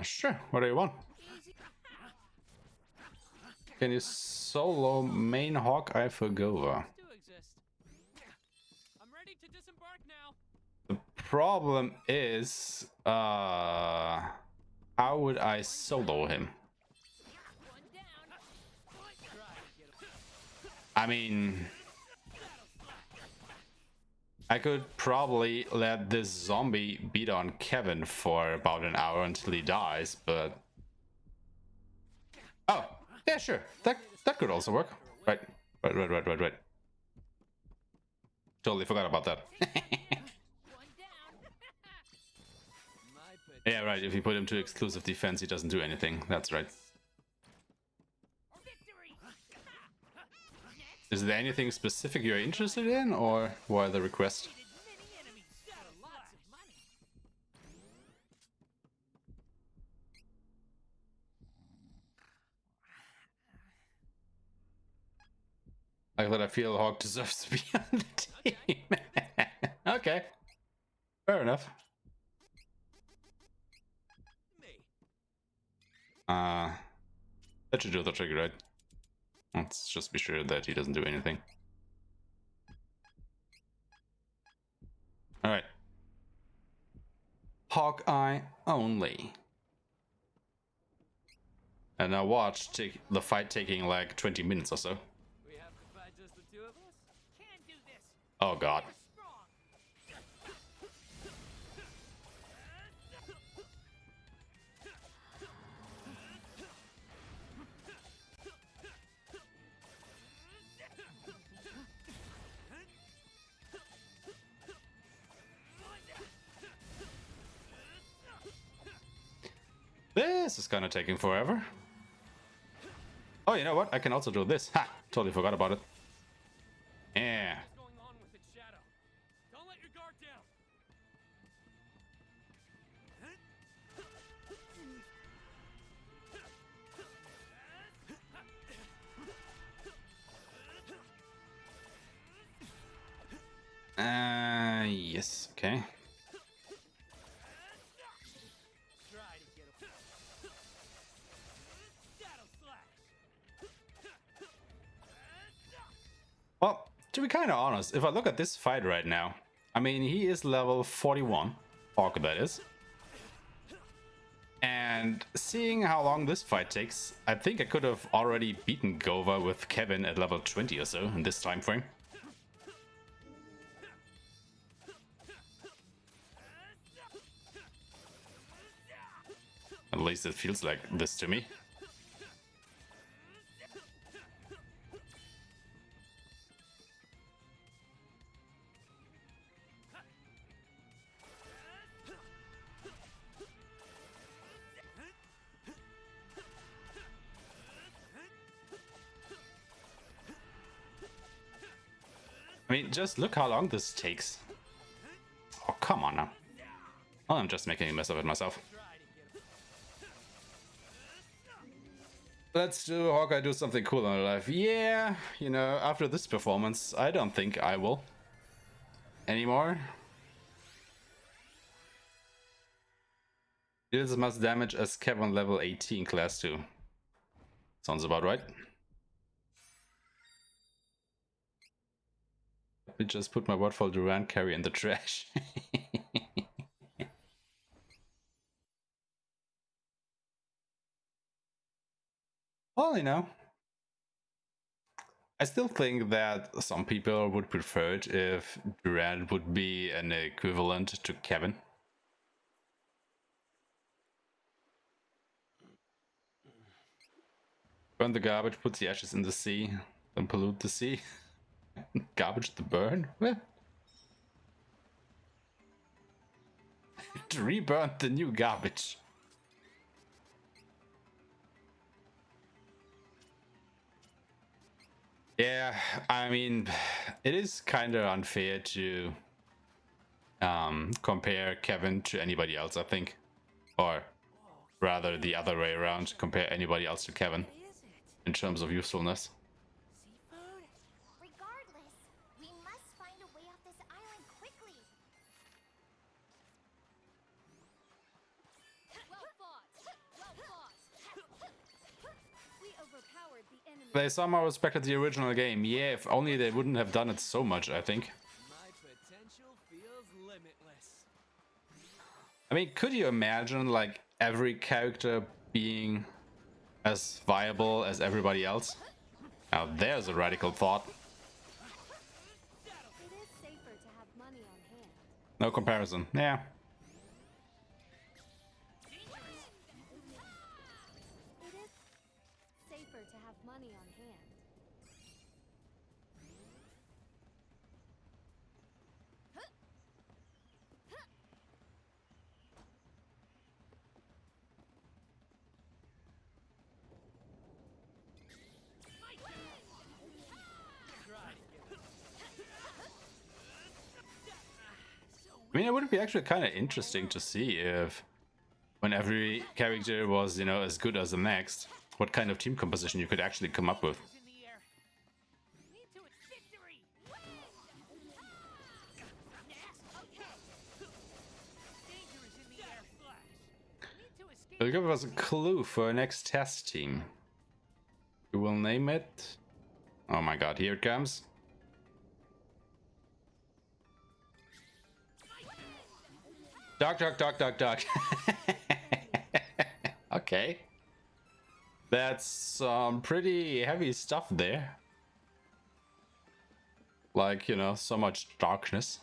Sure. What do you want? Can you solo main Hawkeye for Gova? I'm ready to disembark now. The problem is, how would I solo him? I mean, I could probably let this zombie beat on Kevin for about an hour until he dies, but... Oh, yeah, sure. That could also work. Right. Totally forgot about that. Yeah, right. If you put him to exclusive defense, he doesn't do anything. That's right. Is there anything specific you're interested in, or why the request? Like that I feel Hawk deserves to be on the team. Okay. Fair enough. That should do the trigger, right? Let's just be sure that he doesn't do anything. Alright. Hawkeye only. And now watch the fight taking like 20 minutes or so. We have to fight just the two of us? Can't do this. Oh god. This is kind of taking forever. Oh, you know what? I can also do this. Ha! Totally forgot about it. Yeah. What's going on with its shadow? Don't let your guard down. Yes, okay. Well, to be kind of honest, if I look at this fight right now, I mean, he is level 41, Hawk that is. And seeing how long this fight takes, I think I could have already beaten Gova with Kevin at level 20 or so in this time frame. At least it feels like this to me. I mean, just look how long this takes. Oh, come on now. Oh, I'm just making a mess of it myself. Let's do Hawkeye do something cool in her life. Yeah, you know, after this performance, I don't think I will anymore. Deals as much damage as Kevin level 18 class 2. Sounds about right. Let me just put my Waterfall Duran carry in the trash. Well, you know, I still think that some people would prefer it if Durant would be an equivalent to Kevin. Burn the garbage, put the ashes in the sea, then pollute the sea. Garbage to burn? What? To reburn the new garbage. Yeah, I mean, it is kind of unfair to compare Kevin to anybody else, I think. Or rather the other way around, compare anybody else to Kevin in terms of usefulness. Regardless, we must find a way off this island quickly. Well fought. Well fought. We overpowered the enemy. They somehow respected the original game. Yeah, if only they wouldn't have done it so much, I think. My potential feels limitless. I mean, could you imagine, like, every character being as viable as everybody else? Now there's a radical thought. It is safer to have money on hand. No comparison. Yeah. It is safer to have money on hand. I mean, it would be actually kind of interesting to see if, when every character was, you know, as good as the next, what kind of team composition you could actually come up with. It'll give us a clue for our next test team. We will name it. Oh my god, here it comes. Dog. Okay. That's some pretty heavy stuff there. Like, you know, so much darkness.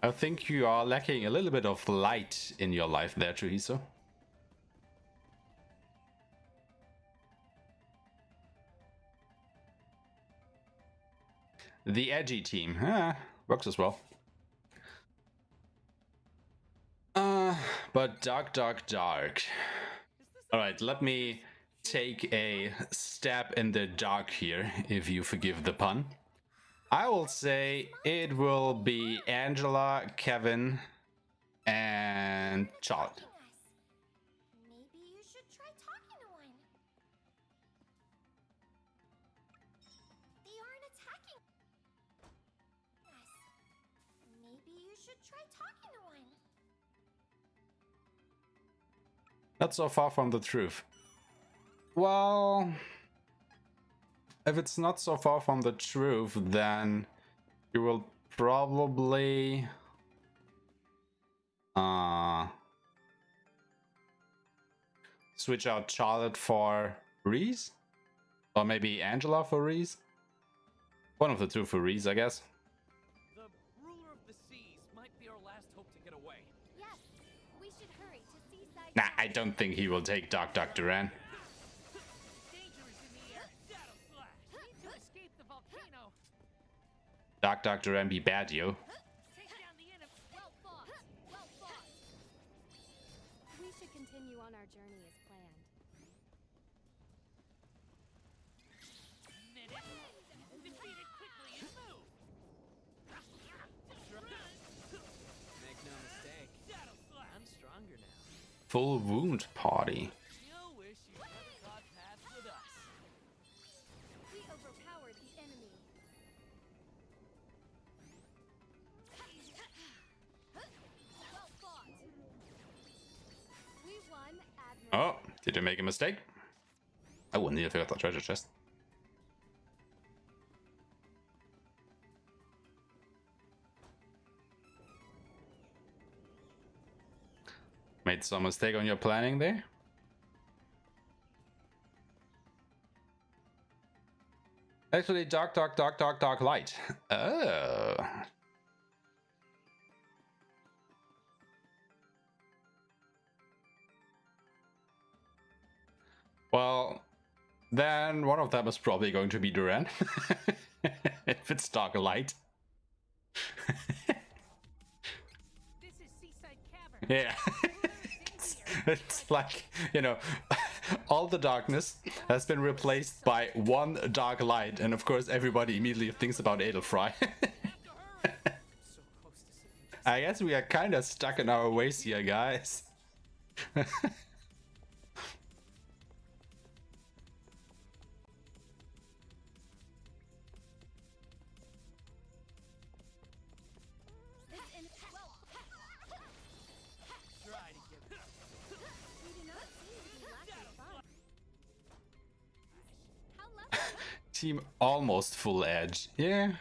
I think you are lacking a little bit of light in your life there, Chuhiso. The edgy team, works as well. But dark. Alright, let me take a stab in the dark here, if you forgive the pun. I will say it will be Angela, Kevin, and Charlotte. Maybe you should try talking to one. They aren't attacking us. Maybe you should try talking to one. Not so far from the truth. Well, if it's not so far from the truth, then you will probably switch out Charlotte for Riesz, or maybe Angela for Riesz. One of the two for Riesz, I guess. The ruler of the seas might be our last hope to get away. Yes, we should hurry to Seaside. Nah, I don't think he will take Dark Duran. Dark Duran be bad, yo. Take down the enemy. Well fought. Well fought. We should continue on our journey as planned. Defeat it quickly and move. Make no mistake, I'm stronger now. Full wound party. You'll wish you never crossed paths with us. We overpowered the enemy. Well fought. We won, Admiral. Oh, did you make a mistake? I wouldn't need to figure out the treasure chest. Made some mistake on your planning there? Actually, dark light. Oh. Well, then one of them is probably going to be Duran. If it's dark light. This is Seaside Cavern. Yeah. It's like, you know, all the darkness has been replaced by one dark light, and of course everybody immediately thinks about Edelfry. I guess we are kind of stuck in our ways here, guys. Team almost full edge. Yeah.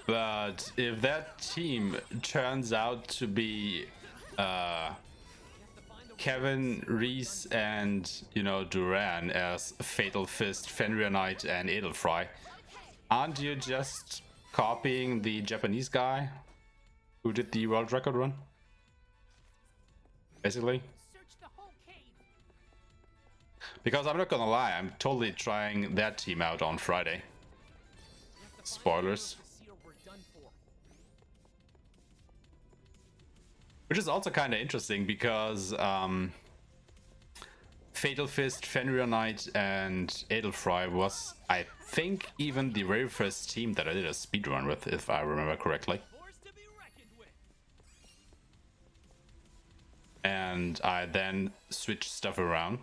But if that team turns out to be Kevin, Riesz, and Duran as Fatal Fist, Fenrir Knight, and Edelfry, aren't you just copying the Japanese guy who did the world record run? Basically. Because I'm not gonna lie, I'm totally trying that team out on Friday. Spoilers. Which is also kind of interesting because Fatal Fist, Fenrir Knight, and Edelfry was, I think, even the very first team that I did a speedrun with, if I remember correctly. And I then switched stuff around,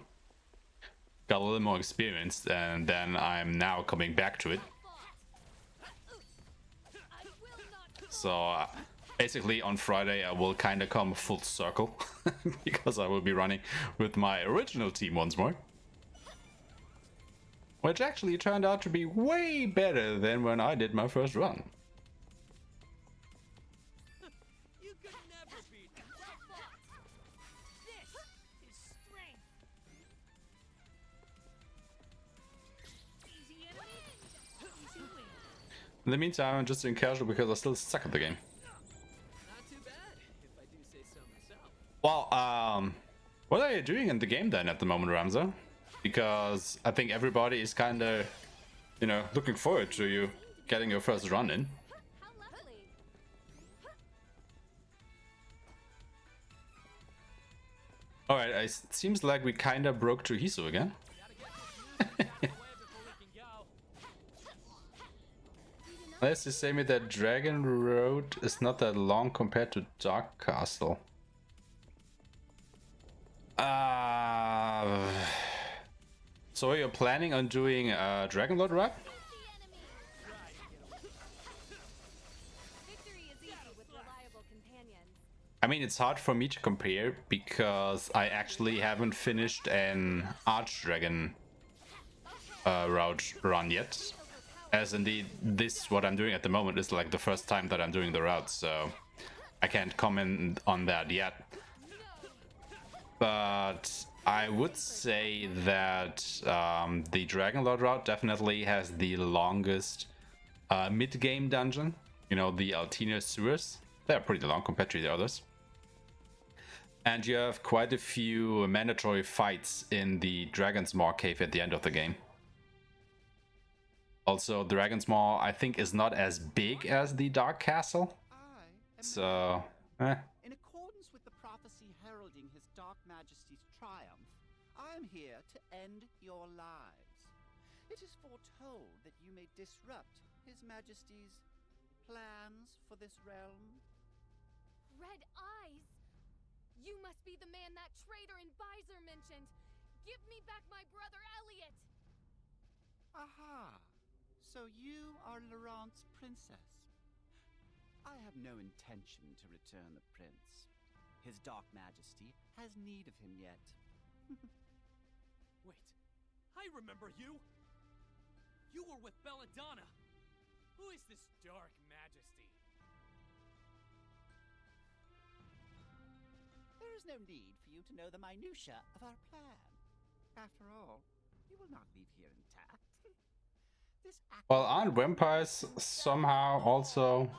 got a little more experience, and then I'm now coming back to it. So basically on Friday I will kind of come full circle because I will be running with my original team once more. Which actually turned out to be way better than when I did my first run. In the meantime, I'm just doing casual because I still suck at the game. Not too bad, if I do say so myself. Well, what are you doing in the game then at the moment, Ramza? Because I think everybody is kind of, looking forward to you getting your first run in. Alright, it seems like we kind of broke through Hisu again. Unless you say me that Dragon Road is not that long compared to Dark Castle. So you're planning on doing a Dragon Lord rap? I mean, it's hard for me to compare because I actually haven't finished an Archdragon route run yet. As indeed, what I'm doing at the moment is like the first time that I'm doing the route, so I can't comment on that yet. But I would say that the Dragon Lord route definitely has the longest mid-game dungeon. The Altina sewers. They're pretty long compared to the others. And you have quite a few mandatory fights in the Dragon's Maw cave at the end of the game. Also, Dragon's Maw, I think, is not as big as the Dark Castle. So, In accordance with the prophecy heralding his Dark Majesty's triumph, I am here to end your lives. It is foretold that you may disrupt his Majesty's plans for this realm. Red eyes? You must be the man that traitor and Visor mentioned. Give me back my brother Elliot. Aha! So you are Laurent's princess. I have no intention to return the prince. His Dark Majesty has need of him yet. Wait, I remember you! You were with Belladonna! Who is this Dark Majesty? There is no need for you to know the minutiae of our plan. After all, you will not leave here intact. well, aren't vampires somehow also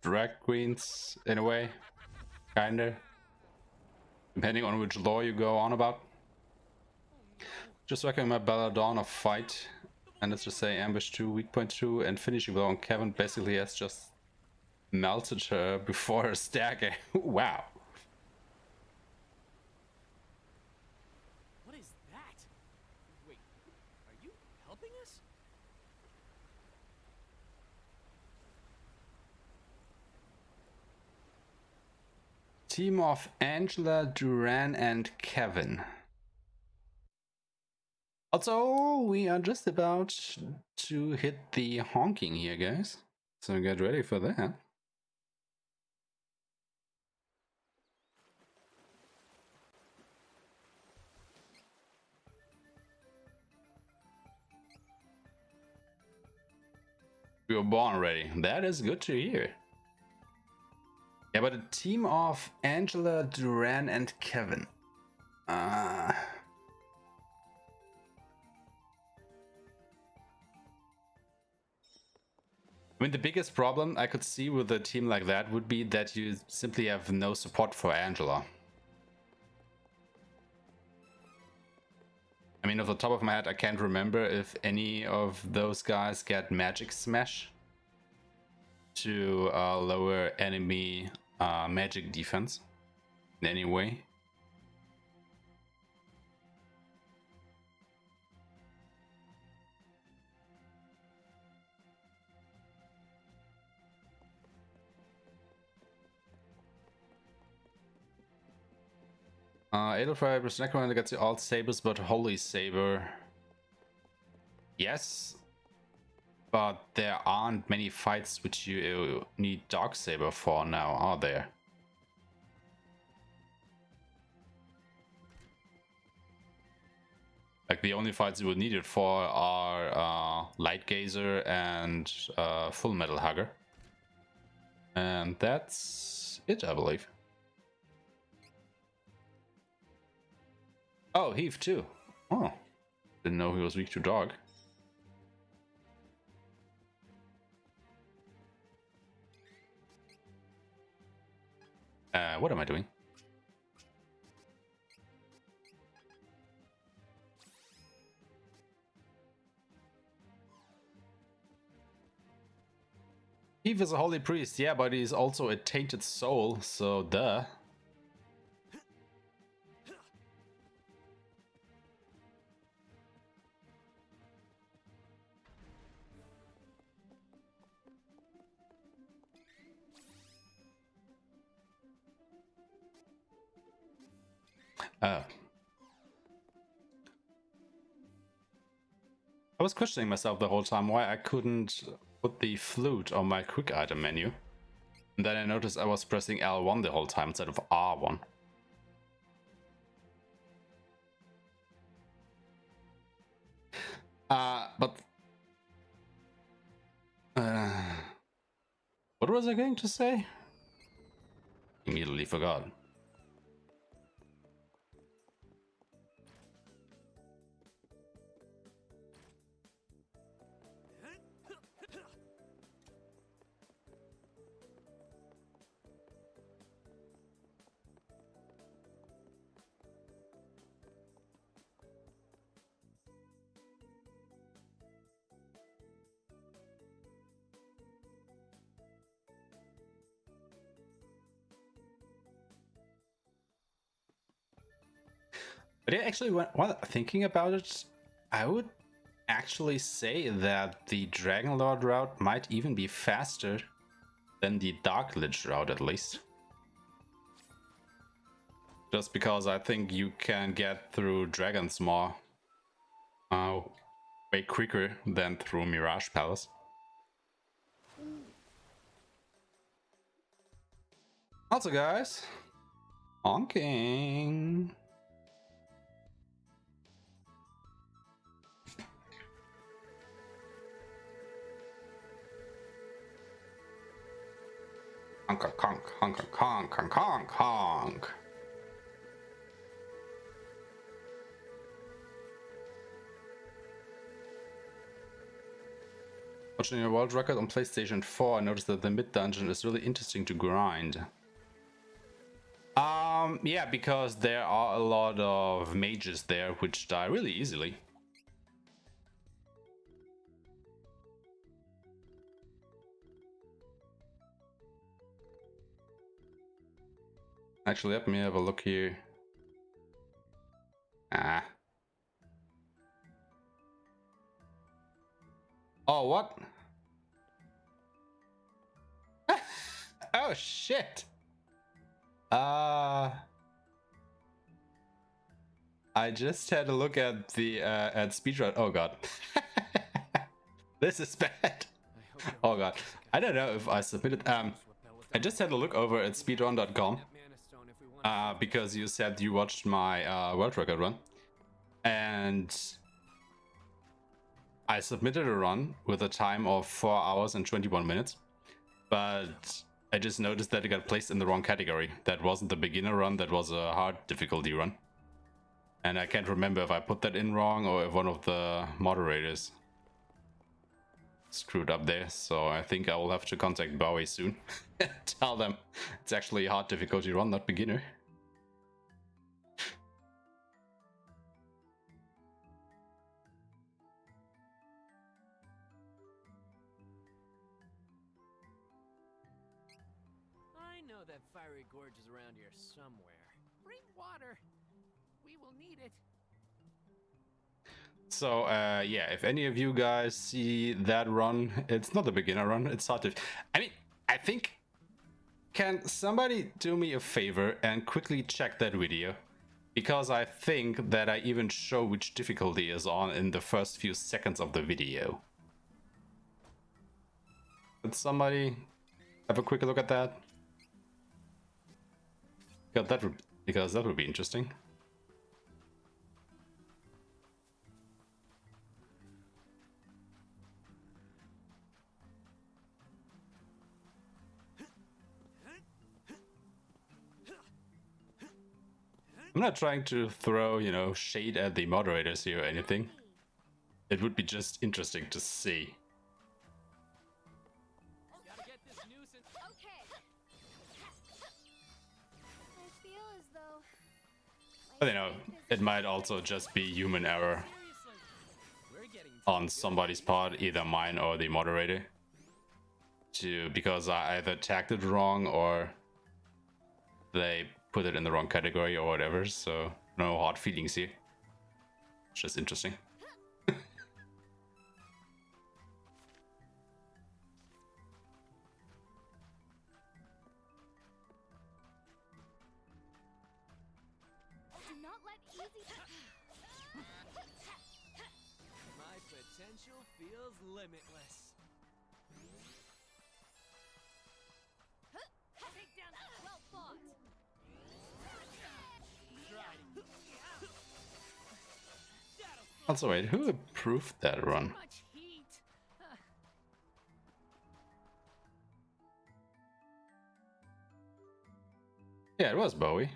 drag queens in a way? Kinda. Depending on which lore you go on about. Just working my Belladonna fight. And let's just say ambush 2, weak point 2, and finishing blow on Kevin basically has just melted her before her stagger. Wow. What is that? Wait, are you helping us? Team of Angela, Duran, and Kevin. Also, we are just about to hit the honking here, guys. So get ready for that. You were born already. That is good to hear. Yeah, but a team of Angela, Duran, and Kevin. I mean, the biggest problem I could see with a team like that would be that you simply have no support for Angela. I mean, off the top of my head, I can't remember if any of those guys get Magic Smash to lower enemy magic defense in any way. Edelfire versus Necromunda gets you all sabers, but Holy Saber. Yes, but there aren't many fights which you need Dark Saber for now, are there? Like, the only fights you would need it for are Light Gazer and Full Metal Hugger. And that's it, I believe. Oh, Heave too. Oh, didn't know he was weak to dog. What am I doing? Heave is a holy priest, yeah, but he's also a tainted soul, so duh. I was questioning myself the whole time why I couldn't put the flute on my quick item menu. And then I noticed I was pressing L1 the whole time instead of R1. But what was I going to say? Immediately forgot. But yeah, actually, while thinking about it, I would actually say that the Dragon Lord route might even be faster than the Dark Lich route, at least. Just because I think you can get through dragons more way quicker than through Mirage Palace. Also, guys, honking. Honk, honk, honk, honk, honk, honk, honk. Watching your world record on PlayStation 4, I noticed that the mid-dungeon is really interesting to grind. Yeah, because there are a lot of mages there which die really easily. Actually, let me have a look here. Oh, what? Oh, shit. I just had a look at the at speedrun. Oh god. This is bad. Oh god. I don't know if I submitted I just had a look over at speedrun.com because you said you watched my world record run, and I submitted a run with a time of 4 hours and 21 minutes, but I just noticed that it got placed in the wrong category. That wasn't the beginner run, that was a hard difficulty run. And I can't remember if I put that in wrong or if one of the moderators screwed up there, so I think I will have to contact Bowie soon. Tell them it's actually a hard difficulty run, not beginner. I know that fiery gorge is around here somewhere. Bring water. We will need it. So yeah, if any of you guys see that run, it's not a beginner run, it's hard to... I mean, I think... Can somebody do me a favor and quickly check that video? Because I think that I even show which difficulty is on in the first few seconds of the video. Could somebody have a quick look at that? Because that would be interesting. I'm not trying to throw, you know, shade at the moderators here or anything. It would be just interesting to see. Gotta get this nuisance. Okay. I feel as though... But you know, it might also just be human error on somebody's part, either mine or the moderator. Because I either tagged it wrong or they put it in the wrong category or whatever, so no hard feelings here. It's just interesting. Do not let easy... My potential feels limitless. Take down... Well fought. Also, wait, who approved that run? Much heat. Yeah, it was Bowie.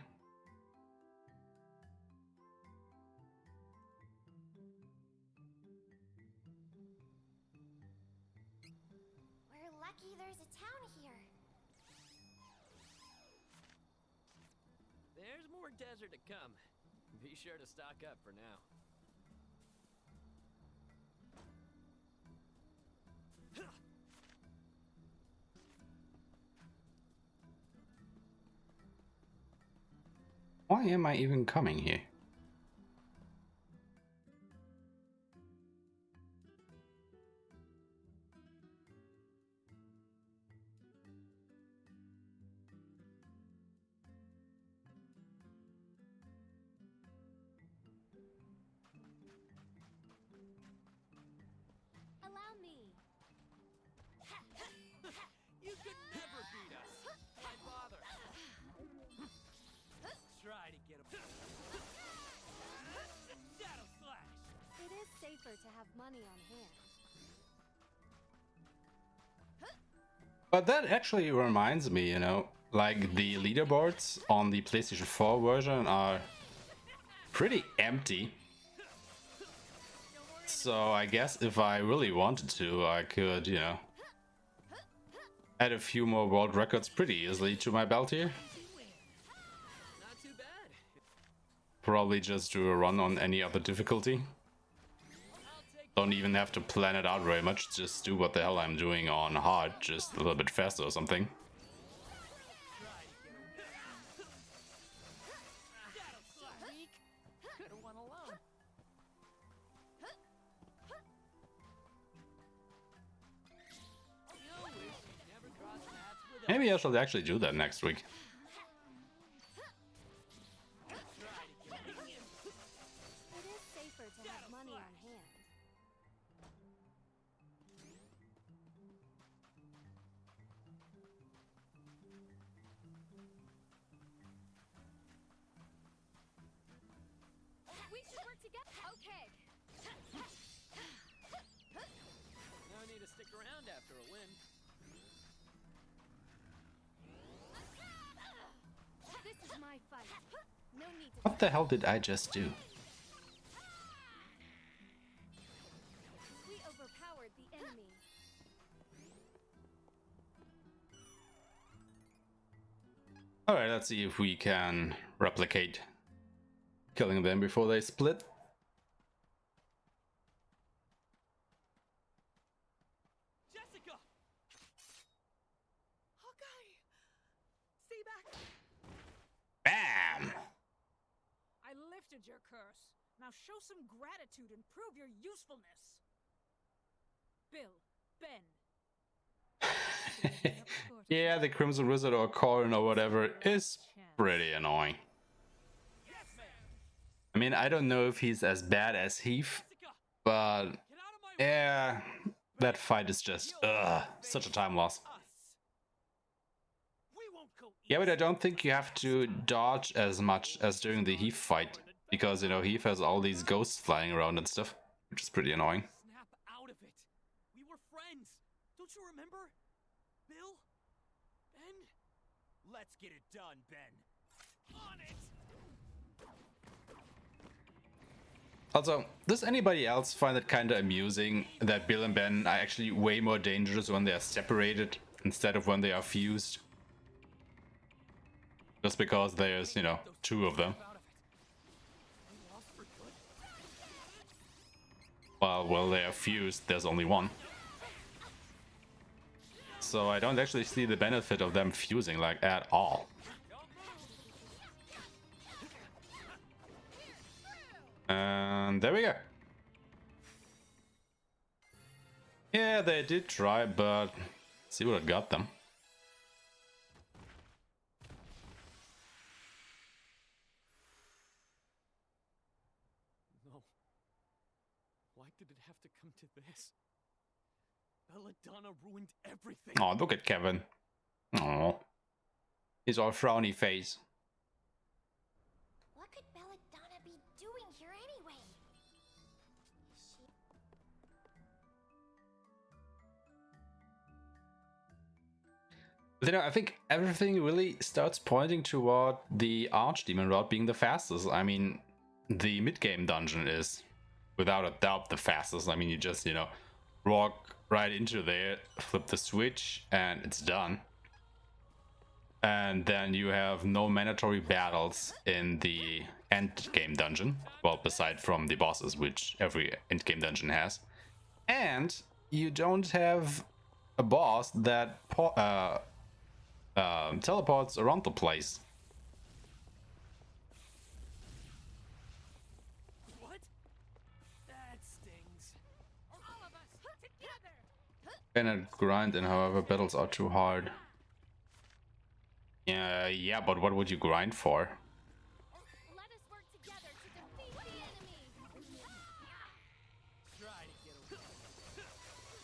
We're lucky there's a town here. There's more desert to come. Be sure to stock up for now. Why am I even coming here? Allow me. You could never beat us. Why bother? Try to get a shadow slash. It is safer to have money on hand. But that actually reminds me, you know, like the leaderboards on the PlayStation 4 version are pretty empty. So I guess if I really wanted to, I could, you know, add a few more world records pretty easily to my belt here. Not too bad. Probably just do a run on any other difficulty. Don't even have to plan it out very much, just do what the hell I'm doing on hard, just a little bit faster or something. Could've won alone. Maybe I should actually do that next week. It is safer to have money on hand. We should work together. Okay. stick around after a win. This is my fight. No need to. What the hell did I just do? We overpowered the enemy. Alright, let's see if we can replicate killing them before they split. Jessica! Hawkeye! Stay back! Bam! I lifted your curse. Now show some gratitude and prove your usefulness. Bill, Ben. Yeah, the Crimson Wizard or Corrin or whatever is pretty annoying. I mean, I don't know if he's as bad as Heath, but yeah, that fight is just such a time loss. Yeah, but I don't think you have to dodge as much as during the Heath fight, because, you know, Heath has all these ghosts flying around and stuff, which is pretty annoying. Snap out of it. We were friends. Don't you remember? Bill? Ben? Let's get it done, Ben. On it! Also, does anybody else find it kinda amusing that Bill and Ben are actually way more dangerous when they are separated instead of when they are fused? Just because there's, you know, two of them. While they are fused, there's only one. So I don't actually see the benefit of them fusing, like, at all. And there we go. Yeah, they did try, but see what it got them. No. Why did it have to come to this? Belladonna ruined everything. Oh, look at Kevin. Oh, he's all frowny face. What could Belladonna be doing here anyway? You know, I think everything really starts pointing toward the Archdemon route being the fastest. I mean, the mid-game dungeon is, without a doubt, the fastest. I mean, you just, you know, walk right into there, flip the switch, and it's done. And then you have no mandatory battles in the end game dungeon. Well, aside from the bosses, which every end game dungeon has. And you don't have a boss that teleports around the place. What? That stings. All of us together. Cannot grind, and however battles are too hard. Yeah, but what would you grind for? Let us work together to defeat the enemy. Try to get away.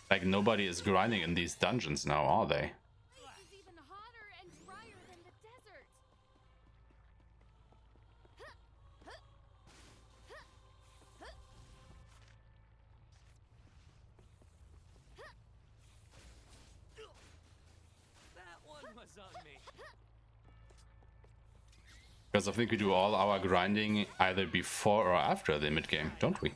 Like, nobody is grinding in these dungeons now, are they? This is even hotter and drier than the desert. That one was on me. Because I think we do all our grinding either before or after the mid game, don't we?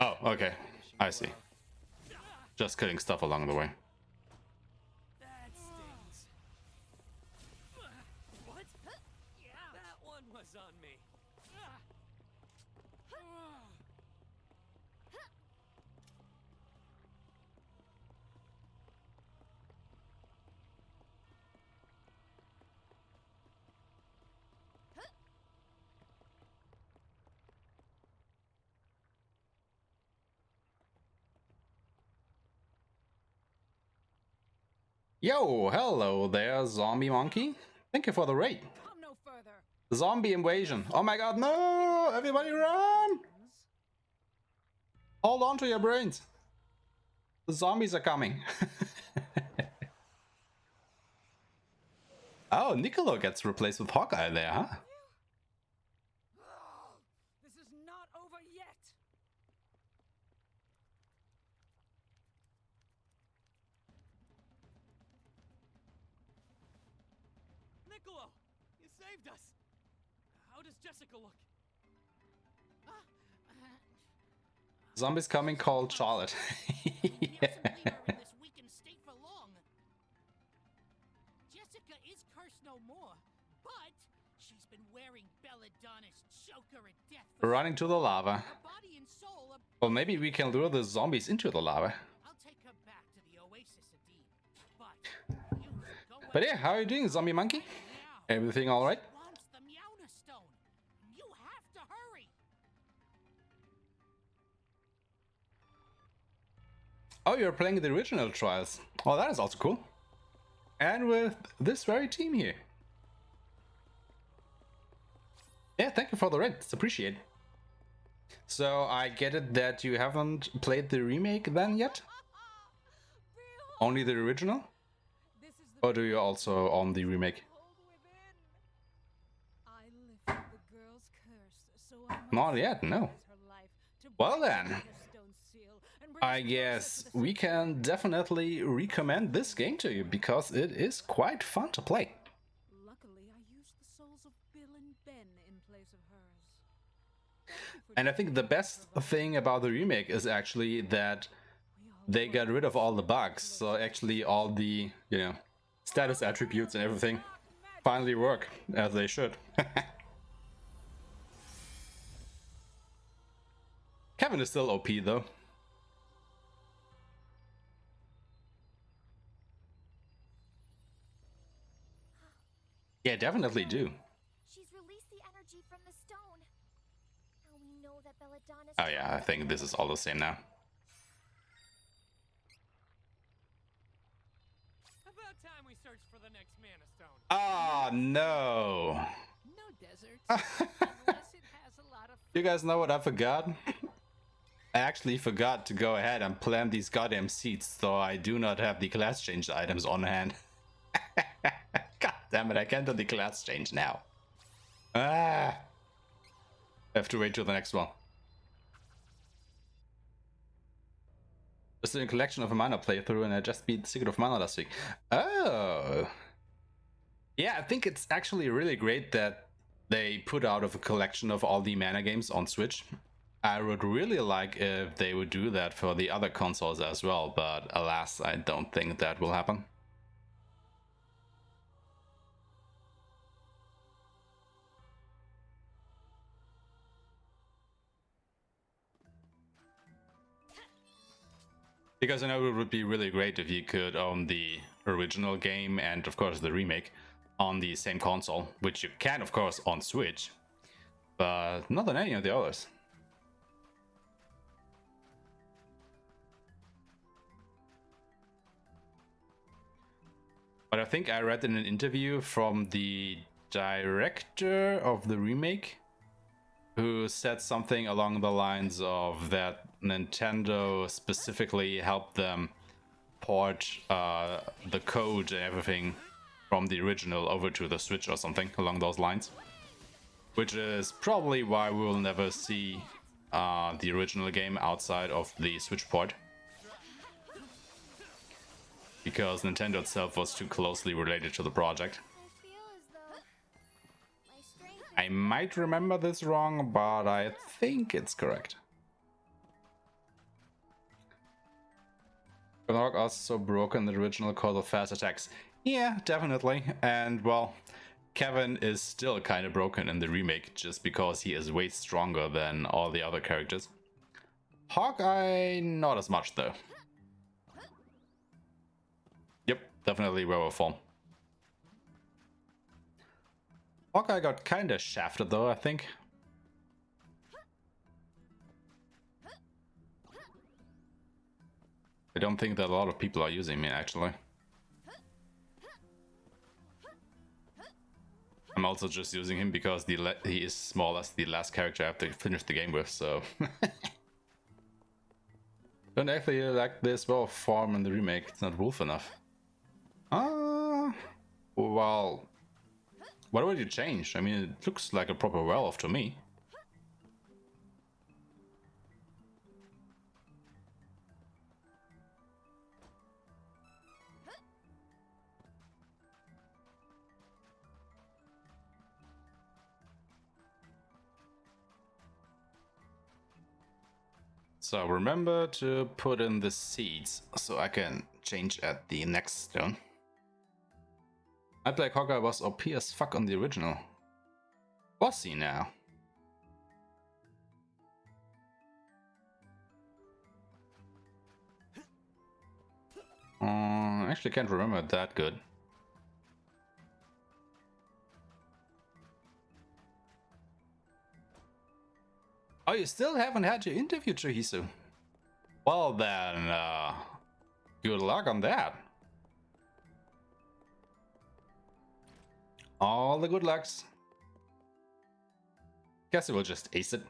Oh, okay. I see. Just killing stuff along the way. That stings. What? That one was on me. Yo, hello there, zombie monkey. Thank you for the raid. Come no further. Zombie invasion. Oh my god, no! Everybody run! Hold on to your brains. The zombies are coming. Oh, Niccolo gets replaced with Hawkeye there, huh? This is not over yet. Niccolo! You saved us! How does Jessica look? Zombies coming called Charlotte. Jessica is cursed no more, but she's been wearing Benevodons' choker at death. Running to the lava. Her body and soul are... Well, maybe we can lure the zombies into the lava. I'll take her back to the Oasis of Deep. But yeah, how are you doing, zombie monkey? Everything all right? Wants the Meowna Stone. You have to hurry. Oh, you're playing the original Trials. Oh, that is also cool. And with this very team here. Yeah, thank you for the raid. It's appreciated. So I get it that you haven't played the remake then yet? Only the original? Or do you also own the remake? Not yet, no. Well then, I guess we can definitely recommend this game to you because it is quite fun to play. Luckily, I used the souls of Bill and Ben in place of hers. And I think the best thing about the remake is actually that they got rid of all the bugs. So actually all the, you know, status attributes and everything finally work as they should. Kevin is still OP though. Yeah, definitely do. She's released the energy from the stone. Now we know that Benevodons... Oh yeah, I think this is all the same now. About time we search for the next Mana Stone. Oh no. No deserts. Unless it has a lot of... You guys know what I forgot? I actually forgot to go ahead and plant these goddamn seeds, so I do not have the class change items on hand. God damn it, I can't do the class change now. Ah! I have to wait till the next one. Just a collection of a mana playthrough and I just beat Secret of Mana last week. Oh! Yeah, I think it's actually really great that they put out of a collection of all the mana games on Switch. I would really like if they would do that for the other consoles as well, but alas, I don't think that will happen. Because I know it would be really great if you could own the original game and of course the remake on the same console, which you can of course on Switch, but not on any of the others. But I think I read in an interview from the director of the remake who said something along the lines of that Nintendo specifically helped them port the code and everything from the original over to the Switch or something along those lines. Which is probably why we will never see the original game outside of the Switch port. Because Nintendo itself was too closely related to the project. I might remember this wrong, but I think it's correct. Gnorg are so broken in the original cause of fast attacks. Yeah, definitely. And well, Kevin is still kind of broken in the remake just because he is way stronger than all the other characters. Hawkeye, not as much though. Yep, definitely werewolf form. Hawkeye got kinda shafted though, I think. I don't think that a lot of people are using me actually. I'm also just using him because he is more or less the last character I have to finish the game with, so... Don't actually like this werewolf form in the remake, it's not wolf enough. Well... What would you change? I mean, it looks like a proper werewolf to me. So remember to put in the seeds so I can change at the next stone. I Black Hawkeye was OP as fuck on the original. Was he now? I actually can't remember it that good. Oh, you still haven't had your interview, Chihisu? Well then, good luck on that. All the good lucks. Guess it will just ace it.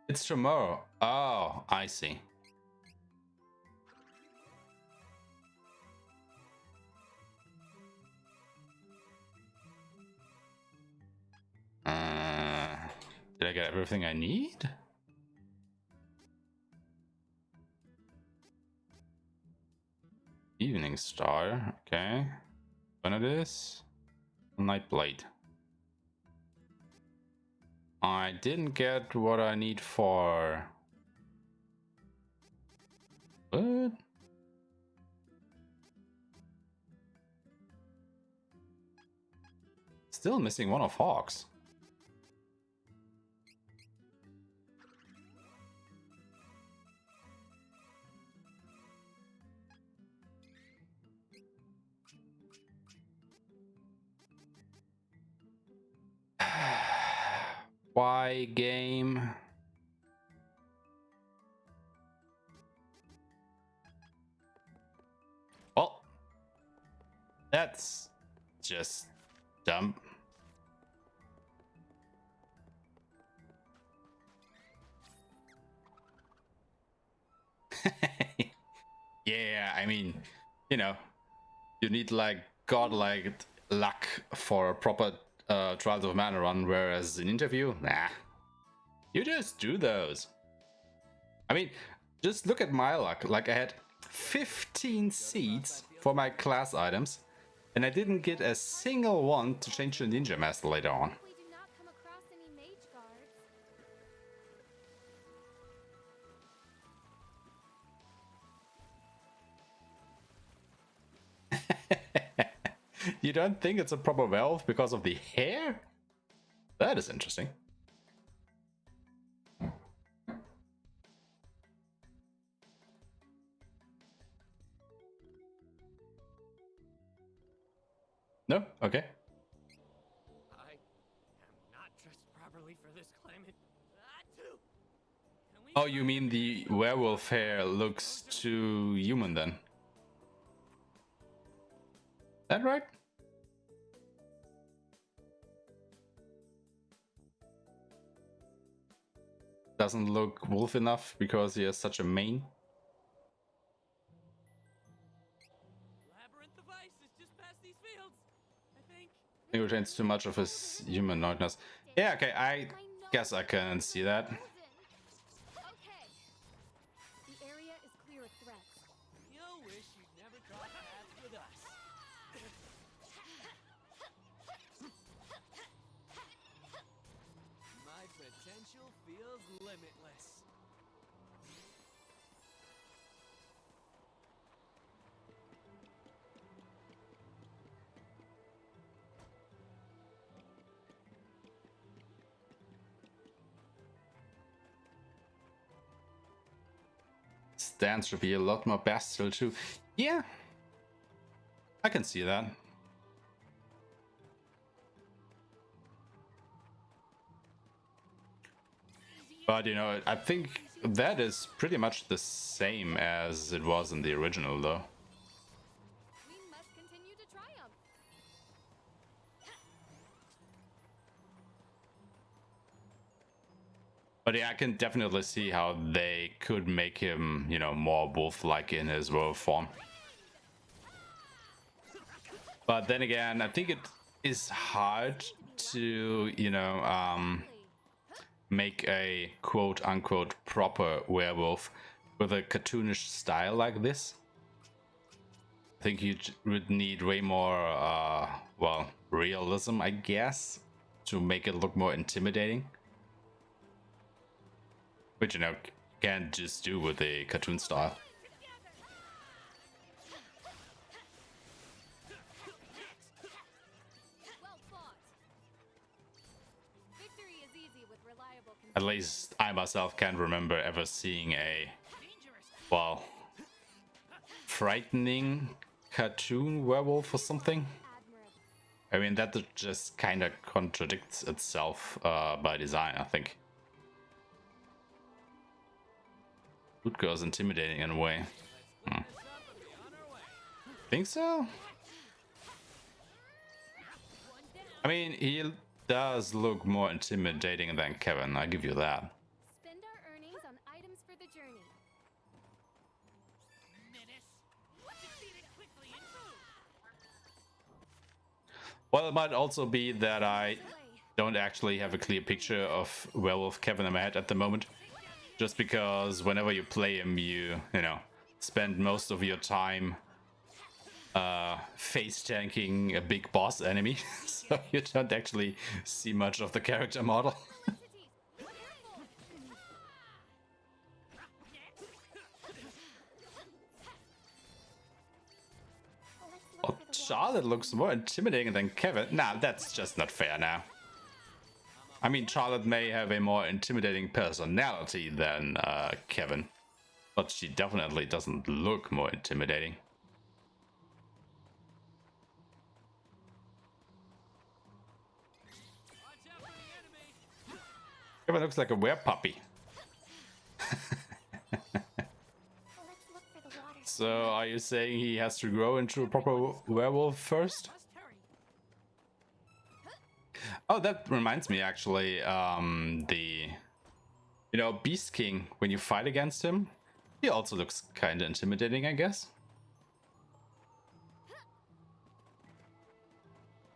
It's tomorrow. Oh, I see. Did I get everything I need? Evening Star, okay. When it is? Night Blade. I didn't get what I need for... What? Still missing one of Hawk's. Why game? Well, that's just dumb. Yeah, I mean, you know, you need like godlike luck for a proper Trials of Mana run, whereas an interview, nah. You just do those. I mean, just look at my luck. Like I had 15 seeds for my class items, and I didn't get a single one to change to Ninja Master later on. We do not come across any mage guards. You don't think it's a proper werewolf because of the hair? That is interesting. No? Okay. I am not dressed properly for this climate. Too. Oh, you mean the werewolf hair looks too human then? That right? Doesn't look wolf enough because he has such a mane. Labyrinth of ice is just past these fields, I think. He retains too much of his humanoidness. Yeah, okay, I guess I can see that. Okay. The area is clear of threats. You'll wish you'd never crossed paths with us. My potential feels limitless. Stance should be a lot more bestial too. Yeah, I can see that. But you know, I think that is pretty much the same as it was in the original though. We must continue to triumph. But yeah, I can definitely see how they could make him, you know, more wolf-like in his werewolf form. But then again, I think it is hard to, you know, make a quote-unquote proper werewolf with a cartoonish style like this. I think you would need way more, well, realism, I guess, to make it look more intimidating. Which, you know, can't just do with a cartoon style. At least I myself can't remember ever seeing a, well, frightening cartoon werewolf or something. I mean, that just kind of contradicts itself by design, I think. Ludger is intimidating in a way. Think so? I mean, he does look more intimidating than Kevin, I give you that. Spend our earnings on items for the journey. Well, it might also be that I don't actually have a clear picture of Werewolf Kevin in my head at the moment. Just because whenever you play him, you know, spend most of your time face tanking a big boss enemy, so you don't actually see much of the character model. Well, Charlotte looks more intimidating than Kevin. Nah, that's just not fair now. I mean, Charlotte may have a more intimidating personality than Kevin, but she definitely doesn't look more intimidating. Kevin looks like a werepuppy. So, are you saying he has to grow into a proper werewolf first? Oh, that reminds me, actually, you know, Beast King, when you fight against him, he also looks kind of intimidating, I guess.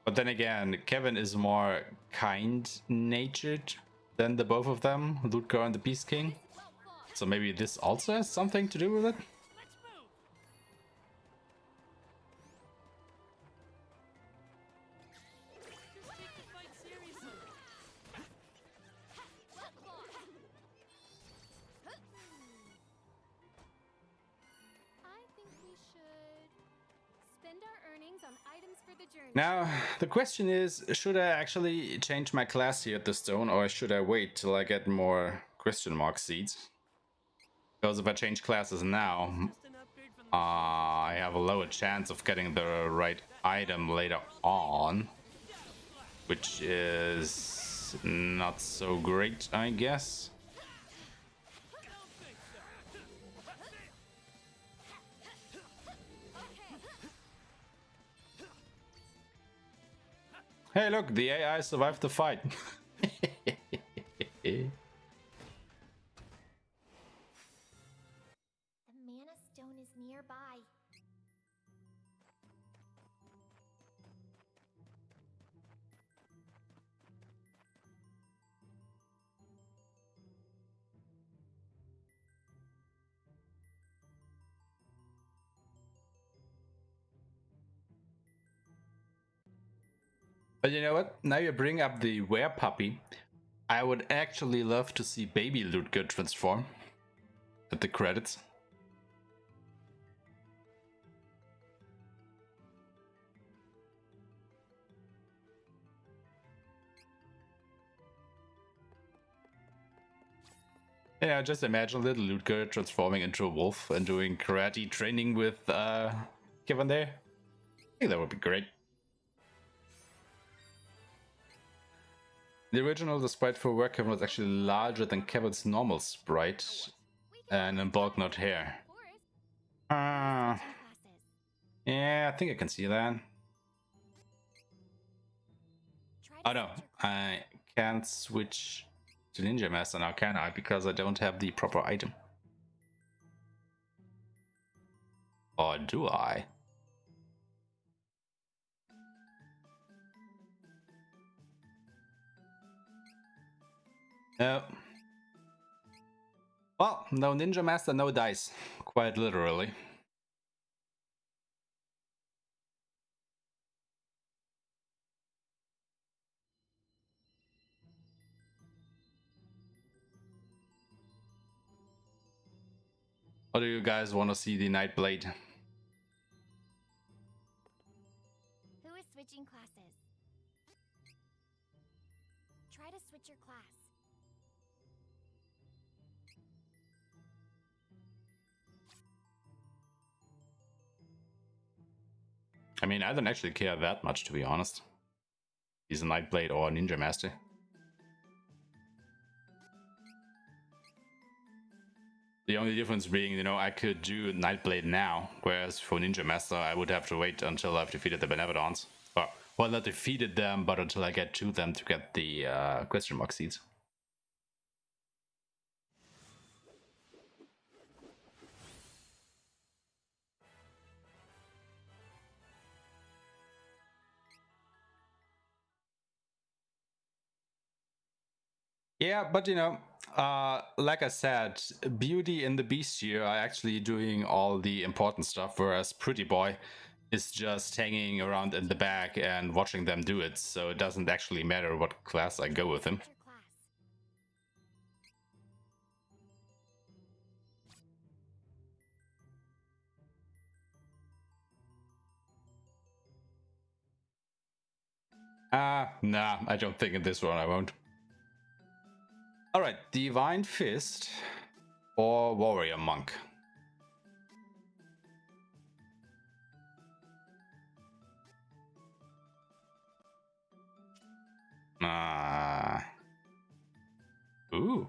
But then again, Kevin is more kind-natured than the both of them, Ludger and the Beast King. So maybe this also has something to do with it? Now, the question is, should I actually change my class here at the stone, or should I wait till I get more question mark seeds? Because if I change classes now, I have a lower chance of getting the right item later on, which is not so great, I guess. Hey, look, the AI survived the fight. The mana stone is nearby. But you know what? Now you bring up the werepuppy. I would actually love to see baby Ludger transform at the credits. Yeah, just imagine little Ludger transforming into a wolf and doing karate training with Kevin there. I think that would be great. The original, the sprite for Were Kevin was actually larger than Kevin's normal sprite, and in bulk, not hair. Yeah, I think I can see that. Oh no, I can't switch to Ninja Master now, can I? Because I don't have the proper item. Or do I? No. Well, no Ninja Master, no dice. Quite literally. Or do you guys want to see the Nightblade? Who is switching classes? Try to switch your class. I mean, I don't actually care that much, to be honest. He's a Nightblade or a Ninja Master. The only difference being, you know, I could do Nightblade now, whereas for Ninja Master, I would have to wait until I've defeated the Benevodons. Well, not defeated them, but until I get to them to get the question mark seeds. Yeah, but you know, like I said, Beauty and the Beast here are actually doing all the important stuff, whereas Pretty Boy is just hanging around in the back and watching them do it, so it doesn't actually matter what class I go with him. Nah, I don't think in this one I won't. Alright, Divine Fist or Warrior Monk. Ooh.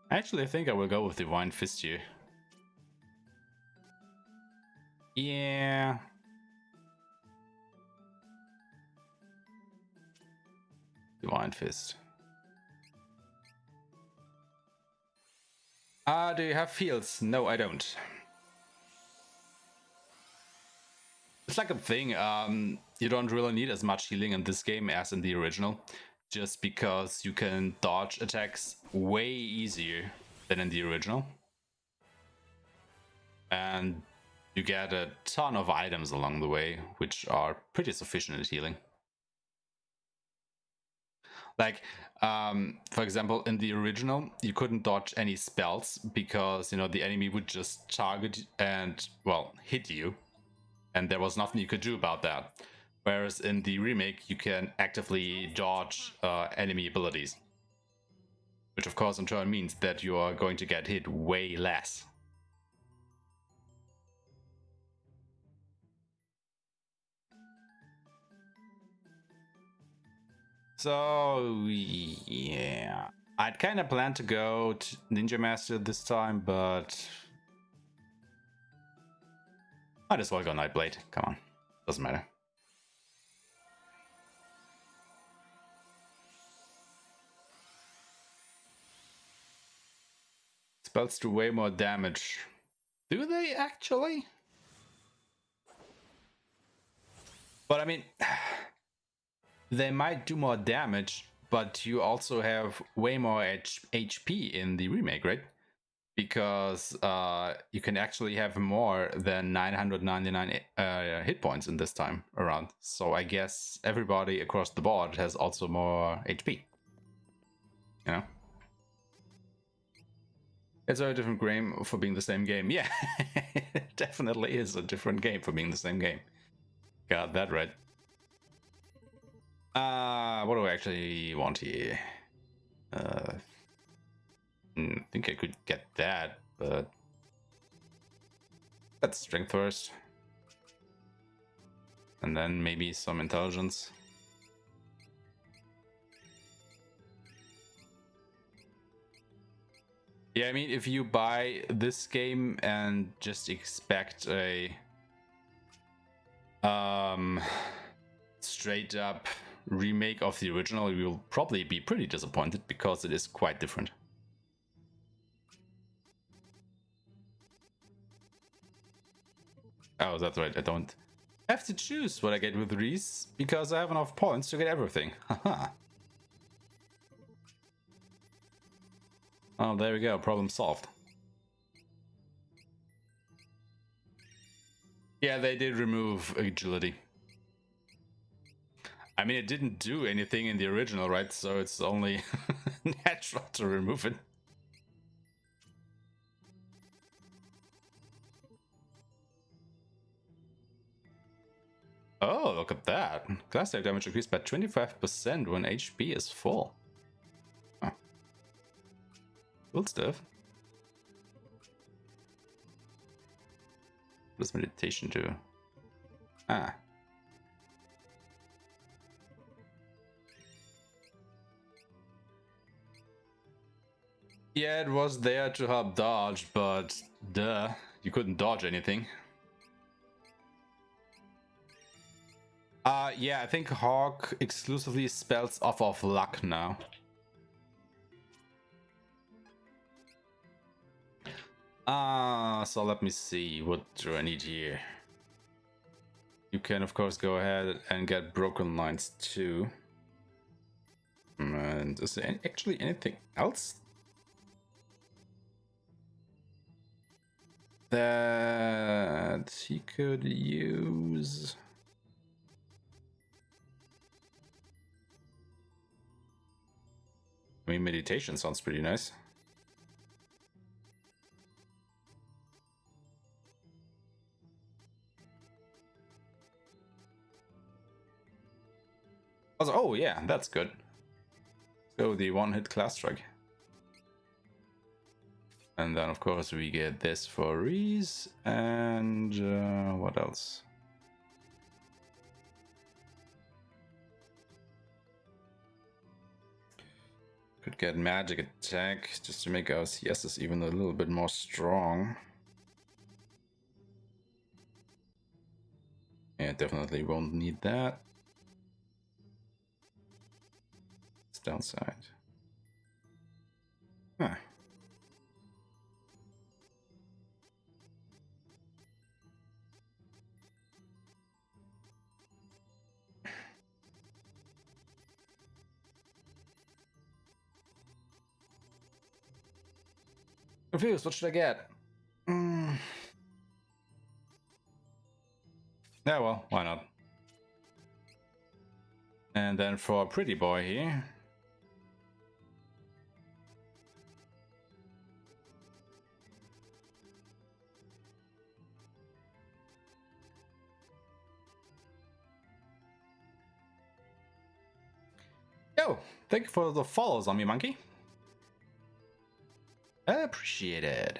Actually, I think I will go with Divine Fist here. Yeah. Divine Fist. Do you have fields? No, I don't. It's like a thing, you don't really need as much healing in this game as in the original, just because you can dodge attacks way easier than in the original. And you get a ton of items along the way, which are pretty sufficient at healing. Like, for example, in the original, you couldn't dodge any spells because, you know, the enemy would just target and, well, hit you. And there was nothing you could do about that. Whereas in the remake, you can actively dodge enemy abilities. Which of course in turn means that you are going to get hit way less. So, yeah. I'd kind of planned to go to Ninja Master this time, but might as well go Nightblade. Come on. Doesn't matter. Spells do way more damage. Do they actually? But I mean, they might do more damage, but you also have way more HP in the remake, right? Because you can actually have more than 999 hit points in this time around. So I guess everybody across the board has also more HP. You know? It's a very different game for being the same game. Yeah, it definitely is a different game for being the same game. Got that right. What do I actually want here? I think I could get that, but let's strength first. And then maybe some intelligence. Yeah, I mean, if you buy this game and just expect a straight up remake of the original, you will probably be pretty disappointed because it is quite different. Oh, that's right, I don't have to choose what I get with Riesz because I have enough points to get everything. Haha. Oh, there we go, problem solved. Yeah, they did remove agility. I mean, it didn't do anything in the original, right? So it's only natural to remove it. Oh, look at that. Class type damage increased by 25% when HP is full. Huh. Cool stuff. What does meditation do? Ah. Yeah, it was there to help dodge, but duh, you couldn't dodge anything. Yeah, I think Hawk exclusively spells off of luck now. So let me see, what do I need here? You can of course go ahead and get broken lines too. And is there actually anything else that he could use? I mean, meditation sounds pretty nice. Also, oh yeah, that's good. Go the one-hit class strike. And then of course we get this for Riesz, and what else? Could get magic attack just to make our CSs even a little bit more strong. Yeah, definitely won't need that. It's downside. Huh. Confused, what should I get? Yeah, well, why not? And then for a pretty boy here. Yo, thank you for the follow, Zombie Monkey. Appreciated.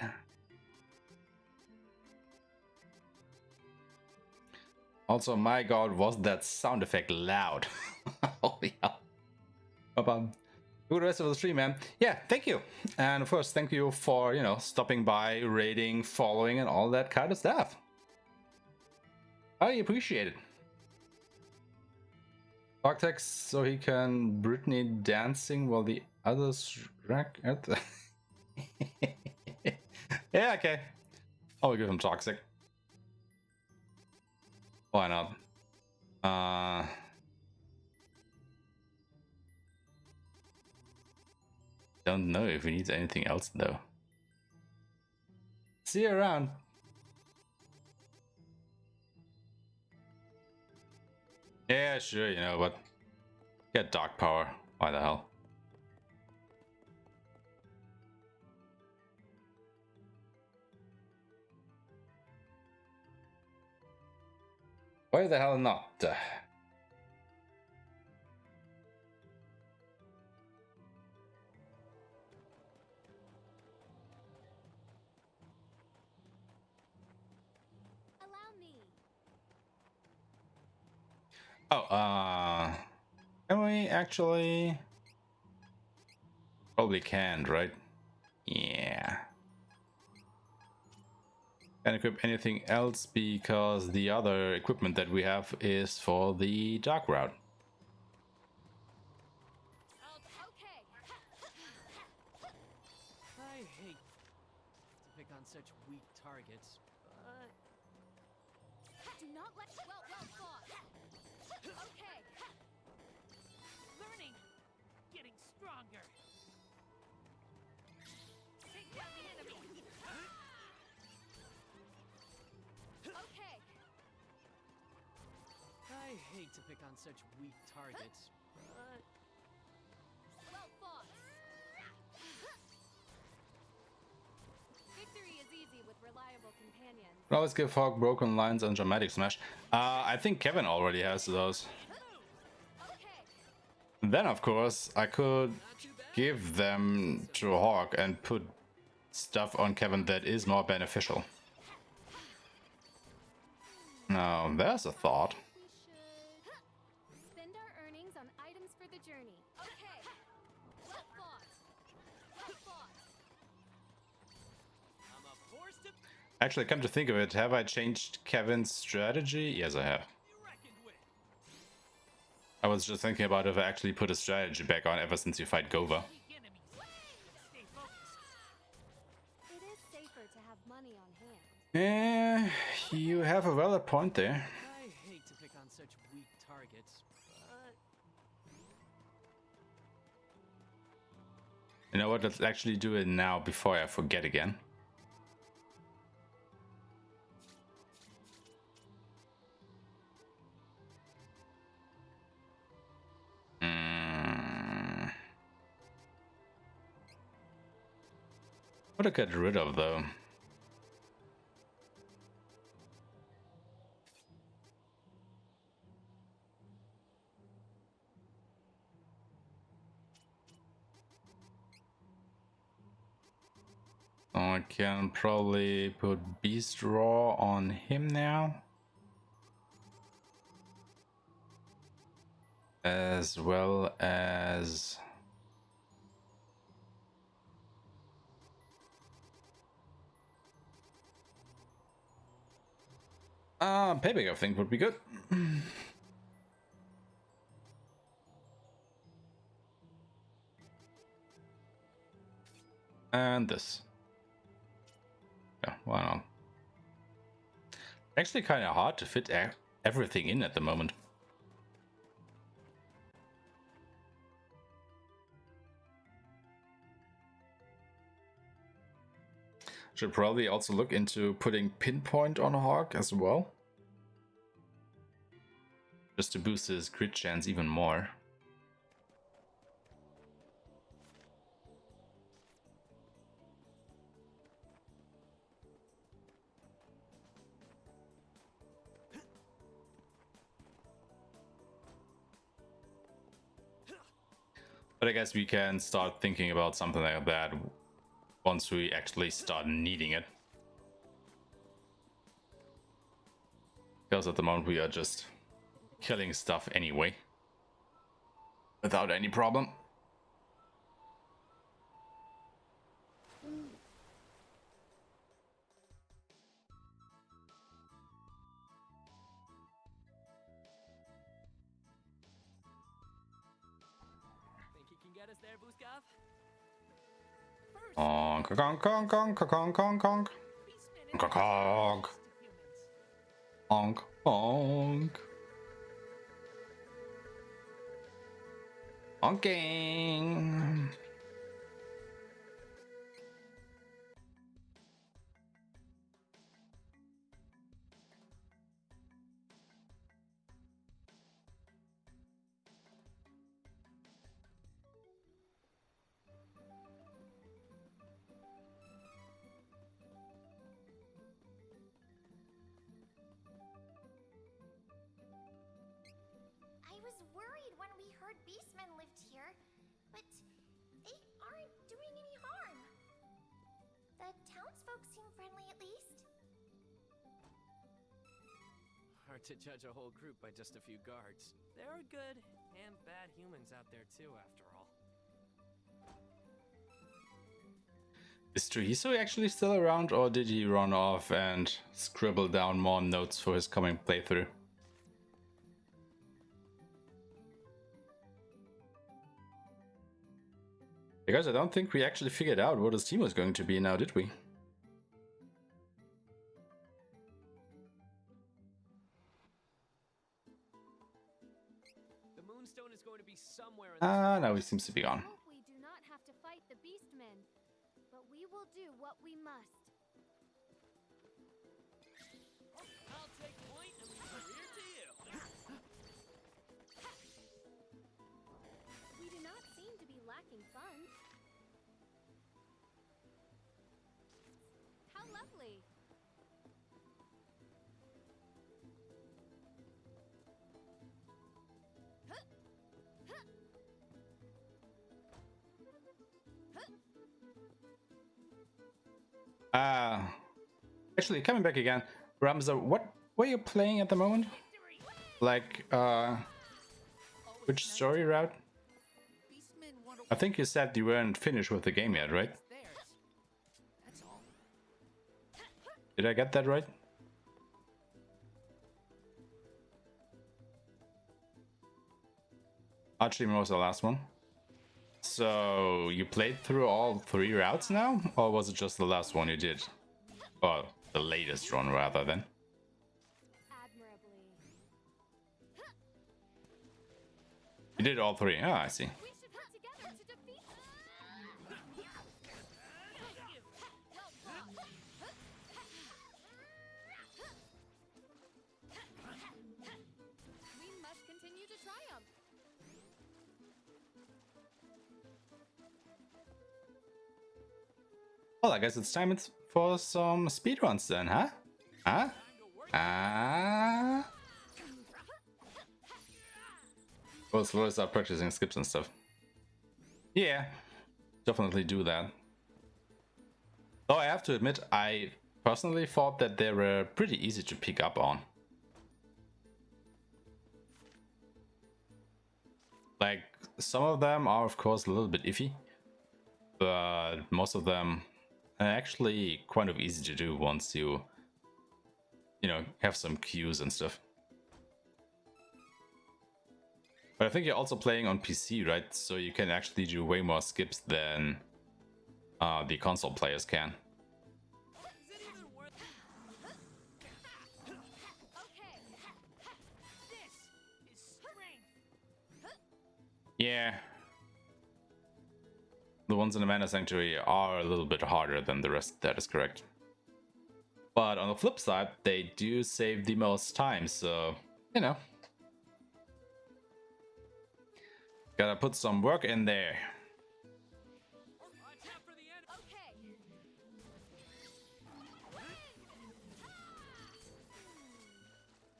Also, my god, was that sound effect loud. Holy hell. Good rest of the stream, man. Yeah, thank you. And of course, thank you for, you know, stopping by, raiding, following, and all that kind of stuff. I appreciate it. Talk text so he can Britney dancing while the others rack at the... Yeah, okay. I'll give him toxic. Why not? Don't know if he needs anything else though. See you around. Yeah, sure, you know, but get dark power. Why the hell? Why the hell not? Allow me. Oh, can we actually? Probably can't, right? Yeah. Can't equip anything else because the other equipment that we have is for the dark route. Okay. I hate to pick on such weak targets, but... Do not let well fought. Okay. Learning! Getting stronger! Take down the enemy! Okay. hate to pick on such weak targets, but Well fought. Victory is easy with reliable companions. Always give Hawk broken lines and dramatic smash. I think Kevin already has those. Then, of course, I could give them to Hawk and put stuff on Kevin that is more beneficial. Now, there's a thought. We should spend our earnings on items for the journey. Okay. Well fought. Well fought. I'm a force to Actually, come to think of it, have I changed Kevin's strategy? Yes, I have. be reckoned with. I was just thinking about if I actually put a strategy back on ever since you fight Gova. Weak enemies. Stay focused. It is safer to have money on hand. You have a valid point there. I hate to pick on such weak targets, but You know what, let's actually do it now before I forget again. What to get rid of though? I can probably put Beast Raw on him now. As well as... Payback I think would be good. And this. Yeah, why not? Actually kind of hard to fit everything in at the moment. Should probably also look into putting pinpoint on Hawk as well. Just to boost his crit chance even more. But I guess we can start thinking about something like that once we actually start needing it. Because at the moment we are just killing stuff anyway. Without any problem. think you can get us there, Beuca? Honk, honk, honk, honk, honk, honk, honk. Honk, honk. Honk, honk. Honking. I was worried when we heard beastmen lived here, but they aren't doing any harm. The townsfolk seem friendly at least. Hard to judge a whole group by just a few guards. There are good and bad humans out there too, after all. Is Trehiso actually still around, or did he run off and scribble down more notes for his coming playthrough? Because I don't think we actually figured out what his team was going to be now, did we? The Moonstone is going to be somewhere in Now he seems to be gone. I hope we do not have to fight the beastmen, but we will do what we must. I'll take point and leave career to you. Actually, coming back again, Ramza, what were you playing at the moment? Like, which story route? I think you said you weren't finished with the game yet, right? Did I get that right? Aeshmah was the last one. So you played through all 3 routes now? Or was it just the last one you did? Or the latest one rather than? You did all 3. Ah, I see. Well, I guess it's time for some speedruns then, huh? Huh? Ah. Well, slowly start practicing skips and stuff. Yeah, definitely do that. Though I have to admit, I personally thought that they were pretty easy to pick up on. Like, some of them are of course a little bit iffy, but most of them are actually kind of easy to do once you know, have some cues and stuff. But I think you're also playing on PC, right? So you can actually do way more skips than the console players can. Yeah. The ones in the Mana Sanctuary are a little bit harder than the rest, that is correct. But on the flip side, they do save the most time, so, you know. Gotta put some work in there.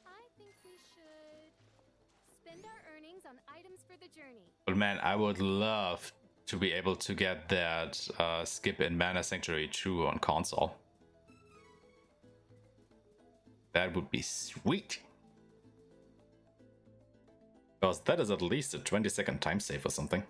I think we should spend our earnings on items for the journey. But man, I would love to be able to get that skip in Mana Sanctuary 2 on console. That would be sweet. Because that is at least a 20-second time save or something.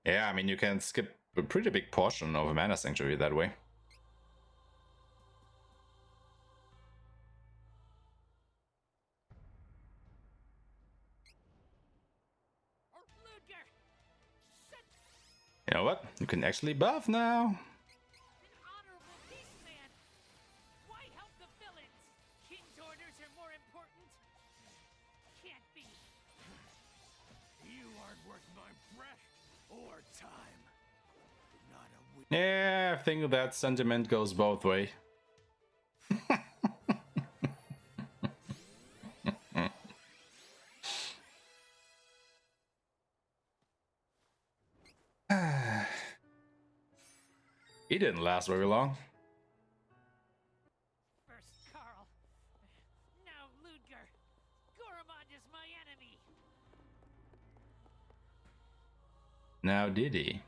Yeah, I mean, you can skip a pretty big portion of a Mana Sanctuary that way. You know what? You can actually buff now. Yeah, I think that sentiment goes both ways. He didn't last very long. First Carl, now Ludger. Goromond is my enemy. Now did he?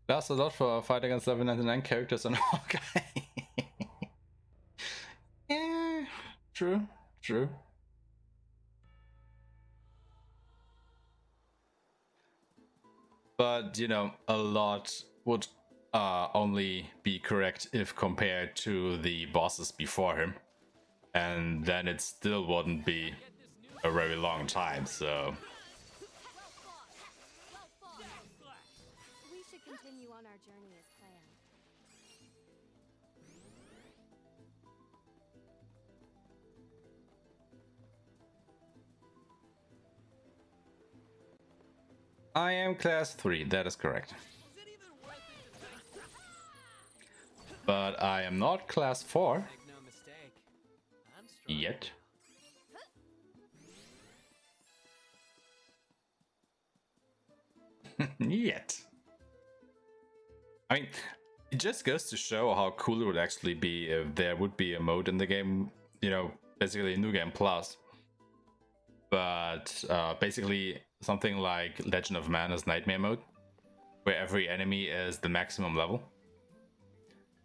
That's a lot for a fight against level 99 characters on Hawkeye. Yeah, true, true. But, you know, a lot would only be correct if compared to the bosses before him. And then it still wouldn't be a very long time, so... We should continue on our journey as planned. I am class 3, that is correct. But I am not class 4. Yet. Yet. I mean, it just goes to show how cool it would actually be if there would be a mode in the game, you know, basically a New Game Plus. But basically something like Legend of Mana's Nightmare mode, where every enemy is the maximum level.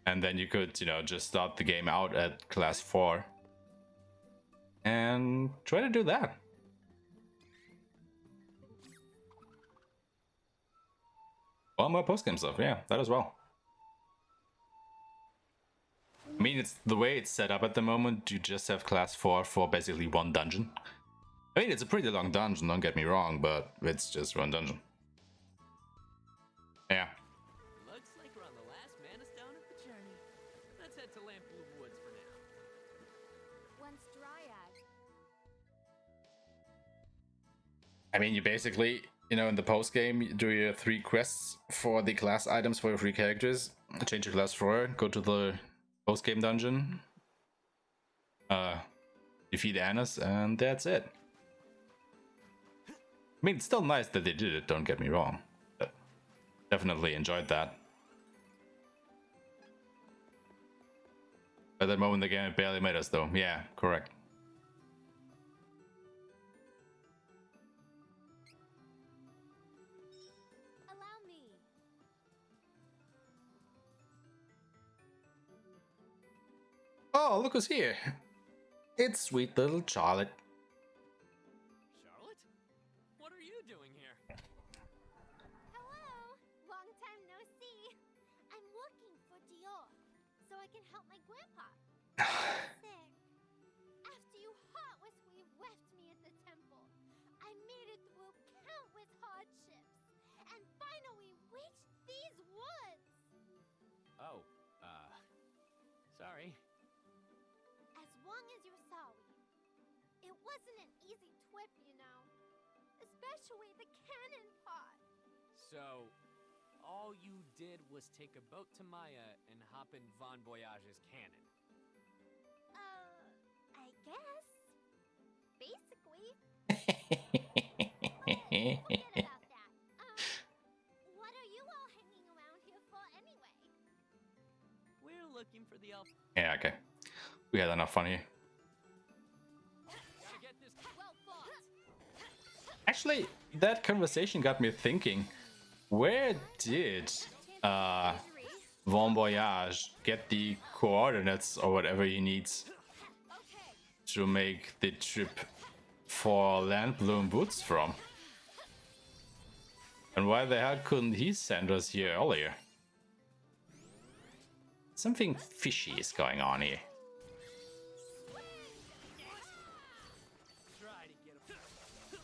And then you could, you know, just start the game out at class 4 and try to do that. Well, more post-game stuff, yeah, that as well. I mean, it's the way it's set up at the moment. You just have class 4 for basically one dungeon. I mean, it's a pretty long dungeon, don't get me wrong, but it's just one dungeon. Yeah. Looks like we're on the last mana stone of the journey. Let's head to Lampbloom Woods for now. Once Dryad. I mean, you basically, you know, in the post game, you do your 3 quests for the class items for your 3 characters. Change your class 4, go to the post game dungeon, defeat Annis, and that's it. I mean, it's still nice that they did it, don't get me wrong. But definitely enjoyed that. At that moment, the game barely made us, though. Yeah, correct. Allow me. Oh, look who's here. It's sweet little Charlotte. Charlotte? What are you doing here? Hello! Long time no see. I'm looking for Dior, so I can help my grandpa. Sick. After you heartlessly left me at the temple, I made it through countless hardships, and finally reached these woods! Oh, sorry. As long as you're sorry. It wasn't an easy trip, you know. Especially the cannon part. So, all you did was take a boat to Maya and hop in Von Voyage's cannon. I guess. Basically. Forget about that. What are you all hanging around here for anyway? We're looking for the elf. Yeah, okay. We had enough fun here. Gotta get this. Well fought. Actually, that conversation got me thinking, where did Bon Voyage get the coordinates or whatever he needs to make the trip for Lampbloom Woods from? And why the hell couldn't he send us here earlier? Something fishy is going on here. Try to get him.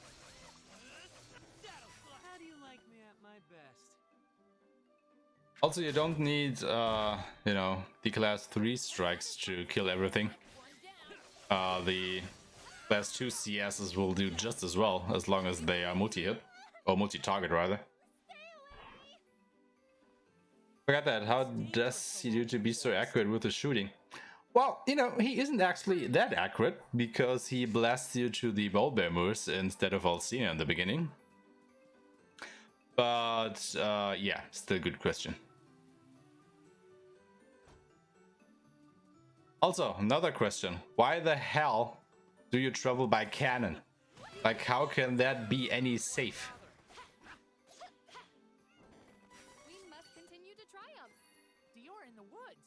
How do you like me at my best? Also, you don't need, you know, the class 3 strikes to kill everything. The class 2 CSs will do just as well, as long as they are multi-hit. Or multi-target, rather. Forgot that. How does he do to be so accurate with the shooting? Well, you know, he isn't actually that accurate, because he blasts you to the Bulbear Moors instead of Alcina in the beginning. But, yeah, still a good question. Also, another question. Why the hell do you travel by cannon? Like, how can that be any safe? We must continue to triumph. Dior in the woods.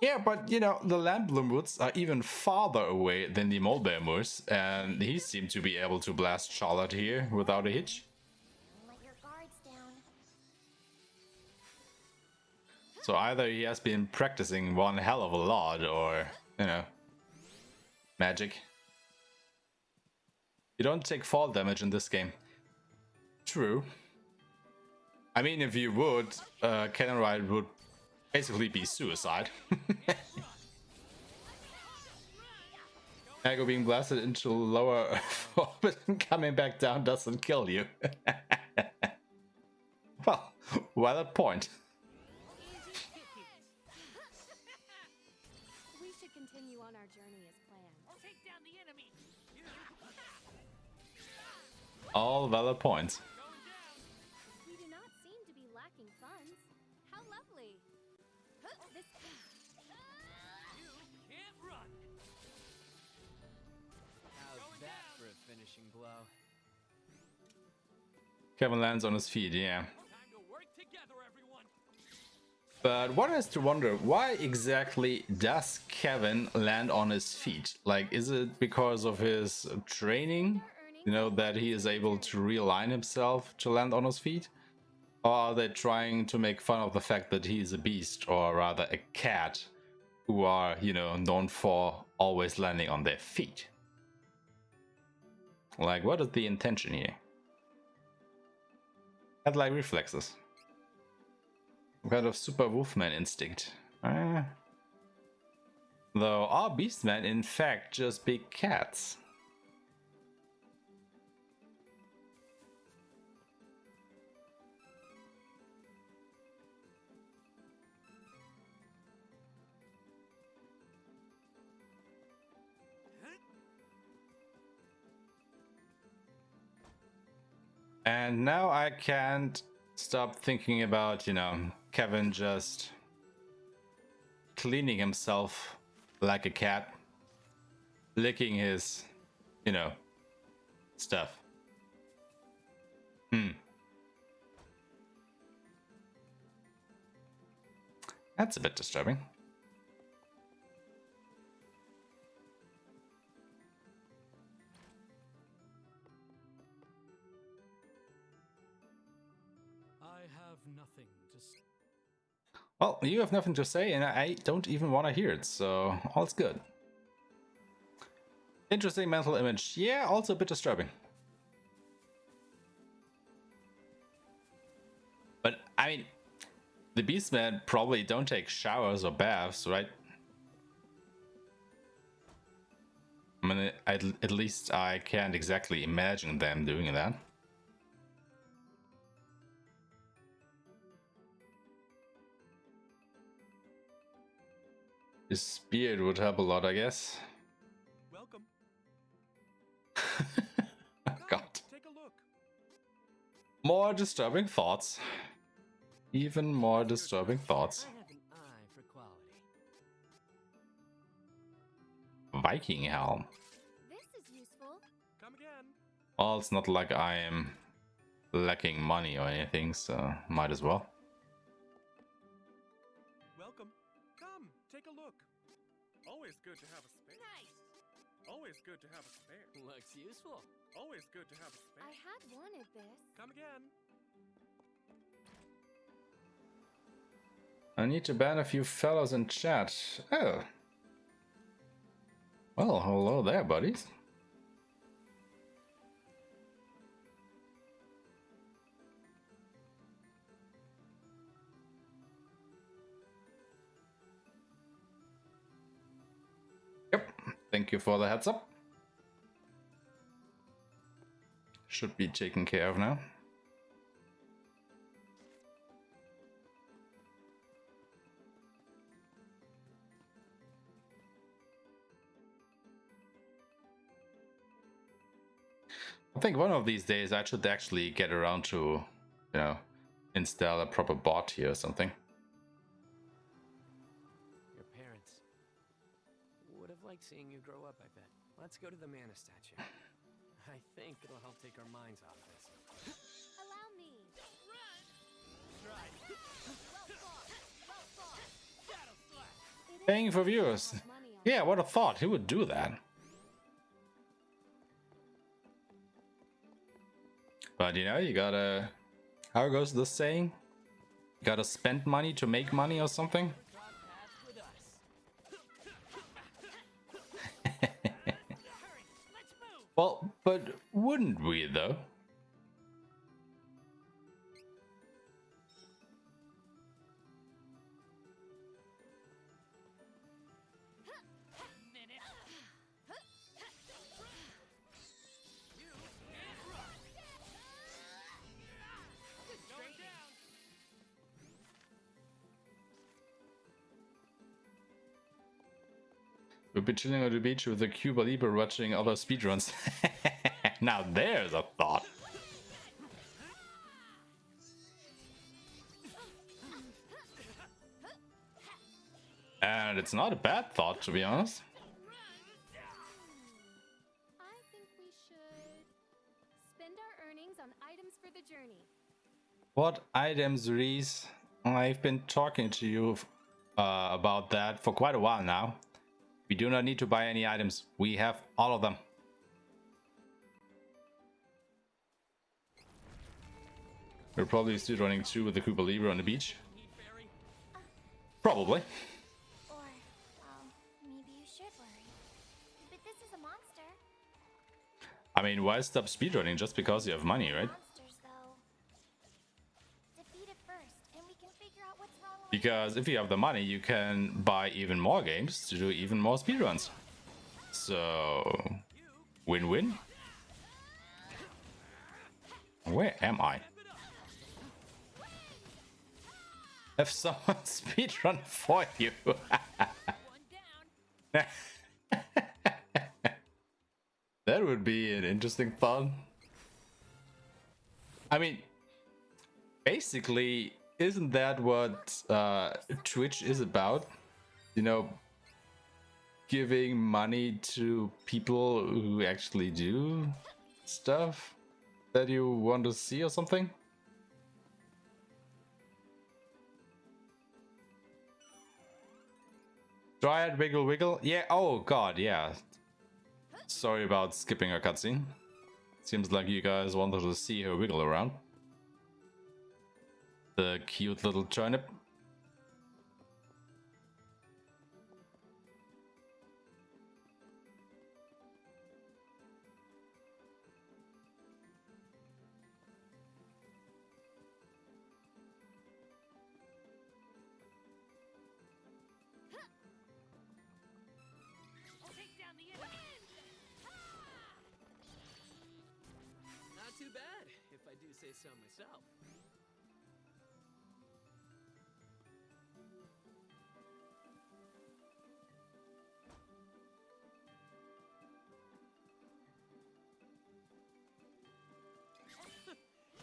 Yeah, but, you know, the Lampbloom Woods are even farther away than the Mulbear Moors, and he seemed to be able to blast Charlotte here without a hitch. Let your guards down. So either he has been practicing one hell of a lot, or, you know, magic. You don't take fall damage in this game. True. I mean, if you would, Cannon Ride would basically be suicide. Ego being blasted into lower orbit and coming back down doesn't kill you. Well, valid point. We should continue on our journey as planned. All valid points. We do not seem to be lacking funds. How lovely. This You can't run. How's that for a finishing blow? Kevin lands on his feet, yeah. Time to work together, everyone. But one has to wonder, why exactly does Kevin land on his feet? Like, is it because of his training? You know, that he is able to realign himself to land on his feet? Or are they trying to make fun of the fact that he is a beast, or rather a cat, who are, you know, known for always landing on their feet? Like, what is the intention here? Cat-like reflexes. Some kind of super wolfman instinct. Though are beastmen in fact just big cats? And now I can't stop thinking about, you know, Kevin just cleaning himself like a cat, licking his, you know, stuff. That's a bit disturbing. I have nothing to say. Well, you have nothing to say, and I don't even want to hear it, so all's good. Interesting mental image. Yeah, also a bit disturbing. But, I mean, the beastmen probably don't take showers or baths, right? I mean, at least I can't exactly imagine them doing that. His beard would help a lot, I guess. Welcome. God. Take a look. More disturbing thoughts. Even more disturbing thoughts. I have an eye for quality. Viking helm. This is useful. Come again. Well, it's not like I am lacking money or anything, so might as well. Welcome. Come, take a look. Always good to have a spare. Nice. Always good to have a spare. Looks useful. Always good to have a spare. I had wanted this. Come again. I need to ban a few fellows in chat. Oh. Well, hello there, buddies. Yep, thank you for the heads up. Should be taken care of now. I think one of these days I should actually get around to, you know, install a proper bot here or something. Your parents would have liked seeing you grow up, I bet. Let's go to the mana statue. I think it'll help take our minds off this. Allow me. It is Paying for viewers. money on Yeah, what a thought. Who would do that? But you know, you gotta... How goes this saying? You gotta spend money to make money or something? Well, but wouldn't we though? We'll be chilling on the beach with a Cuba Libre watching other speedruns. Now there's a thought. And it's not a bad thought, to be honest. I think we should spend our earnings on items for the journey. What items, Riesz? I've been talking to you about that for quite a while now. We do not need to buy any items. We have all of them. We're probably still running 2 with the Koopa Libre on the beach. Probably. Or, well, maybe you should worry. But this is a monster. I mean, why stop speedrunning just because you have money, right? Monsters, though. Defeat it first, and we can figure out what's wrong with Because if you have the money, you can buy even more games to do even more speedruns. So, win-win. Where am I? Have someone speedrun for you. That would be an interesting thought. I mean, basically, isn't that what Twitch is about? You know, giving money to people who actually do stuff that you want to see or something? Dryad wiggle wiggle? Yeah, oh god, yeah. Sorry about skipping a cutscene. Seems like you guys wanted to see her wiggle around. The cute little turnip. Not too bad, if I do say so myself.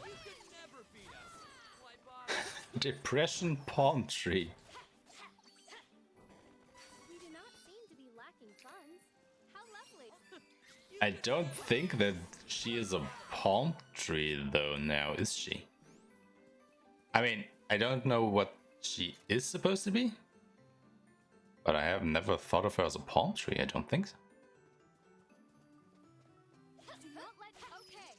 You could never beat us. Why bother? Depression palm tree. We do not seem to be lacking funds. How lovely. I don't think that she is a palm tree though now, is she? I mean, I don't know what she is supposed to be, but I have never thought of her as a palm tree. I don't think so. Do not let. Okay.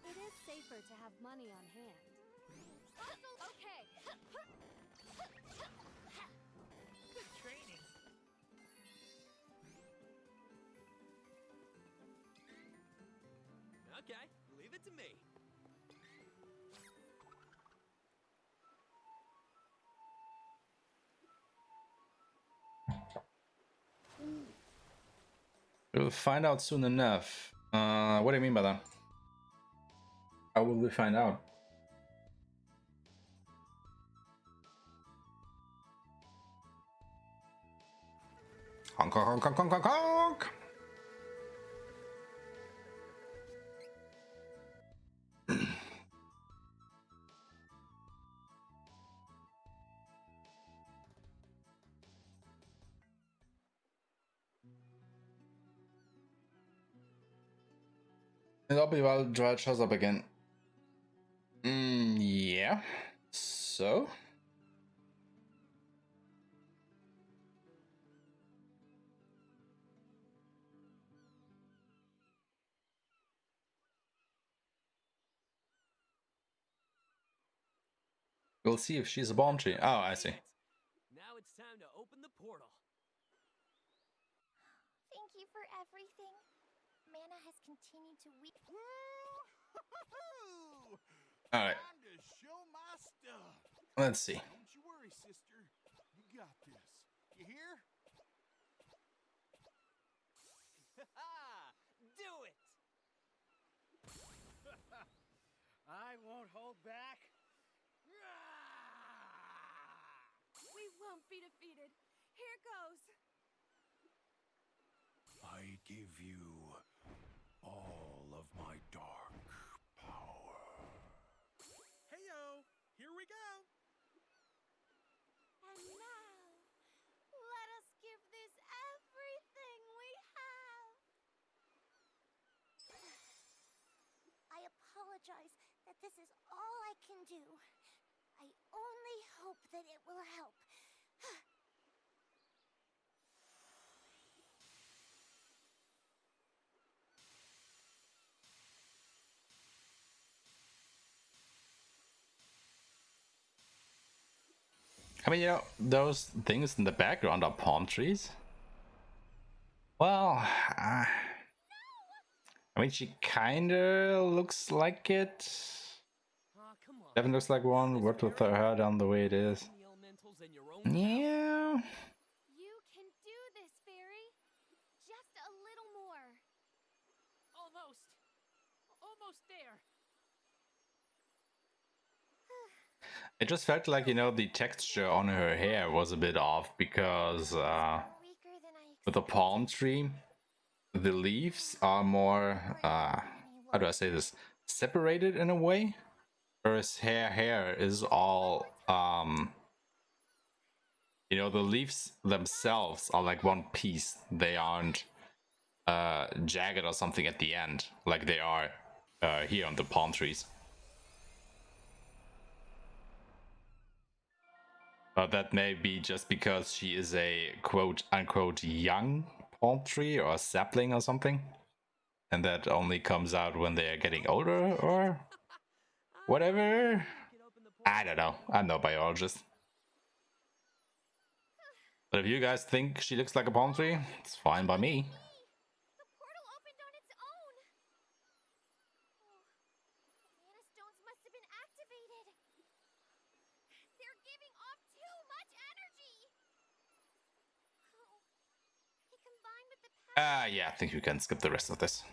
It is safer to have money on hand. Okay. Good training. Okay, leave it to me. We'll find out soon enough. What do you mean by that? How will we find out? Honk, honk, honk, honk, honk, honk. And Oblivisle Dryad shows up again. Yeah. So? We'll see if she's a bomb tree. Oh, I see. Now it's time to open the portal. Thank you for everything. Mana has continued to weep. Alright. Time to show my stuff. Let's see. Don't you worry, sister. You got this. You hear? Do it! I won't hold back. We won't be defeated. Here goes. I give you all of my dark power. apologize that this is all I can do. I only hope that it will help. I mean, you know, those things in the background are palm trees. Well, I mean, she kinda looks like it. Devin looks like one. Worked with her hair down the way it is. Yeah. You can do this, Fairy. Just a little more. Almost there. It just felt like, you know, the texture on her hair was a bit off because with the palm tree, the leaves are more, how do I say this, separated in a way, whereas hair is all, you know, the leaves themselves are like one piece. They aren't jagged or something at the end like they are here on the palm trees. But that may be just because she is a quote-unquote young palm tree or sapling or something. And that only comes out when they are getting older or whatever. I don't know. I'm no biologist. But if you guys think she looks like a palm tree, it's fine by me. The portal opened on its own. Mana stones must have been activated. They're giving off too much energy. Oh, it combined with the power. Yeah, I think you can skip the rest of this.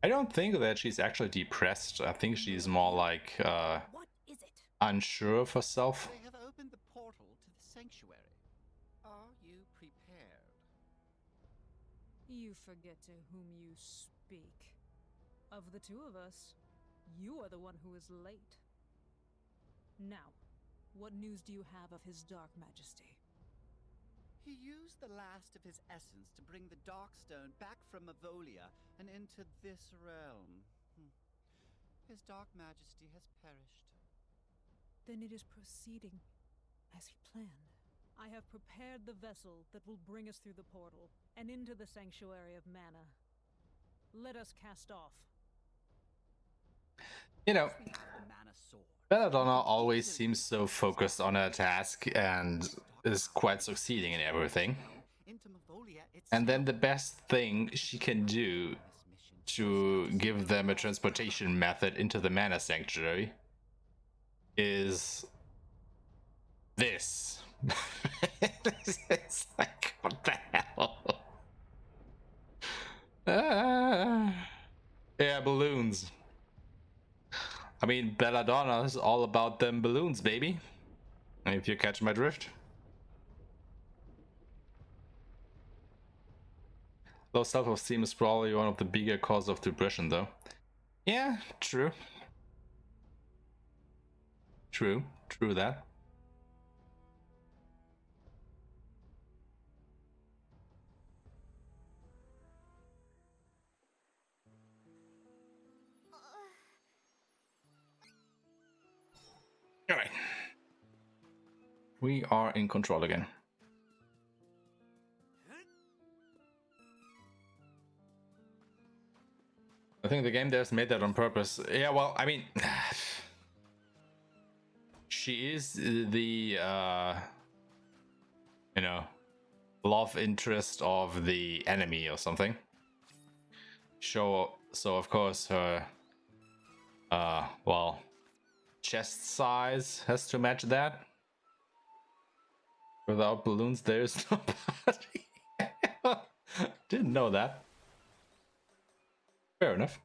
I don't think that she's actually depressed. I think she's more like unsure of herself. They have opened the portal to the sanctuary. Are you prepared? You forget to whom you speak. Of the two of us, you are the one who is late. Now, what news do you have of his Dark Majesty? He used the last of his essence to bring the Darkstone back from Mavolia and into this realm. His Dark Majesty has perished. Then it is proceeding as he planned. I have prepared the vessel that will bring us through the portal and into the Sanctuary of Mana. Let us cast off. You know, Belladonna always seems so focused on her task and is quite succeeding in everything. And then the best thing she can do to give them a transportation method into the Mana Sanctuary is this. It's like, what the hell? Yeah, balloons. I mean, Belladonna is all about them balloons, baby. If you catch my drift. Low self-esteem is probably one of the bigger causes of depression, though. Yeah, true. True that. All right. We are in control again. I think the game devs made that on purpose. Yeah, well, I mean, she is the, you know, love interest of the enemy or something. So of course her, well, chest size has to match that. Without balloons, there's no party. Didn't know that. Fair enough.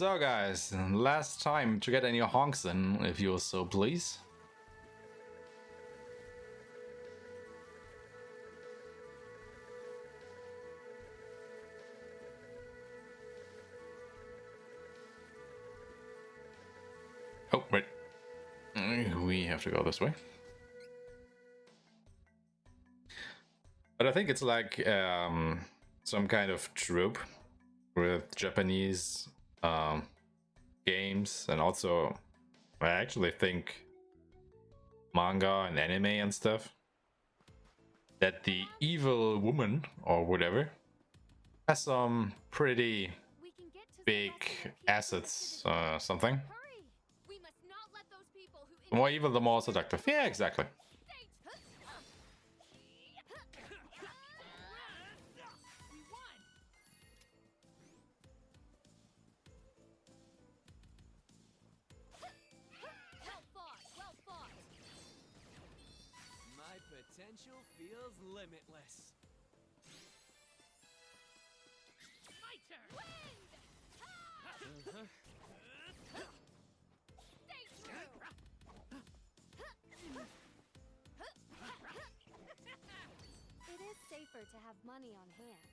So guys, last time to get any honks in, if you so please. Oh, wait. We have to go this way. But I think it's like some kind of trope with Japanese games, and also I actually think manga and anime and stuff, that the evil woman or whatever has some pretty big assets, something. The more evil, the more seductive. Yeah, exactly. My potential feels limitless. My turn! Stay true! It is safer to have money on hand.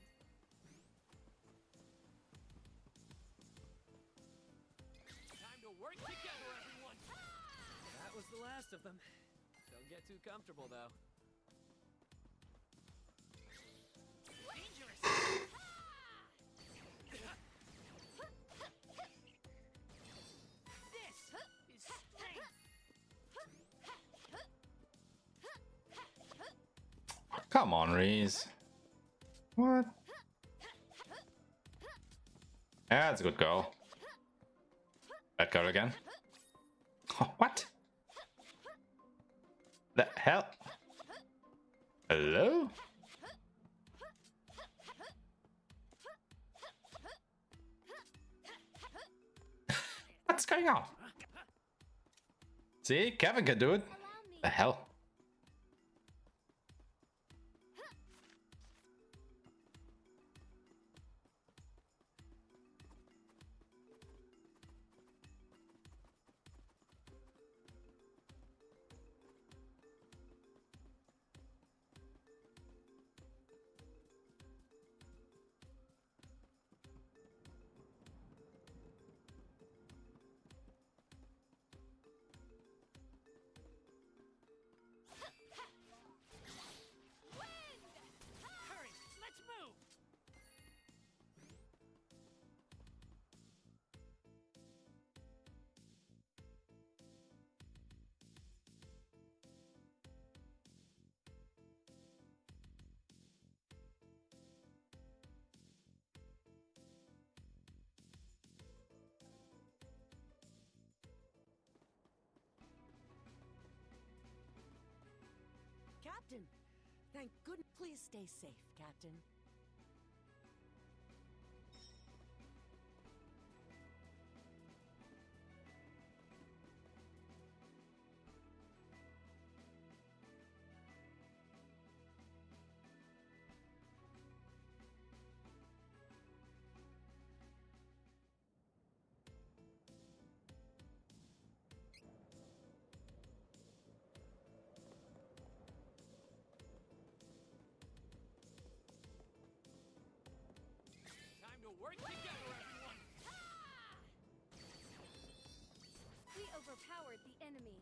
Time to work together, everyone! That was the last of them. Don't get too comfortable, though. Dangerous! This is strength! Come on, Riesz. What? Yeah, that's a good girl. That girl again. Oh, what? The hell? Hello? What's going on? See, Kevin can do it. The hell? Hurry, let's move! Captain! Thank goodness. Please stay safe, Captain. Time to work together, everyone! We overpowered the enemy.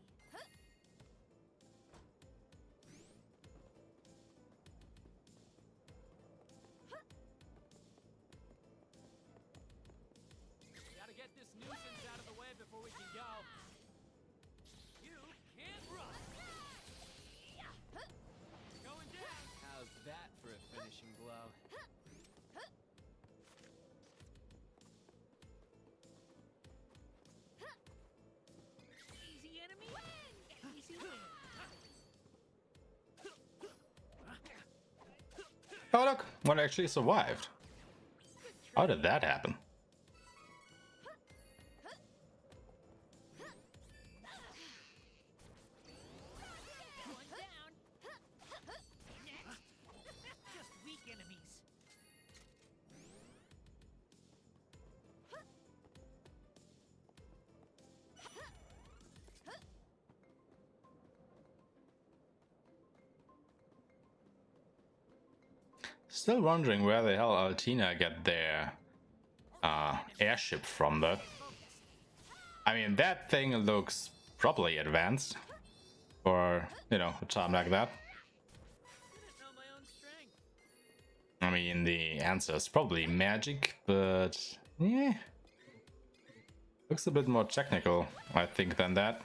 Gotta get this nuisance out of the way before we can go. You can't run! Going down! How's that for a finishing blow? Easy enemy, easy win! Oh look, one actually survived. How did that happen? Going down! Next! Just weak enemies! still wondering where the hell Altina get their airship from, though. I mean, that thing looks properly advanced for, you know, a time like that. I mean, the answer is probably magic, but yeah, looks a bit more technical, I think, than that.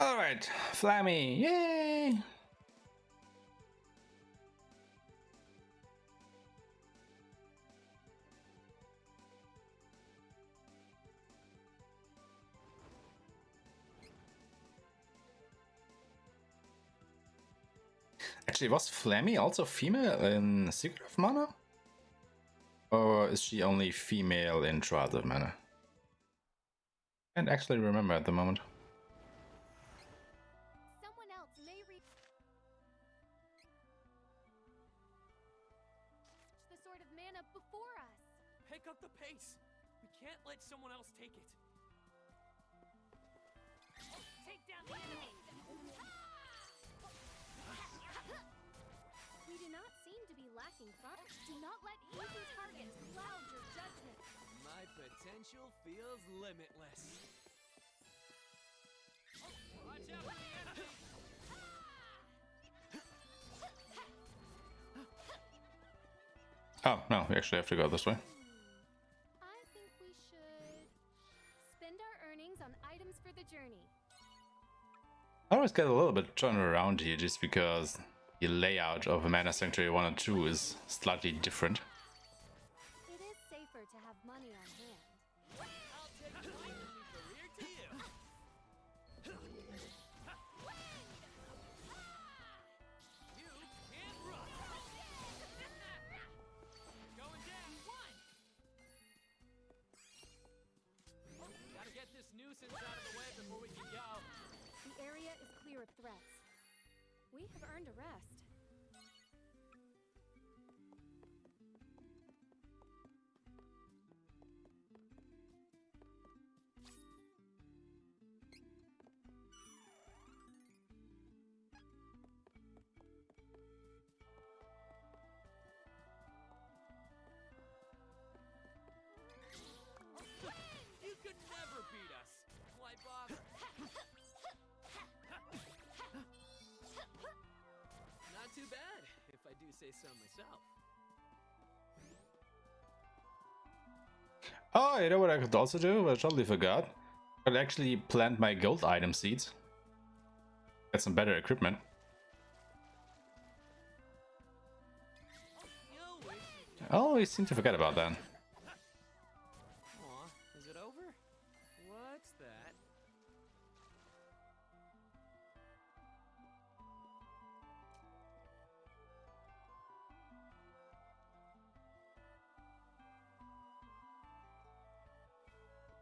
Alright, Flammy, yay! Actually, was Flammy also female in Secret of Mana? Or is she only female in Trials of Mana? Can't actually remember at the moment. Someone else may reach the sword of mana before us. Pick up the pace. We can't let someone else take it. Take down the enemy. We do not seem to be lacking fun. Do not let easy targets cloud your judgment. My potential feels limitless. Watch out for the enemy. Oh, no, we actually have to go this way. I think we should spend our earnings on items for the journey. I always get a little bit turned around here just because the layout of a Mana Sanctuary 1 and 2 is slightly different. It is safer to have money on hand. I'll take the lead and leave the rear to you. You can't run. Going down. One. Gotta get this nuisance out of the way before we can go. The area is clear of threats. We have earned a rest. You could never beat us. Why bother? Not too bad, if I do say so myself. Oh, you know what I could also do? I totally forgot. I could actually plant my gold item seeds. Get some better equipment. I always seem to forget about that. Aw, is it over? What's that?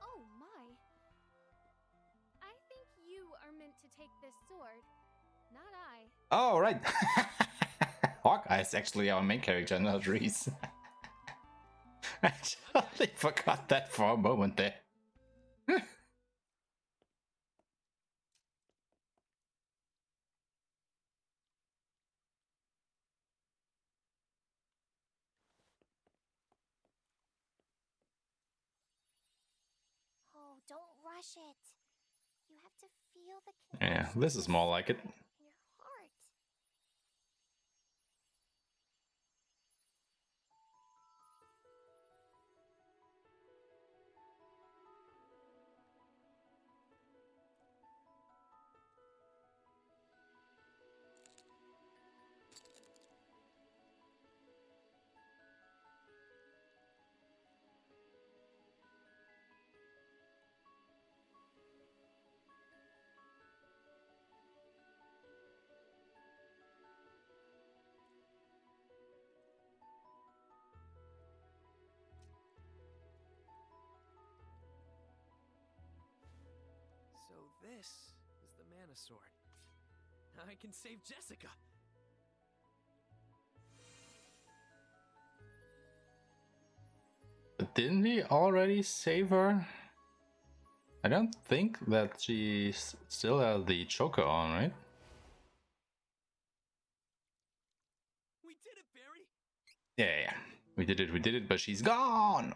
Oh my! I think you are meant to take this sword, not I. Oh, right. Hawkeye is actually our main character, not Riesz. I totally forgot that for a moment there. Oh, don't rush it. You have to feel the Yeah, this is more like it. in your heart. This is the mana sword. I can save Jessica. Didn't we already save her? I don't think that she still has the choker on, right? We did it, Barry. Yeah. We did it, but she's gone!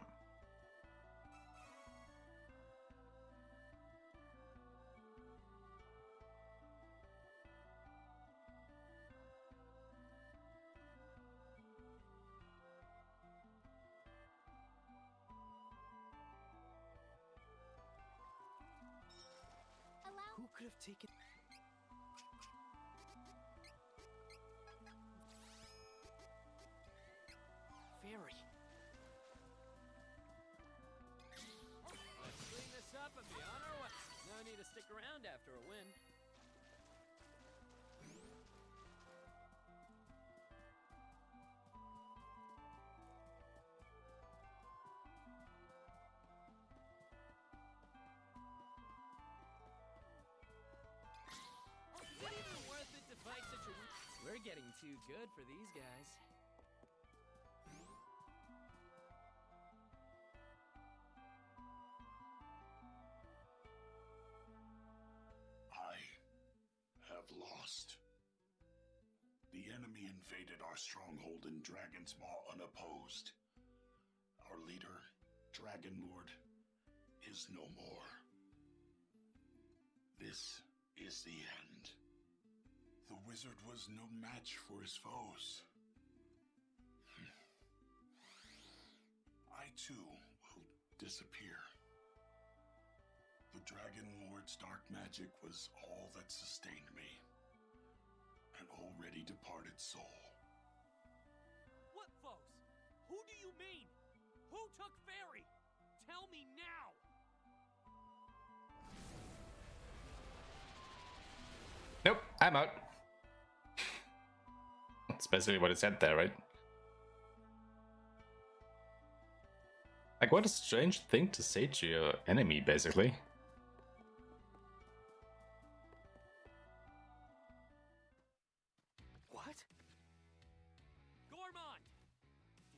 Who could have taken... Fairy. Let's clean this up and be on our way. No need to stick around after a win. Is it even worth it to fight such a... We're getting too good for these guys. I have lost. The enemy invaded our stronghold in Dragon's Maw unopposed. Our leader, Dragon Lord, is no more. This is the end. The wizard was no match for his foes. I too will disappear. The Dragon Lord's dark magic was all that sustained me. An already departed soul. What foes? Who do you mean? Who took Fairy? Tell me now! Nope, I'm out. That's basically what it said there, right? Like, what a strange thing to say to your enemy, basically. What? Gormond!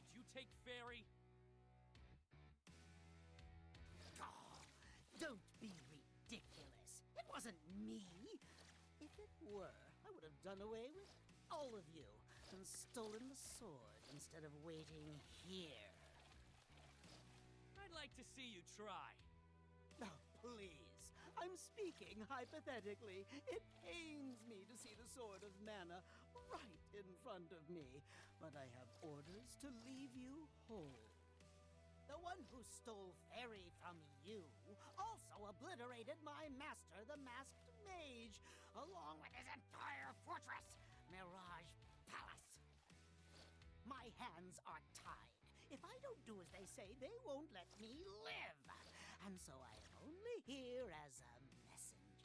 Did you take Fairy? Oh, don't be ridiculous. It wasn't me. If it were, I would have done away with all of you and stolen the sword instead of waiting here. I'd like to see you try. Oh, please. I'm speaking hypothetically. It pains me to see the sword of mana right in front of me, but I have orders to leave you whole. The one who stole Fairy from you also obliterated my master, the Masked Mage, along with his entire fortress, Mirage Palace. My hands are tied. If I don't do as they say, they won't let me live. And so I am only here as a messenger.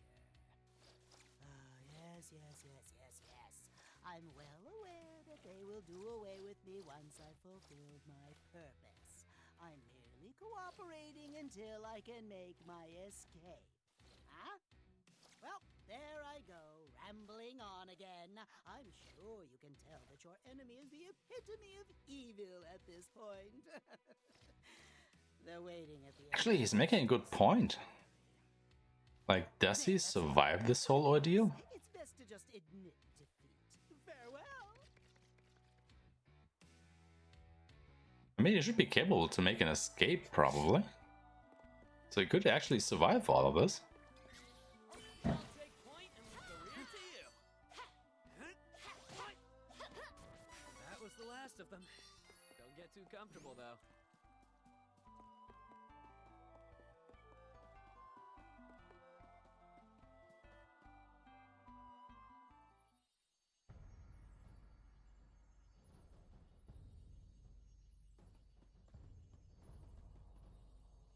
Yes. I'm well aware that they will do away with me once I've fulfilled my purpose. I'm merely cooperating until I can make my escape. Huh? Well, there I go, rambling on again. I'm sure you can tell that your enemy is the epitome of evil at this point. They're waiting at the end. Actually, he's making a good point. Like, does he survive this whole ordeal? It's best to just admit defeat. Farewell. I mean, he should be capable to make an escape, probably. So he could actually survive all of this. I'll take point and leave the rear to you. That was the last of them. Don't get too comfortable, though.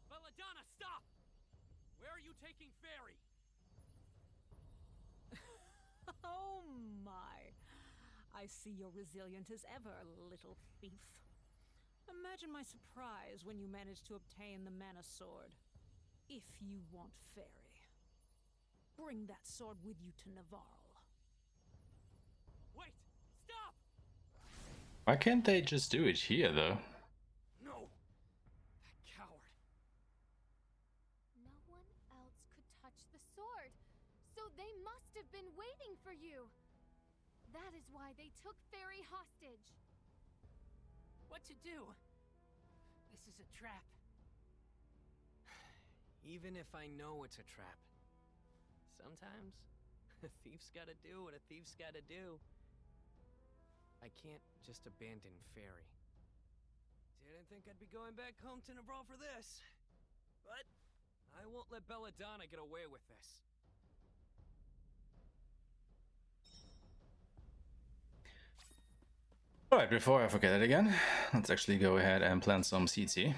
Belladonna, stop! Where are you taking Fairy? Oh my. I see you're resilient as ever, little thief. Imagine my surprise when you managed to obtain the mana sword. If you want Fairy. Bring that sword with you to Navarro. Wait! Stop! Why can't they just do it here, though? No! That coward. No one else could touch the sword, so they must have been waiting for you. That is why they took Fairy hostage. What to do? This is a trap. Even if I know it's a trap, sometimes a thief's gotta do what a thief's gotta do. I can't just abandon Fairy. Didn't think I'd be going back home to Navarro for this. But I won't let Belladonna get away with this. Alright, before I forget it again, let's actually go ahead and plant some seeds here.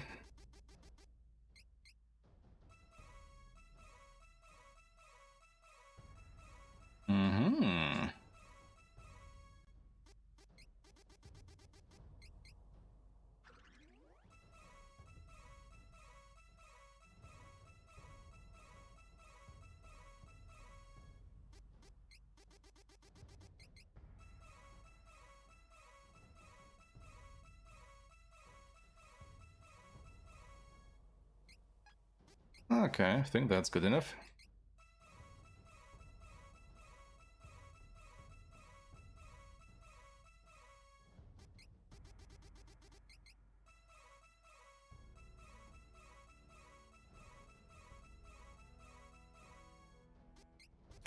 Okay, I think that's good enough.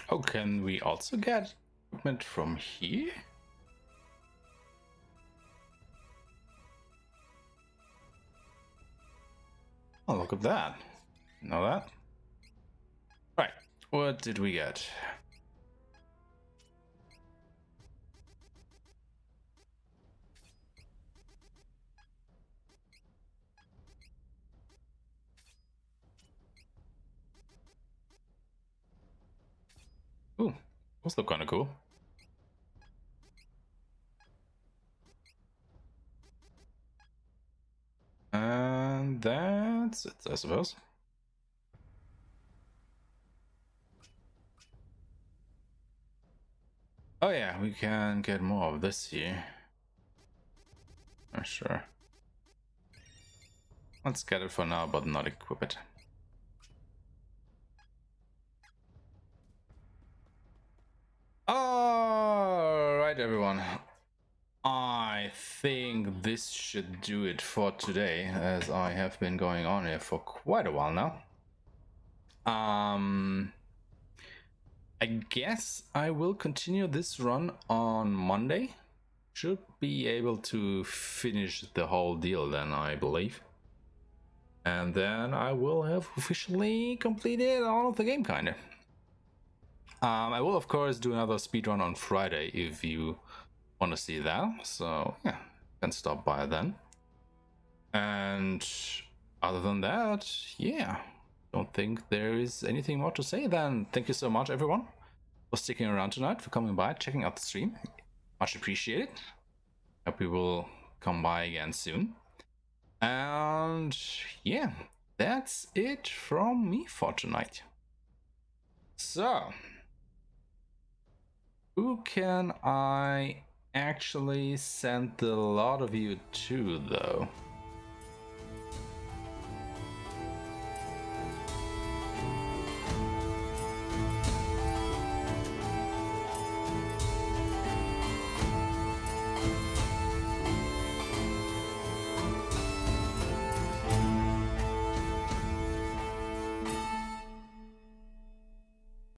Oh, can we also get equipment from here? Oh, look at that. Know that? Right, what did we get? Ooh, those look kind of cool. And that's it, I suppose. Oh yeah, we can get more of this here. Oh, sure. Let's get it for now, but not equip it. Alright, everyone. I think this should do it for today, as I have been going on here for quite a while now. I guess I will continue this run on Monday. Should be able to finish the whole deal then, I believe. And then I will have officially completed all of the game, kinda. I will of course do another speedrun on Friday if you want to see that, so yeah, you can stop by then. And other than that, yeah, don't think there is anything more to say then. Thank you so much, everyone, for sticking around tonight, for coming by, checking out the stream. Much appreciated. Hope you will come by again soon. And yeah, that's it from me for tonight. So, who can I actually send a lot of you to, though?